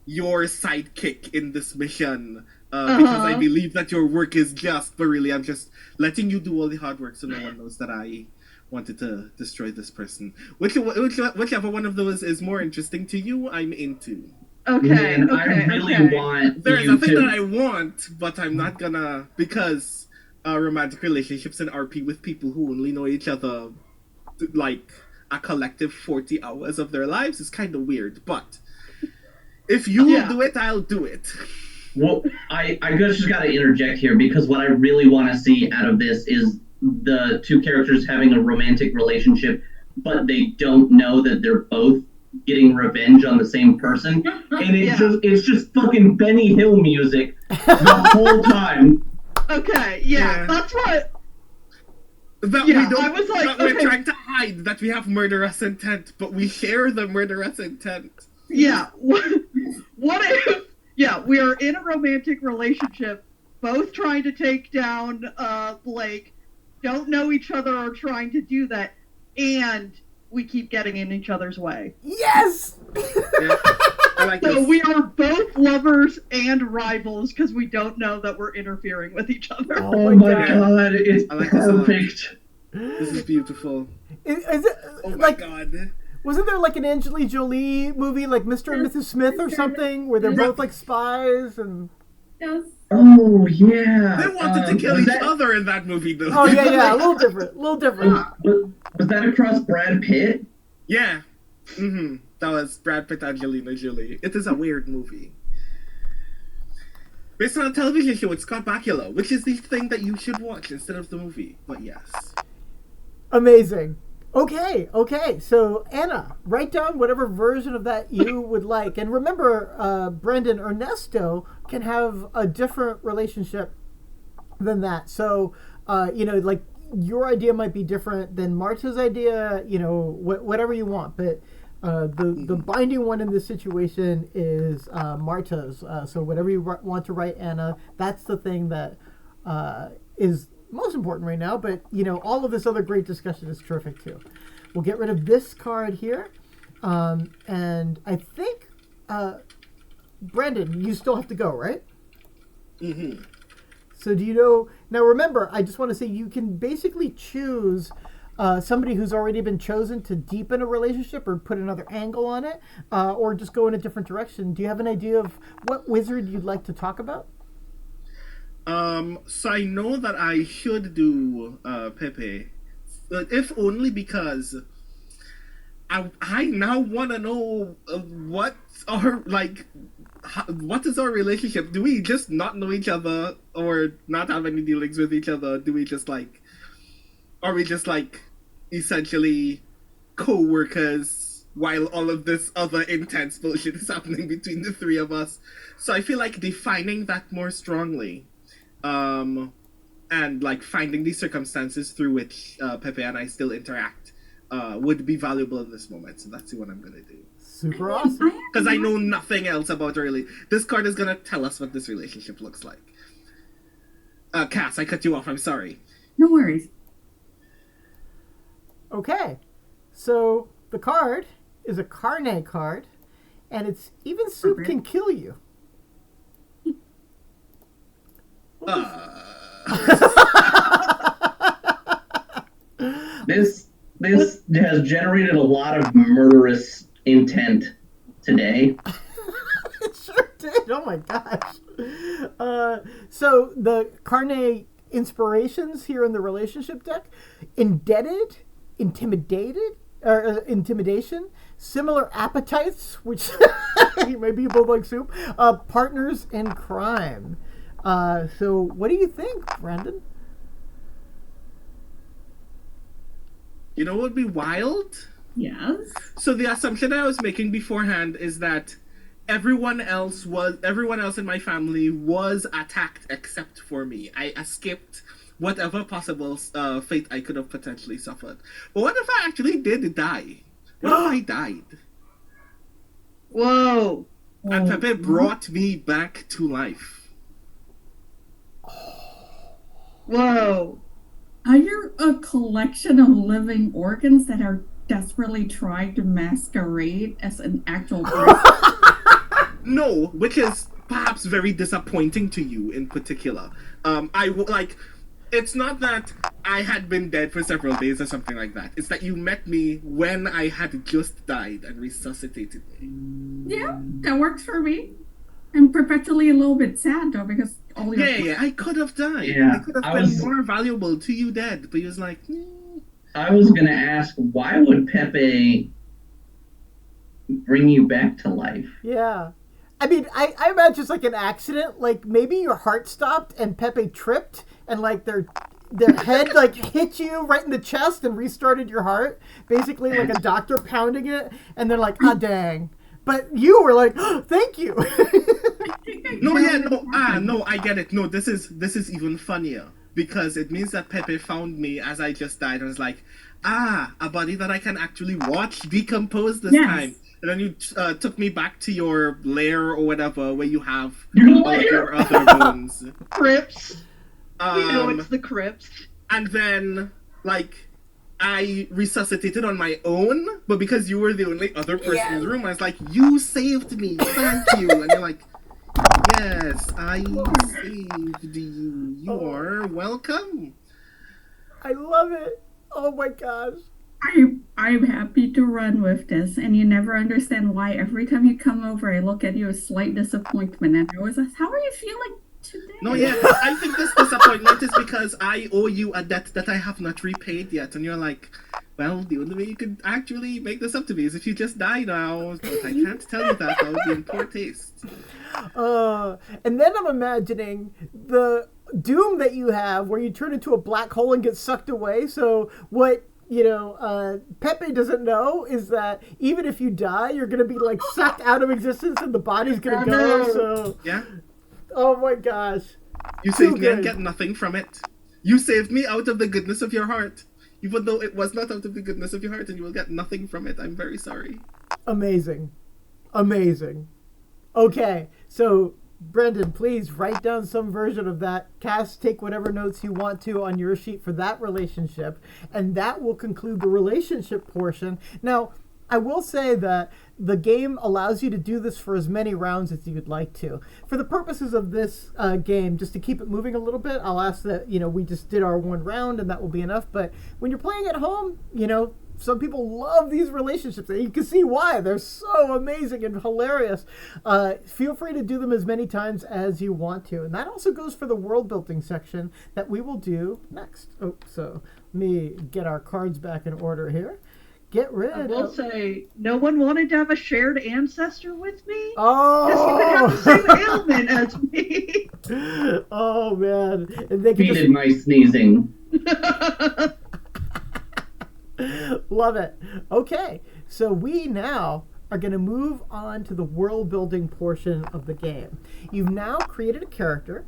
your sidekick in this mission, because I believe that your work is just, but really I'm just letting you do all the hard work so no one knows that I wanted to destroy this person. Whichever one of those is more interesting to you, I'm into. Okay. Man, I really want. There's a thing that I want, but I'm not gonna, because romantic relationships in RP with people who only know each other like a collective 40 hours of their lives is kind of weird. But if you will do it, I'll do it. Well, I just got to interject here, because what I really want to see out of this is the two characters having a romantic relationship, but they don't know that they're both getting revenge on the same person, and it's just fucking Benny Hill music the whole time. Okay, that's what. That we don't. I was like, that we're trying to hide that we have murderous intent, but we share the murderous intent. Yeah. What if? Yeah, we are in a romantic relationship, both trying to take down Blake, don't know each other or trying to do that, and we keep getting in each other's way. Yes. I like So this. we are both lovers and rivals because we don't know that we're interfering with each other. Oh my God, it's I like this a lot. perfect. This is beautiful. Is it Oh my like? god. Wasn't there like an Angelina Jolie movie, like Mr. and Mrs. Smith or something, where they're both like spies and? Yes. Oh yeah. They wanted to kill was each that, other in that movie, though. Oh yeah, a little different, Was that across Brad Pitt? Yeah. That was Brad Pitt, Angelina Jolie. It is a weird movie. Based on a television show with Scott Bakula, which is the thing that you should watch instead of the movie. But yes. Amazing. Okay. So Anna, write down whatever version of that you would like, and remember, Brendan, Ernesto can have a different relationship than that. So, like your idea might be different than Marta's idea. Whatever you want, but the binding one in this situation is Marta's. So whatever you want to write, Anna, that's the thing that is most important right now, but all of this other great discussion is terrific too. We'll get rid of this card here, and I think Brandon, you still have to go, right? So do you know now? Remember, I just want to say you can basically choose somebody who's already been chosen to deepen a relationship or put another angle on it, or just go in a different direction. Do you have an idea of what wizard you'd like to talk about? So I know that I should do Pepe, if only because I now want to know what is our relationship? Do we just not know each other or not have any dealings with each other? Do we just are we just essentially co-workers while all of this other intense bullshit is happening between the three of us? So I feel like defining that more strongly. And finding the circumstances through which Pepe and I still interact would be valuable in this moment. So that's what I'm gonna do. Super awesome. Because I know nothing else about this card is gonna tell us what this relationship looks like. Cass, I cut you off. I'm sorry. No worries. Okay, so the card is a Carne card, and it's even soup can kill you. This has generated a lot of murderous intent today. It sure did. Oh my gosh. So the Carne inspirations here in the relationship deck: indebted, intimidated, or intimidation, similar appetites, which maybe you both like soup, partners in crime. So what do you think, Brandon? You know what would be wild? Yes. So the assumption I was making beforehand is that everyone else in my family was attacked except for me. I escaped whatever possible fate I could have potentially suffered. But what if I actually did die? What if I died? Whoa. And Pepe brought me back to life. Whoa. Are you a collection of living organs that are desperately trying to masquerade as an actual person? No, which is perhaps very disappointing to you in particular. It's not that I had been dead for several days or something like that. It's that you met me when I had just died and resuscitated me. Yeah, that works for me. I'm perpetually a little bit sad though because all your Yeah, I could have died. Yeah, I could have been more valuable to you dead, but he was like, I was gonna ask, why would Pepe bring you back to life? Yeah. I mean, I imagine it's like an accident. Like maybe your heart stopped and Pepe tripped and like their head like hit you right in the chest and restarted your heart. Basically like a doctor pounding it, and they're like, ah, dang. But you were like, oh, thank you. No, I get it. No, this is even funnier because it means that Pepe found me as I just died and was like, a body that I can actually watch decompose this time. And then you took me back to your lair or whatever where you have all of your other bones. Crypts. We know it's the crypts. And then, I resuscitated on my own, but because you were the only other person in the room, I was like, you saved me, thank you. And you're like, yes, I saved you. You are welcome. I love it. Oh my gosh. I'm happy to run with this, and you never understand why. Every time you come over, I look at you with slight disappointment, and I always ask, "How are you feeling today?" No, yeah, I think this disappointment is because I owe you a debt that I have not repaid yet, and you're like, well, the only way you could actually make this up to me is if you just die now, but I can't tell you that would be in poor taste. And then I'm imagining the doom that you have where you turn into a black hole and get sucked away. So what Pepe doesn't know is that even if you die, you're going to be like sucked out of existence and the body's going to go. So yeah. Oh my gosh. You saved me and get nothing from it. You saved me out of the goodness of your heart. Even though it was not out of the goodness of your heart and you will get nothing from it. I'm very sorry. Amazing. Okay, so Brendan, please write down some version of that. Cass, take whatever notes you want to on your sheet for that relationship, and that will conclude the relationship portion. Now, I will say that the game allows you to do this for as many rounds as you'd like to. For the purposes of this game, just to keep it moving a little bit, I'll ask that, we just did our one round and that will be enough. But when you're playing at home, some people love these relationships, and you can see why. They're so amazing and hilarious. Feel free to do them as many times as you want to. And that also goes for the world building section that we will do next. Oh, so let me get our cards back in order here. Get rid I will say, no one wanted to have a shared ancestor with me. Oh! Because you would have the same ailment as me. Oh, man. And they Repeated my sneezing. Love it. Okay, so we now are going to move on to the world building portion of the game. You've now created a character.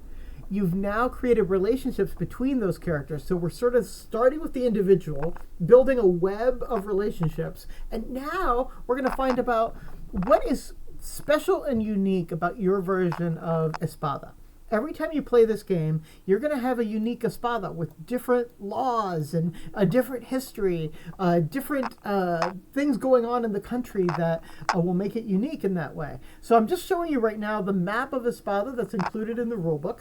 You've now created relationships between those characters. So we're sort of starting with the individual, building a web of relationships, and now we're going to find about what is special and unique about your version of Espada. Every time you play this game, you're going to have a unique Espada with different laws and a different history, different things going on in the country that will make it unique in that way. So I'm just showing you right now the map of Espada that's included in the rulebook.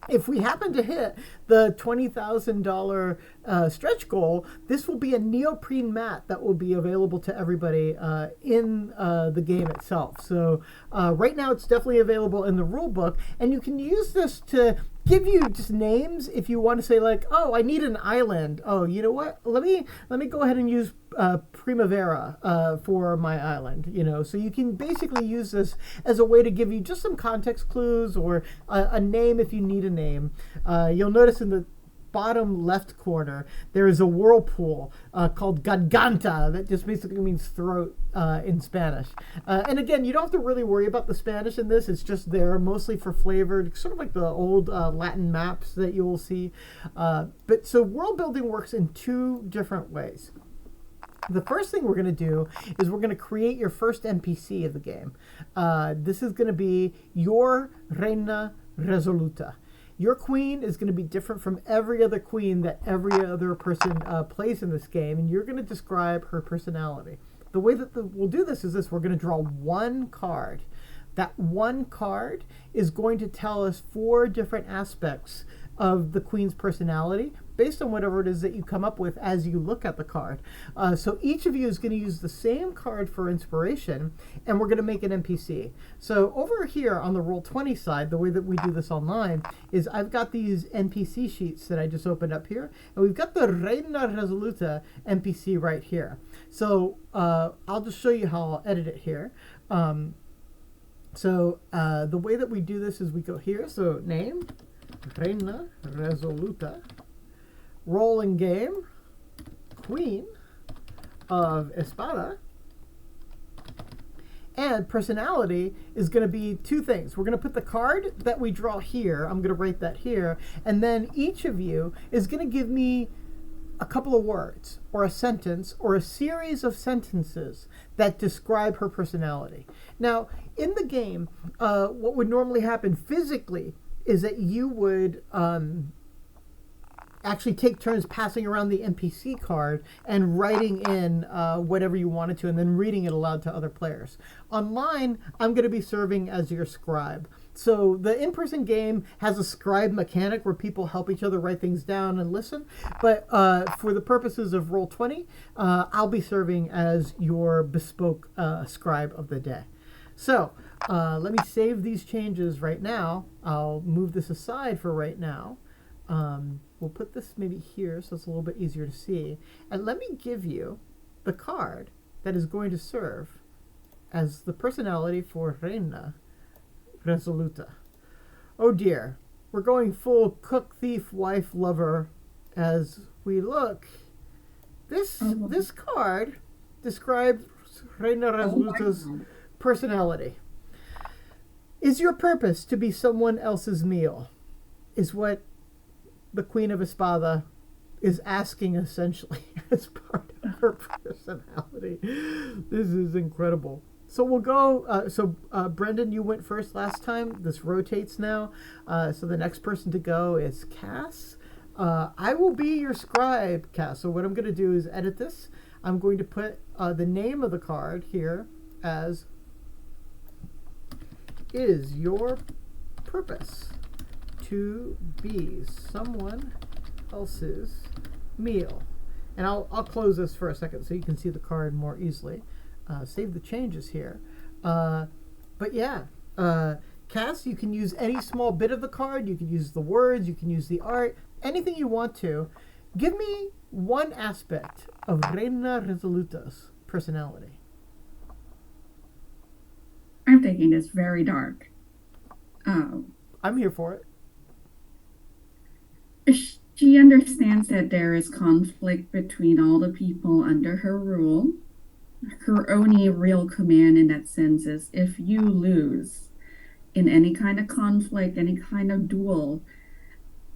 If we happen to hit the $20,000 stretch goal, this will be a neoprene mat that will be available to everybody in the game itself. So right now it's definitely available in the rule book, and you can use this to give you just names if you want to say like, oh, I need an island. Oh, you know what? Let me go ahead and use Primavera for my island. So you can basically use this as a way to give you just some context clues or a name if you need a name. You'll notice in the bottom left corner there is a whirlpool called Garganta that just basically means throat in Spanish. And again, you don't have to really worry about the Spanish in this. It's just there mostly for flavored, sort of like the old Latin maps that you will see. But so world building works in two different ways. The first thing we're going to do is we're going to create your first NPC of the game. This is going to be your Reina Resoluta. Your queen is going to be different from every other queen that every other person plays in this game, and you're going to describe her personality. The way that we'll do this is this. We're going to draw one card. That one card is going to tell us 4 different aspects of the queen's personality based on whatever it is that you come up with as you look at the card. So each of you is going to use the same card for inspiration, and we're going to make an NPC. So over here on the Roll20 side, the way that we do this online is I've got these NPC sheets that I just opened up here, and we've got the Reina Resoluta NPC right here. So I'll just show you how I'll edit it here. So the way that we do this is we go here, so name, Reina Resoluta, rolling game, queen of Espada, and personality is going to be 2 things. We're going to put the card that we draw here, I'm going to write that here, and then each of you is going to give me a couple of words or a sentence or a series of sentences that describe her personality. Now, in the game, what would normally happen physically is that you would actually take turns passing around the NPC card and writing in whatever you wanted to and then reading it aloud to other players. Online, I'm going to be serving as your scribe. So the in-person game has a scribe mechanic where people help each other write things down and listen. But for the purposes of Roll20, I'll be serving as your bespoke scribe of the day. So let me save these changes right now. I'll move this aside for right now. We'll put this maybe here so it's a little bit easier to see. And let me give you the card that is going to serve as the personality for Reina Resoluta. Oh dear, we're going full cook, thief, wife, lover as we look. This card describes Reina Resoluta's personality. Is your purpose to be someone else's meal? Is what the Queen of Espada is asking essentially as part of her personality. This is incredible. So we'll go, Brendan, you went first last time. This rotates now. So the next person to go is Cass. I will be your scribe, Cass. So what I'm going to do is edit this. I'm going to put the name of the card here as is your purpose to be someone else's meal. And I'll close this for a second so you can see the card more easily. Save the changes here. But yeah, Cass, you can use any small bit of the card. You can use the words. You can use the art. Anything you want to. Give me one aspect of Reina Resoluta's personality. I'm thinking it's very dark. I'm here for it. She understands that there is conflict between all the people under her rule. Her only real command in that sense is if you lose in any kind of conflict, any kind of duel,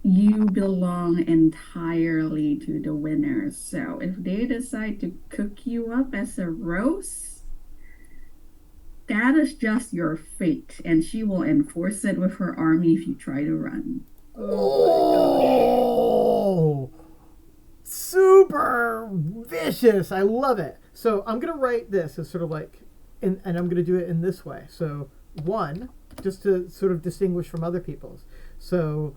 you belong entirely to the winners. So if they decide to cook you up as a roast, that is just your fate, and she will enforce it with her army if you try to run. Oh, super vicious. I love it. So I'm going to write this as sort of like, and I'm going to do it in this way. So one, just to sort of distinguish from other people's. So,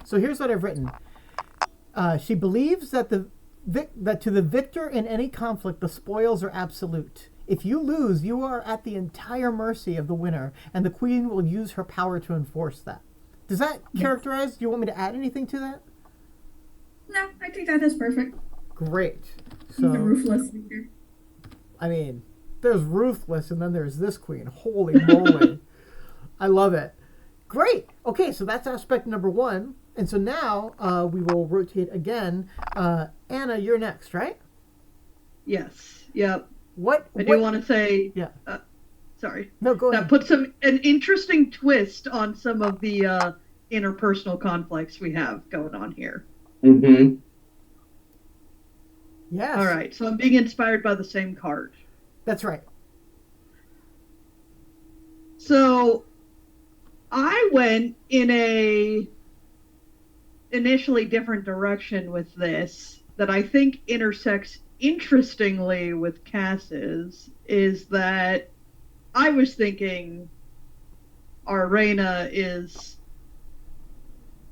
so here's what I've written. She believes that that to the victor in any conflict, the spoils are absolute. If you lose, you are at the entire mercy of the winner, and the queen will use her power to enforce that. Does that characterize? Do you want me to add anything to that? No, I think that is perfect. Great. She's a So, ruthless leader. I mean, there's ruthless, and then there's this queen. Holy moly. I love it. Great. Okay, so that's aspect number one. And so now we will rotate again. Anna, you're next, right? Yes. Yep. What? I do want to say. Yeah. Sorry. No, go That ahead. puts an interesting twist on some of the interpersonal conflicts we have going on here. Mm-hmm. Yes. All right. So I'm being inspired by the same card. That's right. So I went in a initially different direction with this that I think intersects interestingly with Cass's, is that I was thinking our Reina is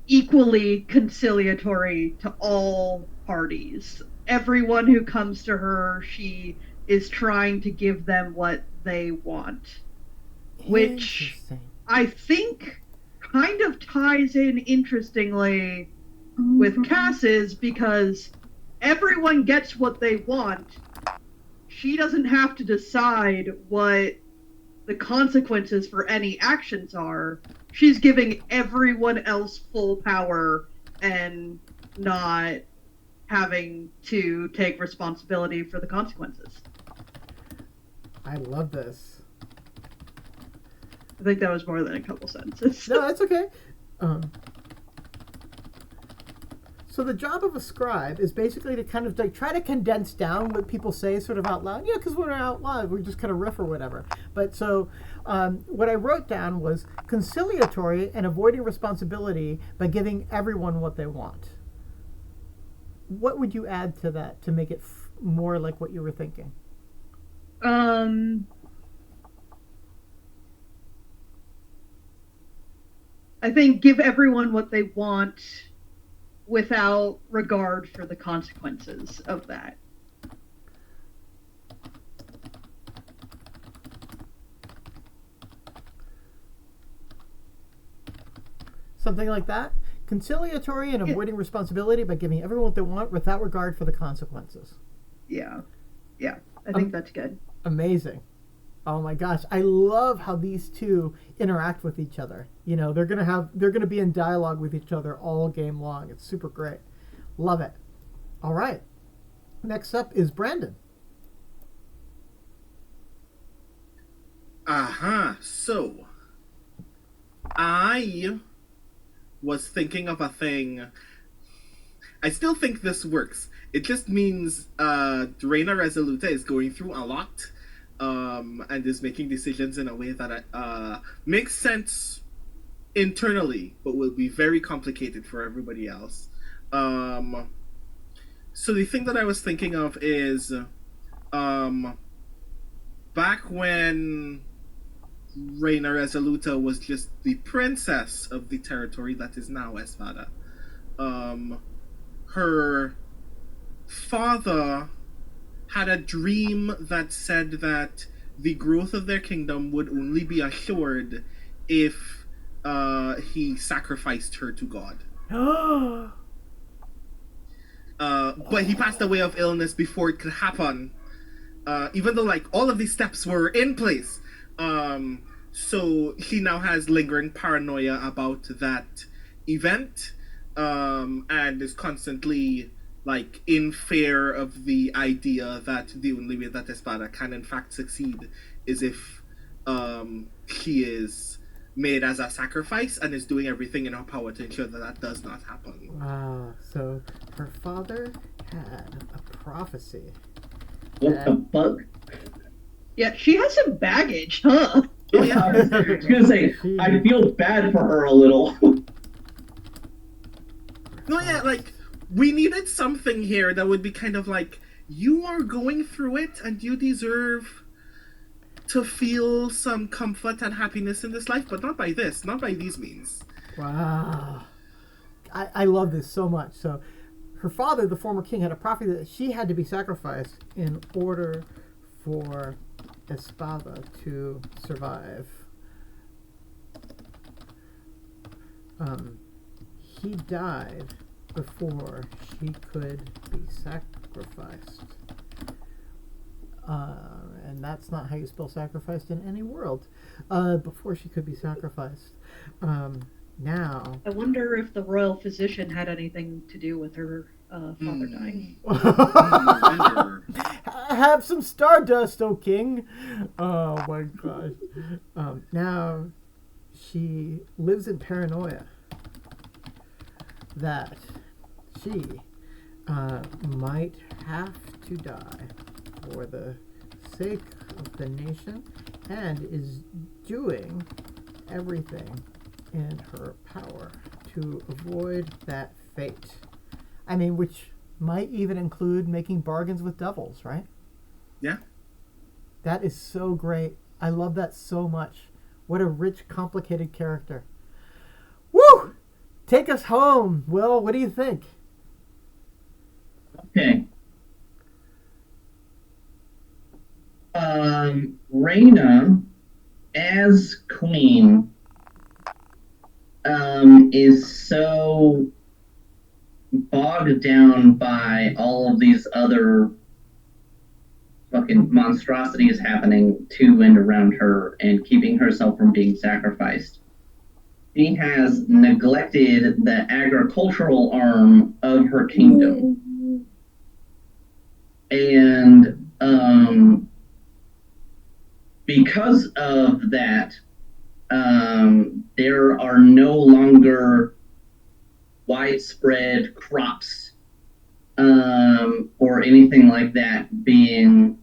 equally conciliatory to all parties. Everyone who comes to her, she is trying to give them what they want, which Interesting. I think kind of ties in interestingly with Cass's, because everyone gets what they want. She doesn't have to decide what the consequences for any actions are. she's giving everyone else full power and not having to take responsibility for the consequences. I love this. I think that was more than a couple sentences. No, that's okay. So the job of a scribe is basically to kind of like try to condense down what people say sort of out loud. Yeah, because when we're out loud, we just kind of riff or whatever. But so what I wrote down was conciliatory and avoiding responsibility by giving everyone what they want. What would you add to that to make it more like what you were thinking? I think give everyone what they want without regard for the consequences of that. Something like that? Conciliatory and avoiding responsibility by giving everyone what they want without regard for the consequences. Yeah. I think that's good. Amazing. Oh my gosh, I love how these two interact with each other. You know, they're gonna be in dialogue with each other all game long. It's super great. Love it. All right. Next up is Brandon. So, I was thinking of a thing. I still think this works. It just means Reina Resoluta is going through a lot. And is making decisions in a way that makes sense internally, but will be very complicated for everybody else. So the thing that I was thinking of is back when Reina Resoluta was just the princess of the territory that is now Espada. Her father had a dream that said that the growth of their kingdom would only be assured if he sacrificed her to God. But he passed away of illness before it could happen, even though like all of these steps were in place. So she now has lingering paranoia about that event, and is constantly like in fear of the idea that the only way that Espada can in fact succeed is if she is made as a sacrifice and is doing everything in her power to ensure that that does not happen. Wow. So her father had a prophecy. What the fuck? Yeah, she has some baggage, huh? Yeah, I was gonna say, I feel bad for her a little. No, yeah, like, we needed something here that would be kind of like, you are going through it and you deserve to feel some comfort and happiness in this life, but not by this, not by these means. Wow. I love this so much. So her father, the former king, had a prophecy that she had to be sacrificed in order for Espada to survive. He died before she could be sacrificed. And that's not how you spell sacrificed in any world. Before she could be sacrificed. Now... I wonder if the royal physician had anything to do with her father dying. Have some stardust, O king! Oh my gosh. Now she lives in paranoia that she might have to die for the sake of the nation and is doing everything in her power to avoid that fate. I mean, which might even include making bargains with devils, right? Yeah. That is so great. I love that so much. What a rich, complicated character. Woo! Take us home, Will. What do you think? Okay. Reina, as queen, is so bogged down by all of these other fucking monstrosities happening to and around her and keeping herself from being sacrificed she has neglected the agricultural arm of her kingdom. And because of that, there are no longer widespread crops or anything like that being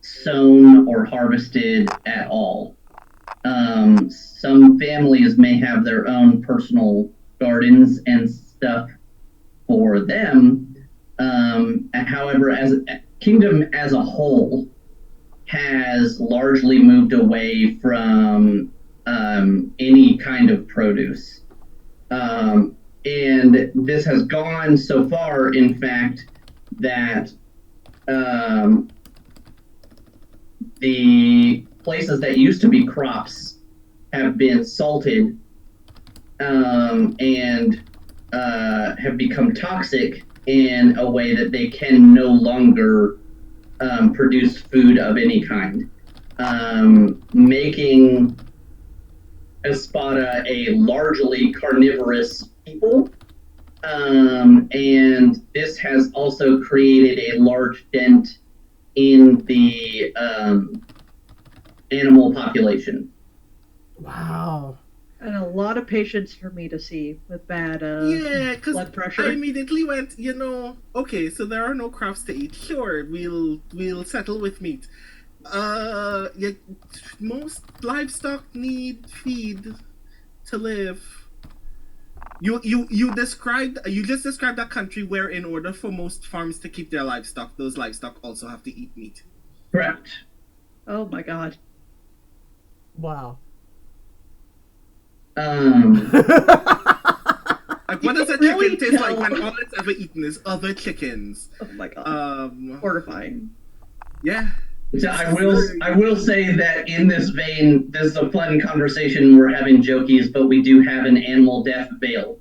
sown or harvested at all. Some families may have their own personal gardens and stuff for them. However, as a kingdom as a whole has largely moved away from any kind of produce. And this has gone so far, in fact, that the places that used to be crops have been salted and have become toxic in a way that they can no longer produce food of any kind, making Espada a largely carnivorous people. And this has also created a large dent in the animal population. Wow. And a lot of patience for me to see with bad Yeah, because blood pressure. I immediately went, okay, so there are no crops to eat. Sure, we'll settle with meat. Yeah, most livestock need feed to live. You just described a country where, in order for most farms to keep their livestock, those livestock also have to eat meat. Correct. Oh my god. Wow. Like, what does a really chicken taste like tell- when all it's ever eaten is other chickens? Oh my god. Horrifying. Yeah. So I will say that in this vein, this is a fun conversation we're having, Jokies, but we do have an animal death veil.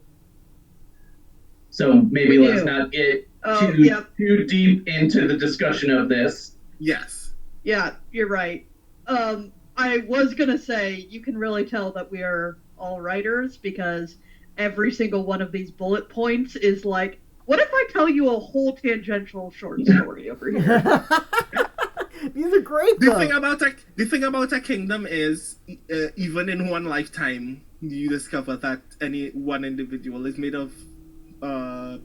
So maybe We let's do. not get Oh, too yep. deep into the discussion of this. Yes. Yeah, you're right. I was gonna say you can really tell that we are all writers because every single one of these bullet points is like, what if I tell you a whole tangential short story over here? These are great, The though. thing about a kingdom is, even in one lifetime, you discover that any one individual is made of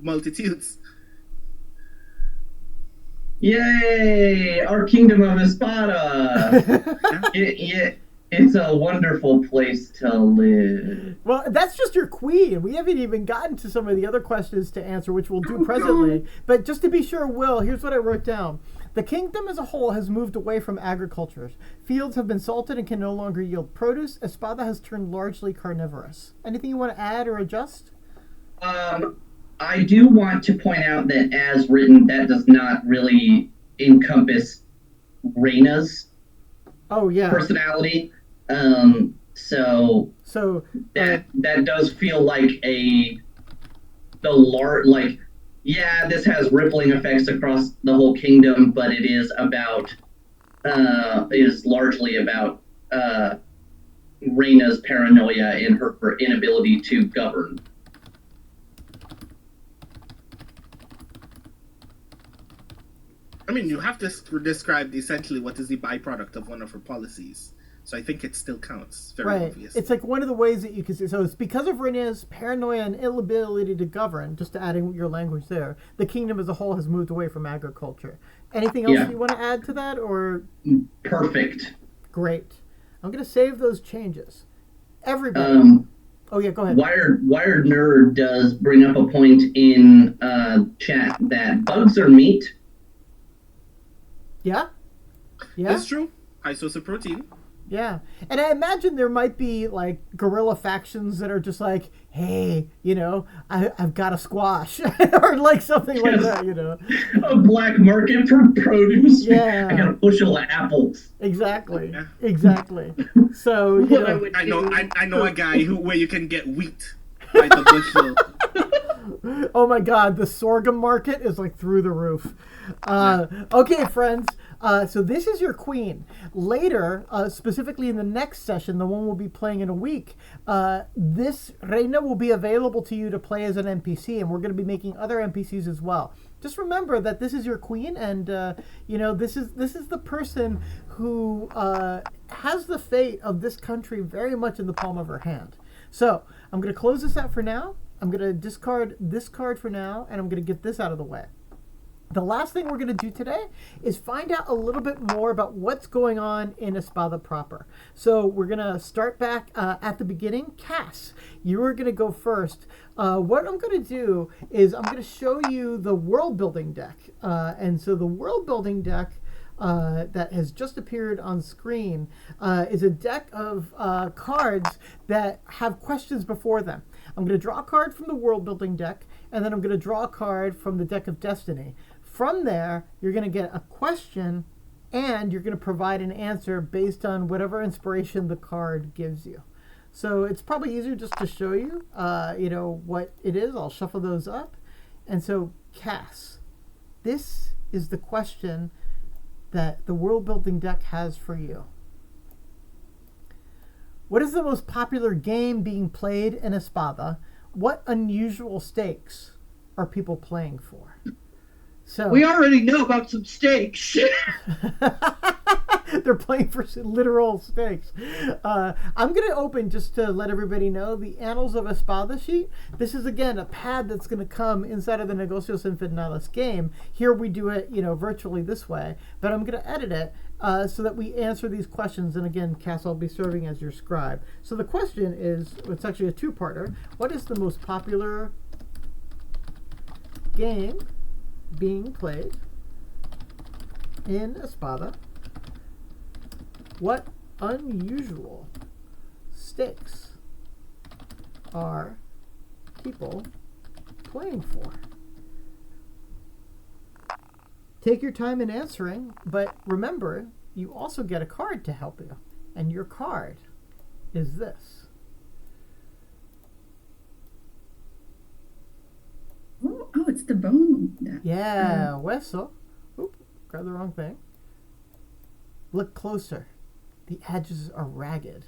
multitudes. Yay! Our kingdom of Espada! It's a wonderful place to live. Well, that's just your queen. We haven't even gotten to some of the other questions to answer, which we'll do presently. But just to be sure, Will, here's what I wrote down. The kingdom as a whole has moved away from agriculture. Fields have been salted and can no longer yield produce. Espada has turned largely carnivorous. Anything you want to add or adjust? I do want to point out that as written, that does not really encompass Reyna's personality. So that does feel like this has rippling effects across the whole kingdom, but it is largely about Reyna's paranoia and her inability to govern. I mean, you have to describe essentially what is the byproduct of one of her policies. So I think it still counts. Very obvious. It's like one of the ways that you can see. So it's because of Rene's paranoia and inability to govern, just adding your language there, the kingdom as a whole has moved away from agriculture. Anything else you want to add to that? Or Perfect. Great. I'm going to save those changes. Everybody. Go ahead. Wired Nerd does bring up a point in chat that bugs are meat. Yeah? That's true. High source of protein. Yeah. And I imagine there might be, like, guerrilla factions that are just like, hey, I've got a squash. Or, like, something like that, A black market for produce. Yeah. I got a bushel of apples. Exactly. Yeah. Exactly. So, I know a guy where you can get wheat by the bushel. Oh my god, the sorghum market is like through the roof. Okay, friends, So this is your queen. Later, specifically in the next session, the one we'll be playing in a week, this reina will be available to you to play as an NPC, and we're going to be making other NPCs as well. Just remember that this is your queen, and this is the person who has the fate of this country very much in the palm of her hand. So I'm going to close this out for now. I'm going to discard this card for now, and I'm going to get this out of the way. The last thing we're going to do today is find out a little bit more about what's going on in Espada proper. So we're going to start back at the beginning. Cass, you are going to go first. What I'm going to do is I'm going to show you the world building deck. And so the world building deck that has just appeared on screen is a deck of cards that have questions before them. I'm going to draw a card from the world building deck, and then I'm going to draw a card from the deck of destiny. From there, you're going to get a question, and you're going to provide an answer based on whatever inspiration the card gives you. So it's probably easier just to show you, what it is. I'll shuffle those up. And so, Cass, this is the question that the world building deck has for you. What is the most popular game being played in Espada? What unusual stakes are people playing for? So We already know about some stakes. they're playing for literal stakes. I'm going to open, just to let everybody know, the Annals of Espada sheet. This is, again, a pad that's going to come inside of the Negocios Infernales game. Here we do it, virtually this way. But I'm going to edit it so that we answer these questions. And again, Cass, I'll be serving as your scribe. So the question is, it's actually a two-parter. What is the most popular game being played in Espada? What unusual stakes are people playing for? Take your time in answering, but remember, you also get a card to help you. And your card is this. Oh, it's the bone. Yeah, hueso. Oop, grab the wrong thing. Look closer. The edges are ragged.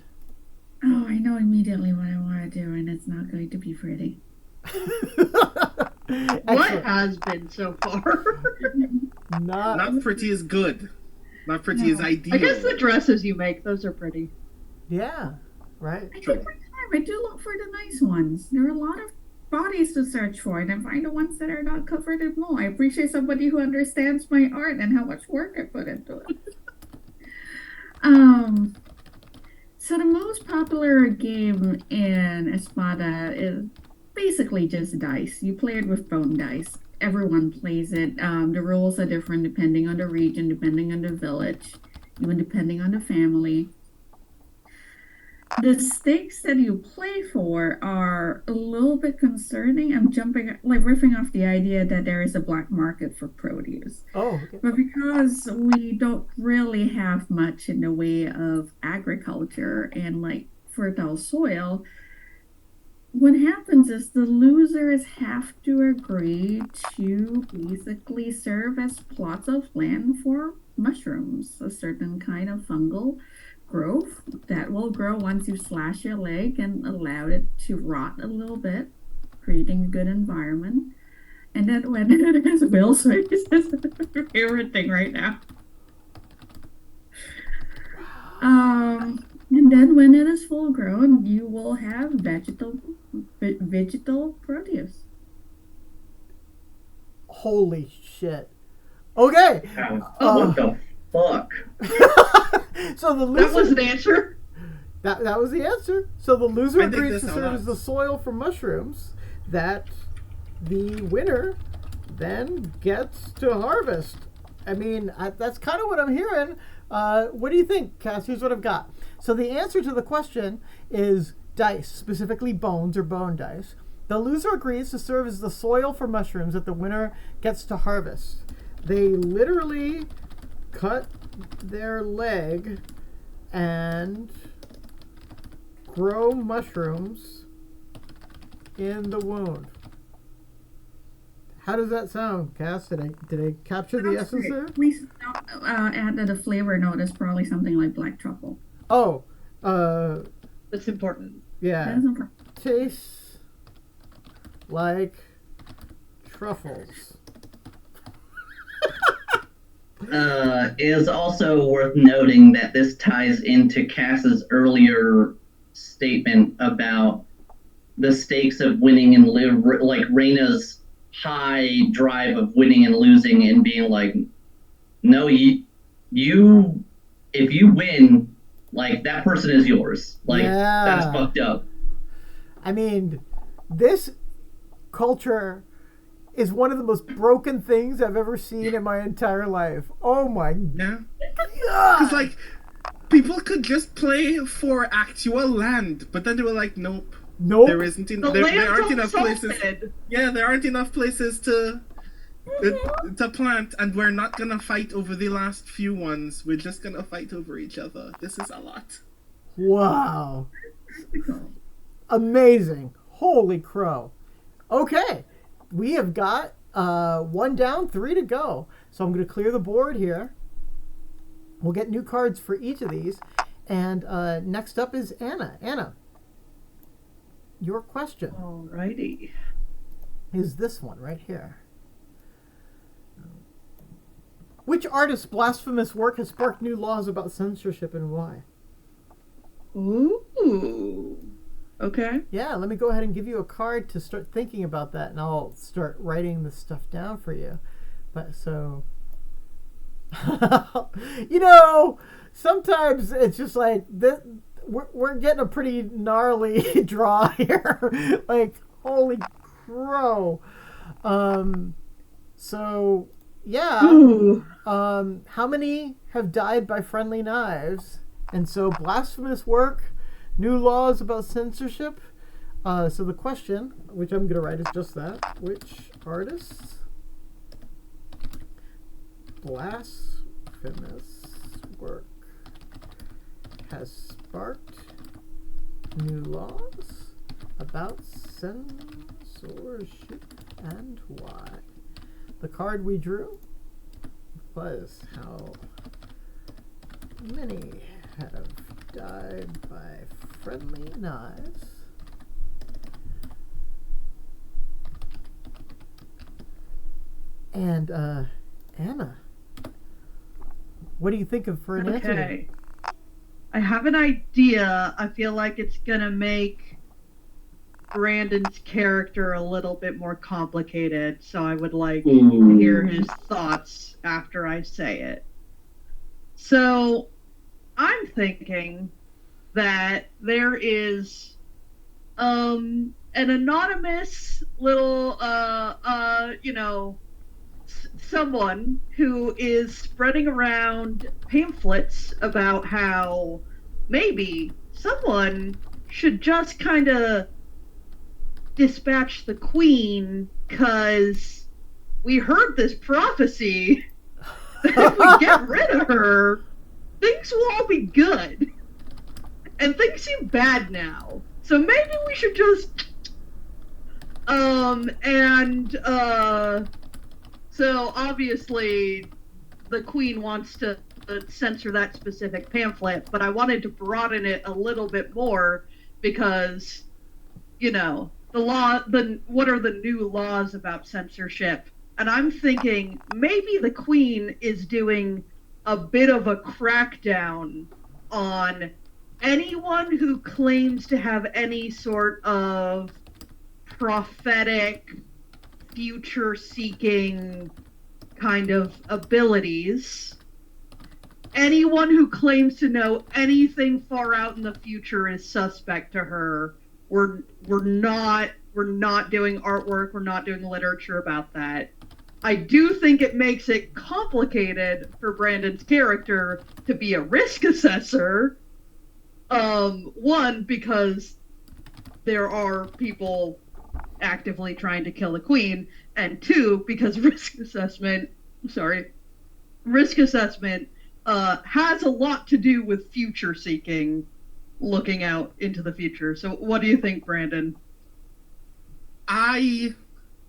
Oh, I know immediately what I want to do, and it's not going to be pretty. What has been so far? Not pretty is good. Not pretty is ideal. I guess the dresses you make, those are pretty. Yeah, right. I take my time. I do look for the nice ones. There are a lot of bodies to search for, and I find the ones that are not covered in wool. I appreciate somebody who understands my art and how much work I put into it. So the most popular game in Espada is basically just dice. You play it with bone dice. Everyone plays it. The rules are different depending on the region, depending on the village, even depending on the family. The stakes that you play for are a little bit concerning. I'm riffing off the idea that there is a black market for produce. Oh, okay. But because we don't really have much in the way of agriculture and fertile soil, what happens is the losers have to agree to basically serve as plots of land for mushrooms, a certain kind of fungal growth that will grow once you slash your leg and allow it to rot a little bit, creating a good environment. And then when it is Will Switch, is my favorite thing right now. And then when it is full grown, you will have vegetal produce. Holy shit. Okay. What the fuck? So the That was loser, the answer? that was the answer. So the loser I think agrees to that's serve how as the soil for mushrooms that the winner then gets to harvest. I mean, that's kind of what I'm hearing. What do you think, Cass? Here's what I've got. So the answer to the question is dice, specifically bones or bone dice. The loser agrees to serve as the soil for mushrooms that the winner gets to harvest. They literally cut their leg and grow mushrooms in the wound. How does that sound, Cass? Did I capture the essence there? Please, add that the flavor note is probably something like black truffle. Oh, That's important. yeah. That is important. Tastes like truffles. Is also worth noting that this ties into Cass's earlier statement about the stakes of winning and live, like Reyna's high drive of winning and losing, and being like, no, you, if you win, like that person is yours. Like that's Yeah. fucked up. I mean, this culture is one of the most broken things I've ever seen in my entire life. Oh my Yeah. god! Because, like, people could just play for actual land, but then they were like, nope. Nope. There isn't. The There land's aren't all enough places. salted. Yeah, there aren't enough places to plant, and we're not gonna fight over the last few ones. We're just gonna fight over each other. This is a lot. Wow. Amazing. Holy crow. Okay. We have got 1 down, 3 to go. So I'm going to clear the board here. We'll get new cards for each of these. And next up is Anna. Anna, your question Alrighty. is this one right here. Which artist's blasphemous work has sparked new laws about censorship and why? Ooh. Okay. Yeah, let me go ahead and give you a card to start thinking about that, and I'll start writing the stuff down for you. But so, you know, sometimes it's just like this. We're getting a pretty gnarly draw here. Like, holy crow. So yeah. Ooh. How many have died by friendly knives? And so blasphemous work, new laws about censorship. So the question, which I'm going to write, is just that. Which artists blasphemous work has sparked new laws about censorship and why? The card we drew was how many have died by friendly knives. And Anna, what do you think of for an answer? Okay. I have an idea. I feel like it's gonna make Brandon's character a little bit more complicated, so I would like to hear his thoughts after I say it. So, I'm thinking that there is an anonymous little someone who is spreading around pamphlets about how maybe someone should just kind of dispatch the queen, because we heard this prophecy that if we get rid of her, things will all be good. And things seem bad now. So maybe we should just so obviously the queen wants to censor that specific pamphlet, but I wanted to broaden it a little bit more because, what are the new laws about censorship? And I'm thinking maybe the queen is doing a bit of a crackdown on anyone who claims to have any sort of prophetic, future-seeking kind of abilities. Anyone who claims to know anything far out in the future is suspect to her. We're not doing artwork, we're not doing literature about that. I do think it makes it complicated for Brandon's character to be a risk assessor. One, because there are people actively trying to kill the queen, and two, because risk assessment has a lot to do with future seeking, looking out into the future. So what do you think, Brandon? I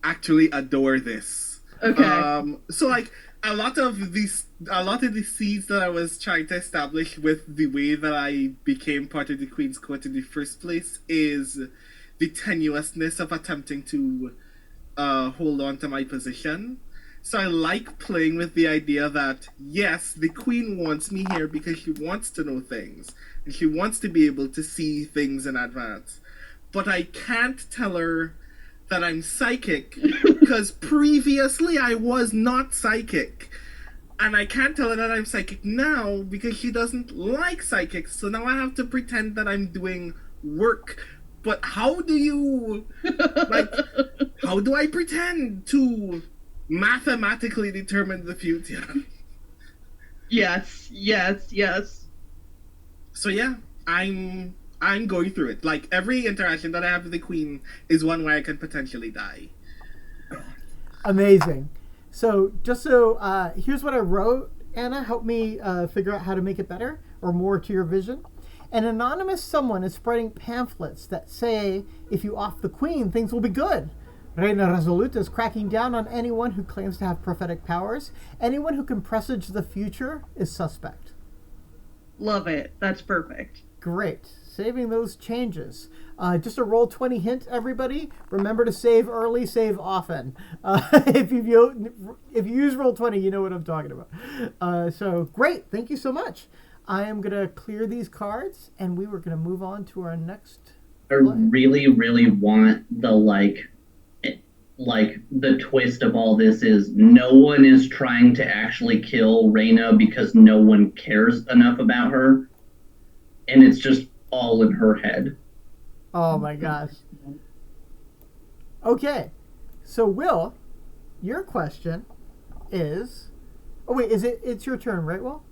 actually adore this. Okay. So, like, a lot of the seeds that I was trying to establish with the way that I became part of the Queen's Court in the first place is the tenuousness of attempting to hold on to my position. So I like playing with the idea that yes, the Queen wants me here because she wants to know things and she wants to be able to see things in advance. But I can't tell her that I'm psychic because previously I was not psychic. And I can't tell her that I'm psychic now because she doesn't like psychics. So now I have to pretend that I'm doing work. But how do you, like, how do I pretend to mathematically determine the future? Yes. So yeah, I'm going through it. Like, every interaction that I have with the Queen is one where I can potentially die. Amazing. So here's what I wrote. Anna, help me figure out how to make it better or more to your vision. An anonymous someone is spreading pamphlets that say, if you off the Queen, things will be good. Reina Resoluta is cracking down on anyone who claims to have prophetic powers. Anyone who can presage the future is suspect. Love it. That's perfect. Great. Saving those changes. Just a Roll20 hint, everybody. Remember to save early, save often. If you use Roll20, you know what I'm talking about. So great. Thank you so much. I am going to clear these cards, and we were going to move on to our next I really, really want the the twist of all this is no one is trying to actually kill Reina because no one cares enough about her, and it's just all in her head. Oh my gosh. Okay, so Will, your question is... Oh wait, it's your turn, right, Will?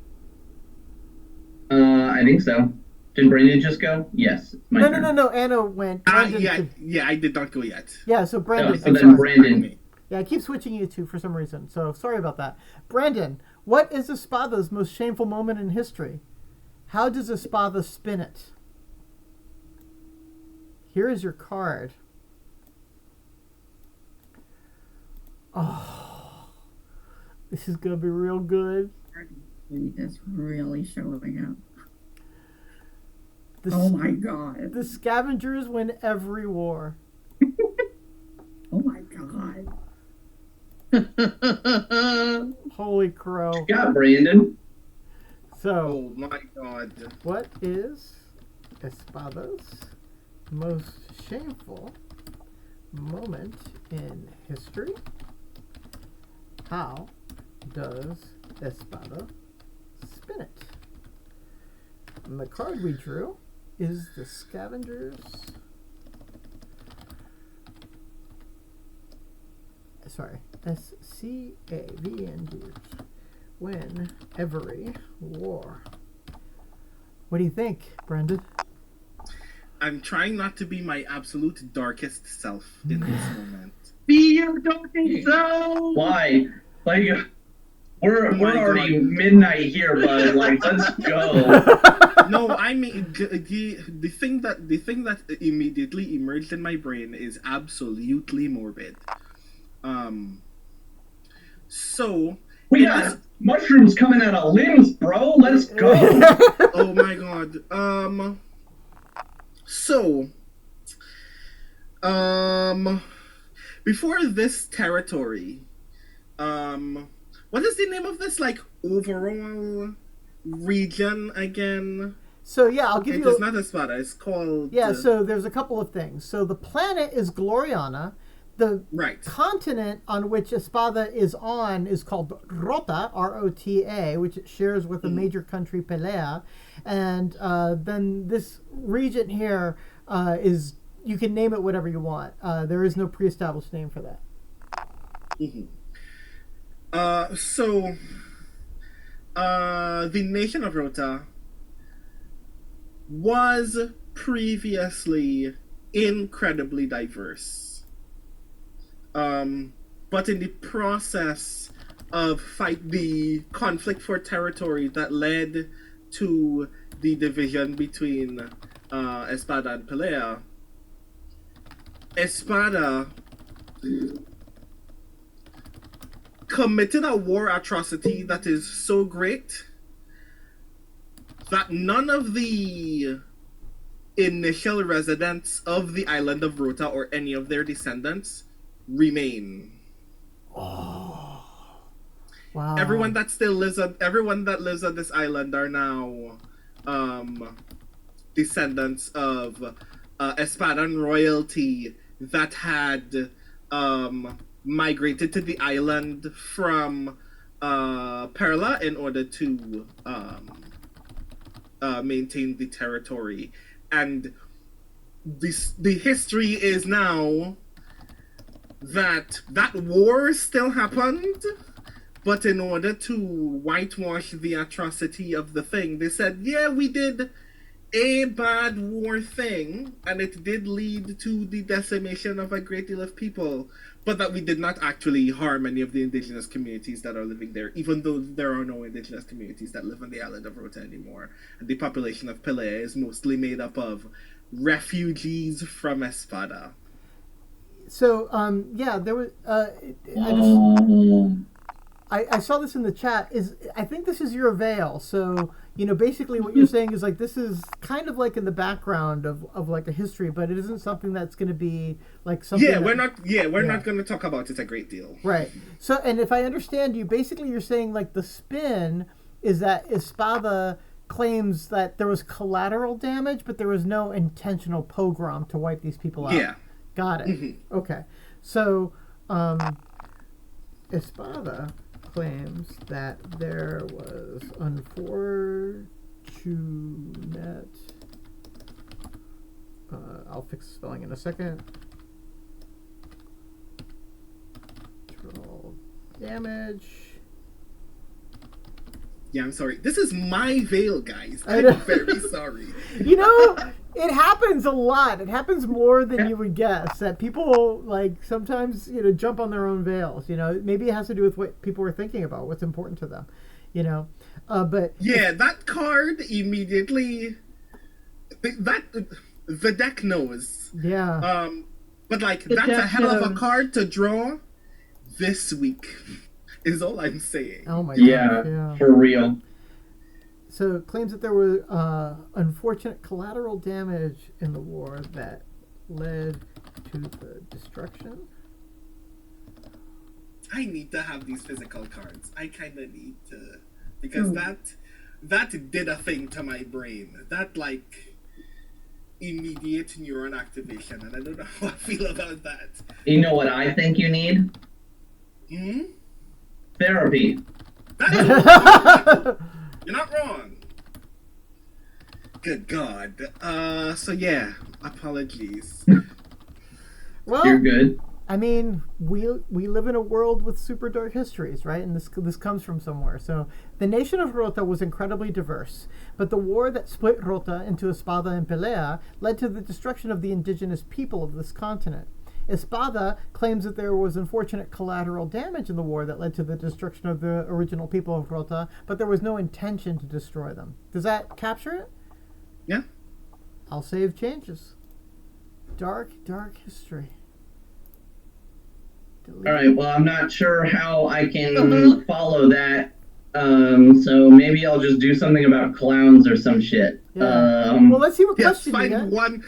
I think so. Did Brandon just go? Yes, it's my turn. No. Anna went. Yeah, I did not go yet. Yeah, so Brandon. So then Brandon. Yeah, I keep switching you two for some reason, so sorry about that. Brandon, what is Espada's most shameful moment in history? How does Espada spin it? Here is your card. Oh, this is going to be real good. That's really showing up. Oh my god. The scavengers win every war. Oh my god. Holy crow. Got Brandon. So, oh my god. What is Espada's most shameful moment in history? How does Espada spin it? And the card we drew is the Scavengers. Sorry, SCAVNGers win every war. What do you think, Brendan? I'm trying not to be my absolute darkest self in this moment. Be your darkest self. Why? Like, we're already midnight here, bud. Like, let's go. No, I mean the thing that immediately emerged in my brain is absolutely morbid. So we got mushrooms coming out of limbs, bro. Let's go. Oh my god. So, before this territory, what is the name of this, like, overall region again? So yeah, I'll give you... It's not Espada, it's called... Yeah, so there's a couple of things. So the planet is Gloriana. The continent on which Espada is on is called Rota, R-O-T-A, which it shares with a major country, Pelea. And then this region here is... You can name it whatever you want. There is no pre-established name for that. So, the nation of Rota was previously incredibly diverse. But in the process of the conflict for territory that led to the division between Espada and Pelea, Espada committed a war atrocity that is so great that none of the initial residents of the island of Rota or any of their descendants remain. Wow. Everyone that lives on this island are now descendants of Espadan royalty that had migrated to the island from Perla in order to maintain the territory. And the history is now that war still happened, but in order to whitewash the atrocity of the thing, they said, yeah, we did a bad war thing, and it did lead to the decimation of a great deal of people, but that we did not actually harm any of the indigenous communities that are living there, even though there are no indigenous communities that live on the island of Rota anymore. And the population of Pelea is mostly made up of refugees from Espada. So, yeah, there was. I saw this in the chat. I think this is your veil. So, basically what you're saying is like this is kind of like in the background of like a history, but it isn't something that's going to be like something. Yeah, we're not going to talk about it a great deal. Right. So, and if I understand you, basically you're saying like the spin is that Espada claims that there was collateral damage, but there was no intentional pogrom to wipe these people out. Yeah. Got it. Mm-hmm. Okay. So, Espada claims that there was unfortunate. I'll fix the spelling in a second. Damage. Yeah, I'm sorry. This is my veil, guys. I'm very sorry. It happens a lot. It happens more than you would guess. That people like sometimes jump on their own veils. Maybe it has to do with what people are thinking about, what's important to them. But yeah, that card immediately. The deck knows. Yeah. But like that's a hell of a card to draw this week. Is all I'm saying. Oh my god. Yeah, for real. So it claims that there was unfortunate collateral damage in the war that led to the destruction. I need to have these physical cards. I kind of need to, because that did a thing to my brain. That like immediate neuron activation, and I don't know how I feel about that. You know what I think you need? Therapy. You're not wrong. Good God. So yeah, apologies. Well, you're good. I mean, we live in a world with super dark histories, right? And this comes from somewhere. So the nation of Rota was incredibly diverse, but the war that split Rota into Espada and Pelea led to the destruction of the indigenous people of this continent. Espada claims that there was unfortunate collateral damage in the war that led to the destruction of the original people of Rota, but there was no intention to destroy them. Does that capture it? Yeah. I'll save changes. Dark history. Delete. All right, well, I'm not sure how I can follow that. So maybe I'll just do something about clowns or some shit. Yeah. Well, let's see what question you got.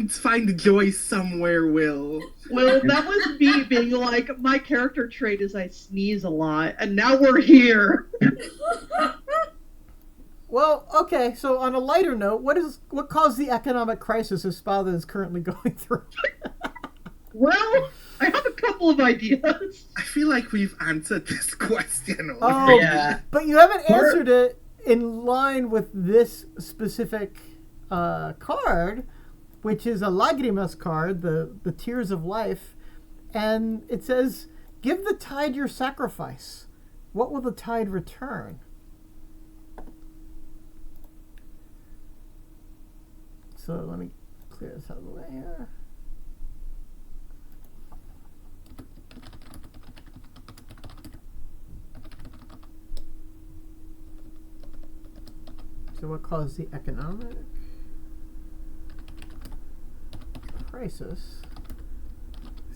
Find joy somewhere, Will. Well, that was me being like, my character trait is I sneeze a lot, and now we're here. Well, okay, so on a lighter note, what caused the economic crisis Espada is currently going through? Well, I have a couple of ideas. I feel like we've answered this question already. Oh, yeah. But you haven't answered it in line with this specific card, which is a Lagrimas card, the Tears of Life. And it says, give the tide your sacrifice. What will the tide return? So let me clear this out of the way here. So what caused the economic crisis?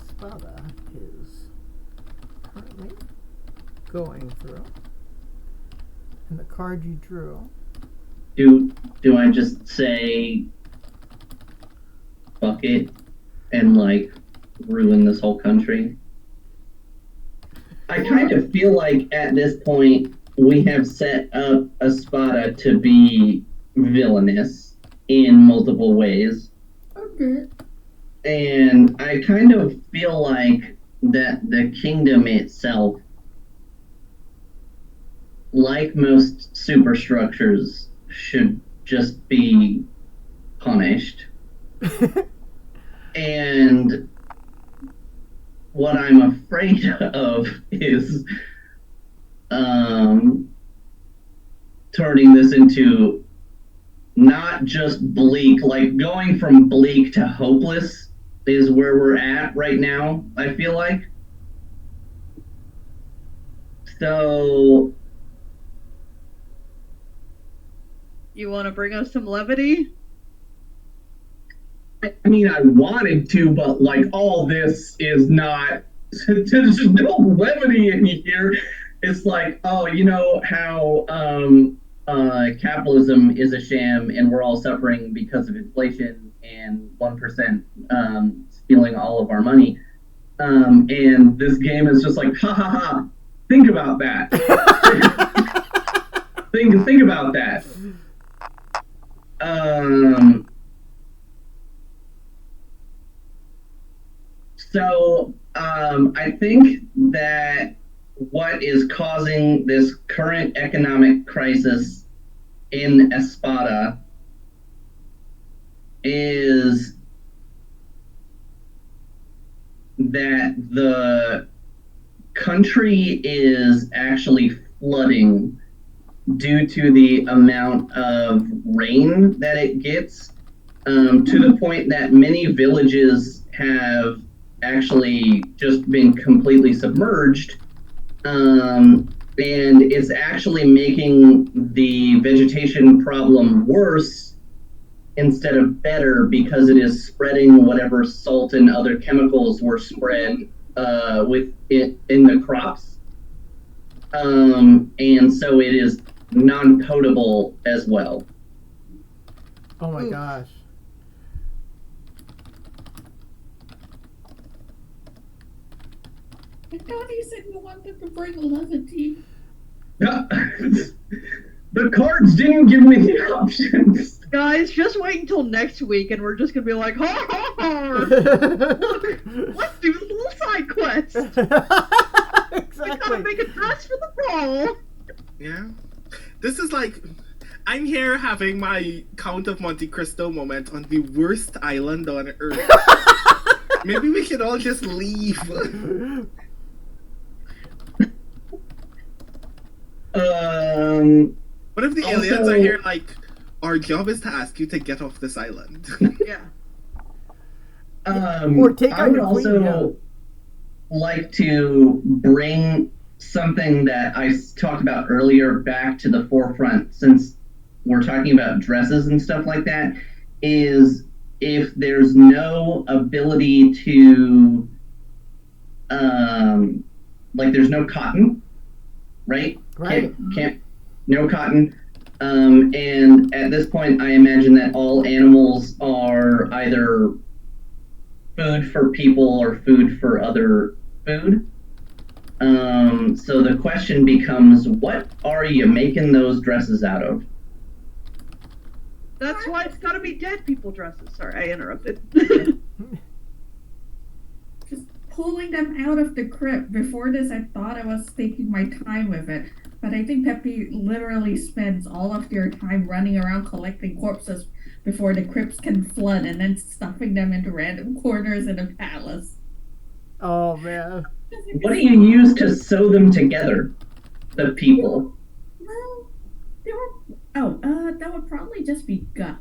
Espada is currently going through. And the card you drew. Do I just say fuck it and like ruin this whole country? I kind of feel like at this point we have set up Espada to be villainous in multiple ways. Okay. And I kind of feel like that the kingdom itself, like most superstructures, should just be punished. And what I'm afraid of is turning this into not just bleak, like going from bleak to hopeless is where we're at right now, I feel like. So You want to bring us some levity? I mean, I wanted to, but like all this is not. There's no levity in here. It's like, oh, you know how capitalism is a sham, and we're all suffering because of inflation and 1% stealing all of our money. And this game is just like, ha ha ha. Think about that. think about that. So I think that what is causing this current economic crisis in Espada is that the country is actually flooding due to the amount of rain that it gets, to the point that many villages have actually just been completely submerged, and it's actually making the vegetation problem worse instead of better, because it is spreading whatever salt and other chemicals were spread with it in the crops, and so it is non-potable as well. Oh my gosh. I thought you said you wanted to bring levity. The cards didn't give me the options. Guys, just wait until next week and we're just gonna be like, ha ha ha! Let's do this little side quest! We gotta make a dress for the ball! Yeah. This is like, I'm here having my Count of Monte Cristo moment on the worst island on earth. Maybe we should all just leave. What if the aliens are here like, our job is to ask you to get off this island? Yeah. Or take I out would your queen, also like to bring something that I talked about earlier back to the forefront, since we're talking about dresses and stuff like that, is if there's no ability to, like there's no cotton, right? Right. Can't no cotton. And at this point, I imagine that all animals are either food for people or food for other food. So the question becomes, what are you making those dresses out of? That's why it's gotta be dead people dresses. Sorry, I interrupted. Just pulling them out of the crypt. Before this, I thought I was taking my time with it. But I think Pepe literally spends all of their time running around collecting corpses before the crypts can flood and then stuffing them into random corners in the palace. Oh man. What do you use to sew them together, the people? Well, there were... that would probably just be gut.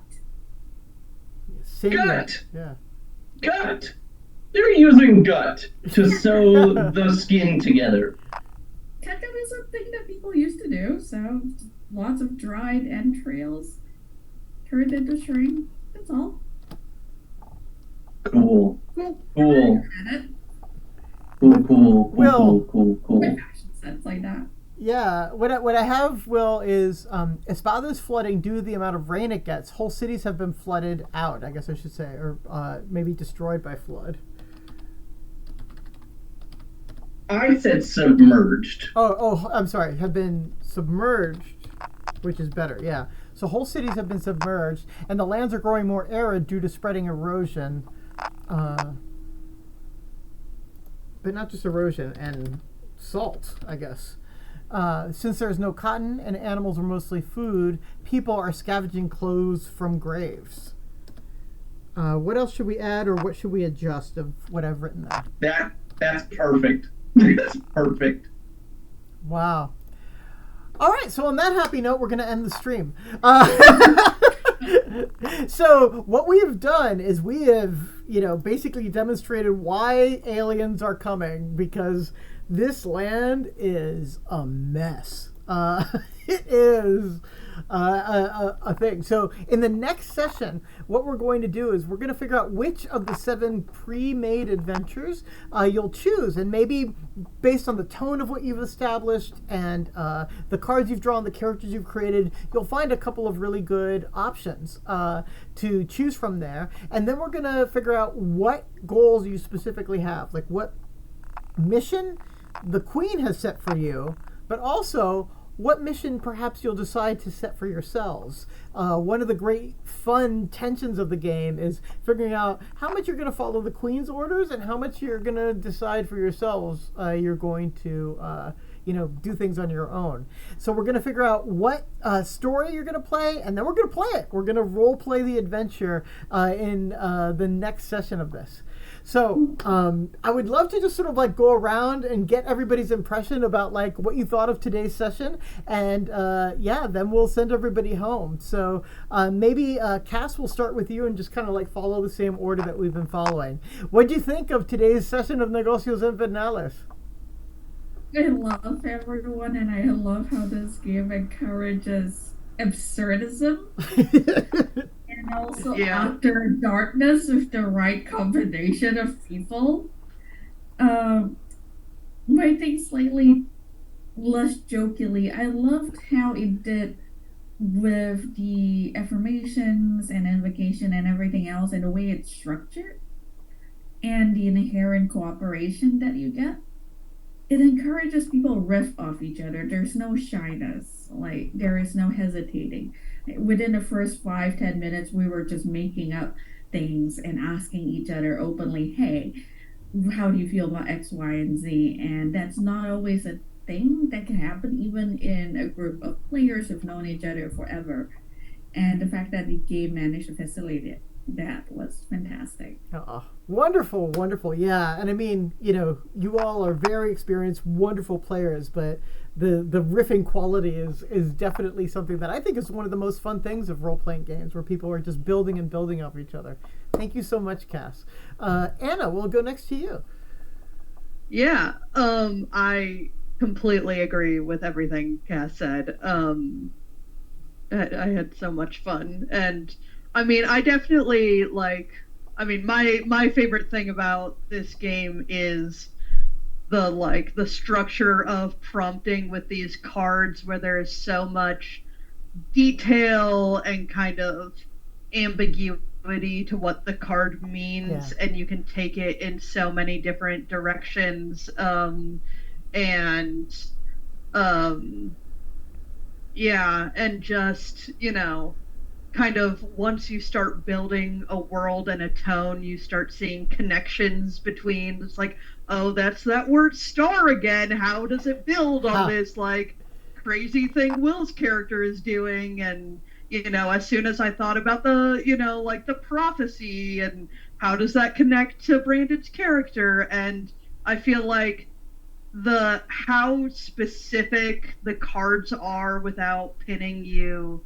Gut! Yeah. Gut! They're using gut to sew the skin together. That was a thing that people used to do, so lots of dried entrails turned into shrink. That's all. Cool. Cool. Cool. At it. Cool. Well, Cool. My fashion sense, like like that. Yeah, what I have, Will, is Espada's flooding due to the amount of rain it gets. Whole cities have been flooded out, I guess I should say, or maybe destroyed by flood. I said submerged. Oh, I'm sorry, have been submerged, which is better, yeah. So whole cities have been submerged, and the lands are growing more arid due to spreading erosion. But not just erosion, and salt, I guess. Since there's no cotton and animals are mostly food, people are scavenging clothes from graves. What else should we add, or what should we adjust of what I've written there? That's perfect. That's perfect. Wow. All right, so on that happy note, we're going to end the stream. So what we have done is we have, basically demonstrated why aliens are coming, because this land is a mess. It is a thing. So in the next session, what we're going to do is we're going to figure out which of the 7 pre-made adventures you'll choose, and maybe based on the tone of what you've established and the cards you've drawn, the characters you've created, you'll find a couple of really good options to choose from there. And then we're going to figure out what goals you specifically have, like what mission the Queen has set for you, but also what mission perhaps you'll decide to set for yourselves. One of the great fun tensions of the game is figuring out how much you're going to follow the Queen's orders and how much you're going to decide for yourselves you're going to do things on your own. So we're going to figure out what story you're going to play, and then we're going to play it. We're going to role play the adventure in the next session of this. So I would love to just sort of like go around and get everybody's impression about like what you thought of today's session, and then we'll send everybody home. So maybe Cass, will start with you and just kind of like follow the same order that we've been following. What do you think of today's session of Negocios Infernales? I love everyone, and I love how this game encourages absurdism and also utter darkness with the right combination of people. My thing slightly less jokingly, I loved how it did with the affirmations and invocation and everything else, and the way it's structured and the inherent cooperation that you get. It encourages people to riff off each other. There's no shyness. Like, there is no hesitating. Within the first 5-10 minutes, we were just making up things and asking each other openly, hey, how do you feel about X, Y, and Z? And that's not always a thing that can happen even in a group of players who've known each other forever. And the fact that the game managed to facilitate that was fantastic. Wonderful, wonderful. Yeah, and I mean, you all are very experienced, wonderful players, but the riffing quality is definitely something that I think is one of the most fun things of role-playing games, where people are just building and building off each other. Thank you so much, Cass. Anna, we'll go next to you. Yeah, I completely agree with everything Cass said. I had so much fun, and I mean, I definitely my favorite thing about this game is the structure of prompting with these cards, where there is so much detail and kind of ambiguity to what the card means, and you can take it in so many different directions. And just, kind of once you start building a world and a tone, you start seeing connections between, it's like, oh, that's that word star again. How does it build on this crazy thing Will's character is doing? And, as soon as I thought about the, the prophecy, and how does that connect to Brandon's character? And I feel like how specific the cards are without pinning you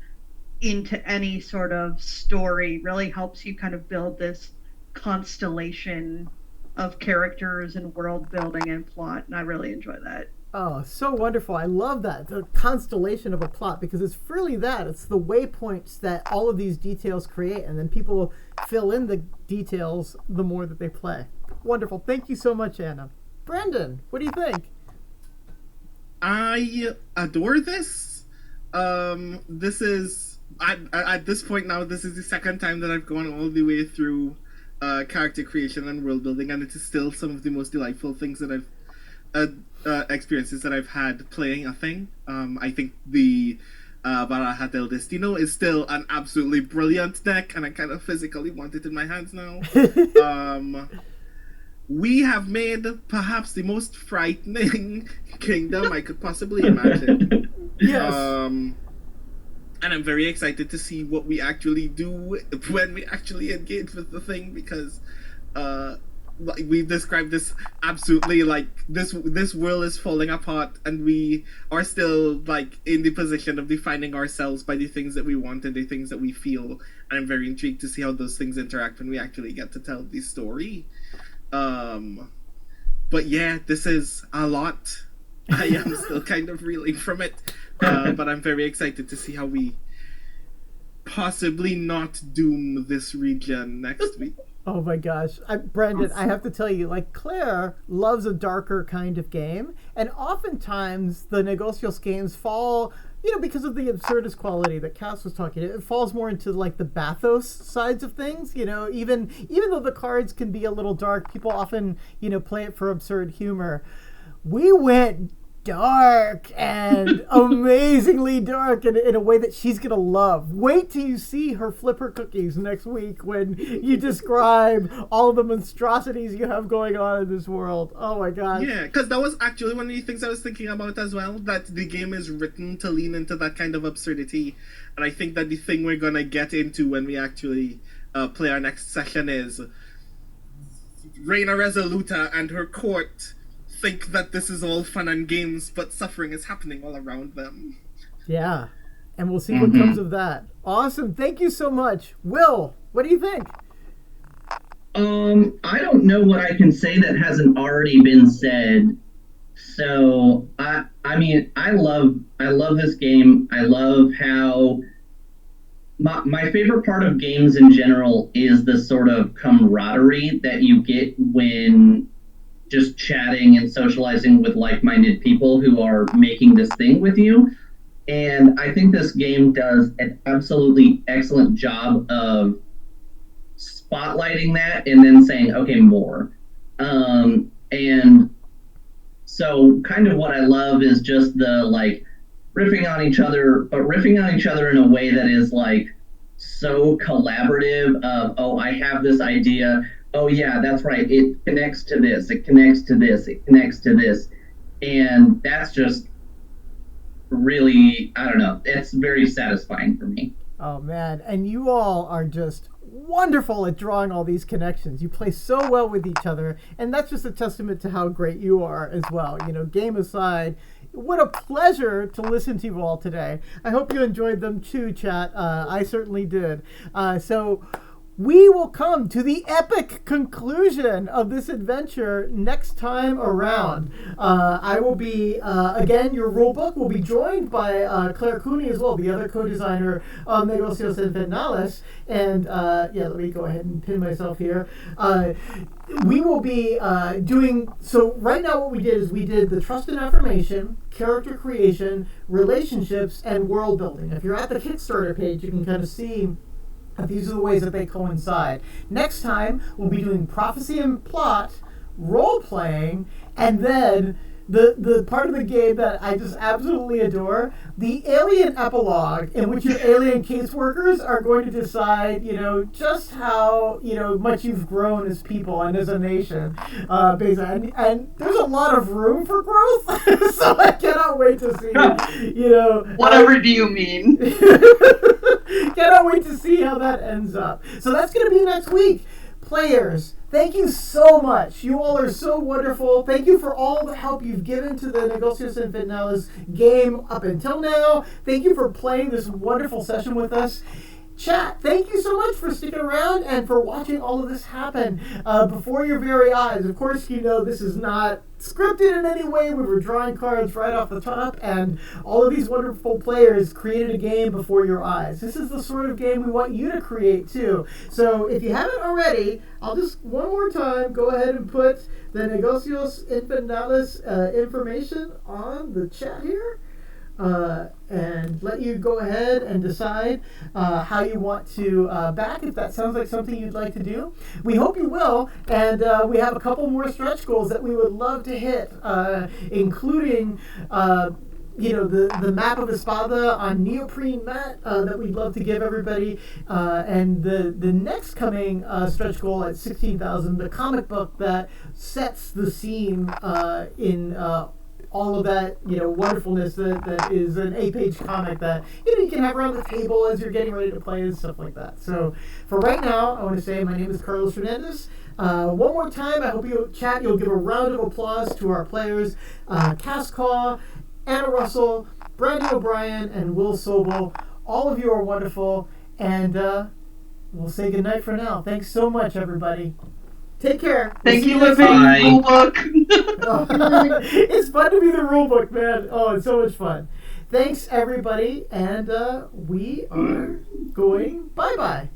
into any sort of story really helps you kind of build this constellation of characters and world building and plot, and I really enjoy that. Oh, so wonderful. I love that, the constellation of a plot, because it's really that. It's the waypoints that all of these details create, and then people fill in the details the more that they play. Wonderful. Thank you so much, Anna. Brendan, what do you think? I adore this. This is at this point now. This is the second time that I've gone all the way through character creation and world building, and it is still some of the most delightful things that I've experiences that I've had playing a thing. I think the Baraja del Destino is still an absolutely brilliant deck, and I kind of physically want it in my hands now. We have made perhaps the most frightening kingdom I could possibly imagine. Yes. And I'm very excited to see what we actually do when we actually engage with the thing, because like we've described this absolutely like this world is falling apart, and we are still like in the position of defining ourselves by the things that we want and the things that we feel. And I'm very intrigued to see how those things interact when we actually get to tell the story. But yeah, this is a lot. I am still kind of reeling from it, but I'm very excited to see how we possibly not doom this region next week. Oh my gosh. Brandon, I have to tell you, like, Claire loves a darker kind of game, and oftentimes the Negocios games fall, because of the absurdist quality that Cass was talking about, it falls more into, like, the bathos sides of things, even though the cards can be a little dark, people often, play it for absurd humor. We went dark and amazingly dark in a way that she's gonna love. Wait till you see her flipper cookies next week when you describe all the monstrosities you have going on in this world. Oh my god. Yeah, because that was actually one of the things I was thinking about as well, that the game is written to lean into that kind of absurdity, and I think that the thing we're gonna get into when we actually play our next session is Reina Resoluta and her court think that this is all fun and games, but suffering is happening all around them. Yeah, and we'll see what comes of that. Awesome. Thank you so much. Will, what do you think? I don't know what I can say that hasn't already been said. So I mean, I love this game. I love how my favorite part of games in general is the sort of camaraderie that you get when just chatting and socializing with like-minded people who are making this thing with you. And I think this game does an absolutely excellent job of spotlighting that and then saying, okay, more. And so kind of what I love is just the like riffing on each other, but riffing on each other in a way that is like so collaborative of, oh, I have this idea. Oh yeah, that's right. It connects to this. It connects to this. It connects to this. And that's just really, I don't know. It's very satisfying for me. Oh man, and you all are just wonderful at drawing all these connections. You play so well with each other, and that's just a testament to how great you are as well. Game aside, what a pleasure to listen to you all today. I hope you enjoyed them too, chat. I certainly did. So we will come to the epic conclusion of this adventure next time around. I will be, again, your rulebook will be joined by Claire Cooney as well, the other co-designer of Negocios Infernales. And, let me go ahead and pin myself here. We will be doing, so right now what we did is we did the trust and affirmation, character creation, relationships, and world building. If you're at the Kickstarter page, you can kind of see these are the ways that they coincide. Next time, we'll be doing prophecy and plot, role-playing, and then the part of the game that I just absolutely adore, the alien epilogue, in which your alien caseworkers are going to decide, just how, much you've grown as people and as a nation. Basically. And there's a lot of room for growth, so I cannot wait to see, Whatever do you mean? Cannot wait to see how that ends up. So that's going to be next week. Players, thank you so much. You all are so wonderful. Thank you for all the help you've given to the Negocios Infernales game up until now. Thank you for playing this wonderful session with us. Chat, thank you so much for sticking around and for watching all of this happen before your very eyes. Of course, you know this is not scripted in any way. We were drawing cards right off the top, and all of these wonderful players created a game before your eyes. This is the sort of game we want you to create too. So if you haven't already, I'll just one more time go ahead and put the Negocios Infernales information on the chat here. And let you go ahead and decide how you want to back, if that sounds like something you'd like to do. We hope you will, and we have a couple more stretch goals that we would love to hit, including the map of Espada on neoprene mat that we'd love to give everybody, and the next coming stretch goal at 16,000, the comic book that sets the scene in all of that, wonderfulness that is an 8-page comic that, you can have around the table as you're getting ready to play and stuff like that. So for right now, I want to say my name is Carlos Hernandez. One more time, I hope you'll give a round of applause to our players, Khaw, Anna Russell, Brandon O'Brien, and Will Sobel. All of you are wonderful, and we'll say goodnight for now. Thanks so much, everybody. Take care. Thank you, next Living time. Rule Book. It's fun to be the rule book, man. Oh, it's so much fun. Thanks, everybody, and we are going bye-bye.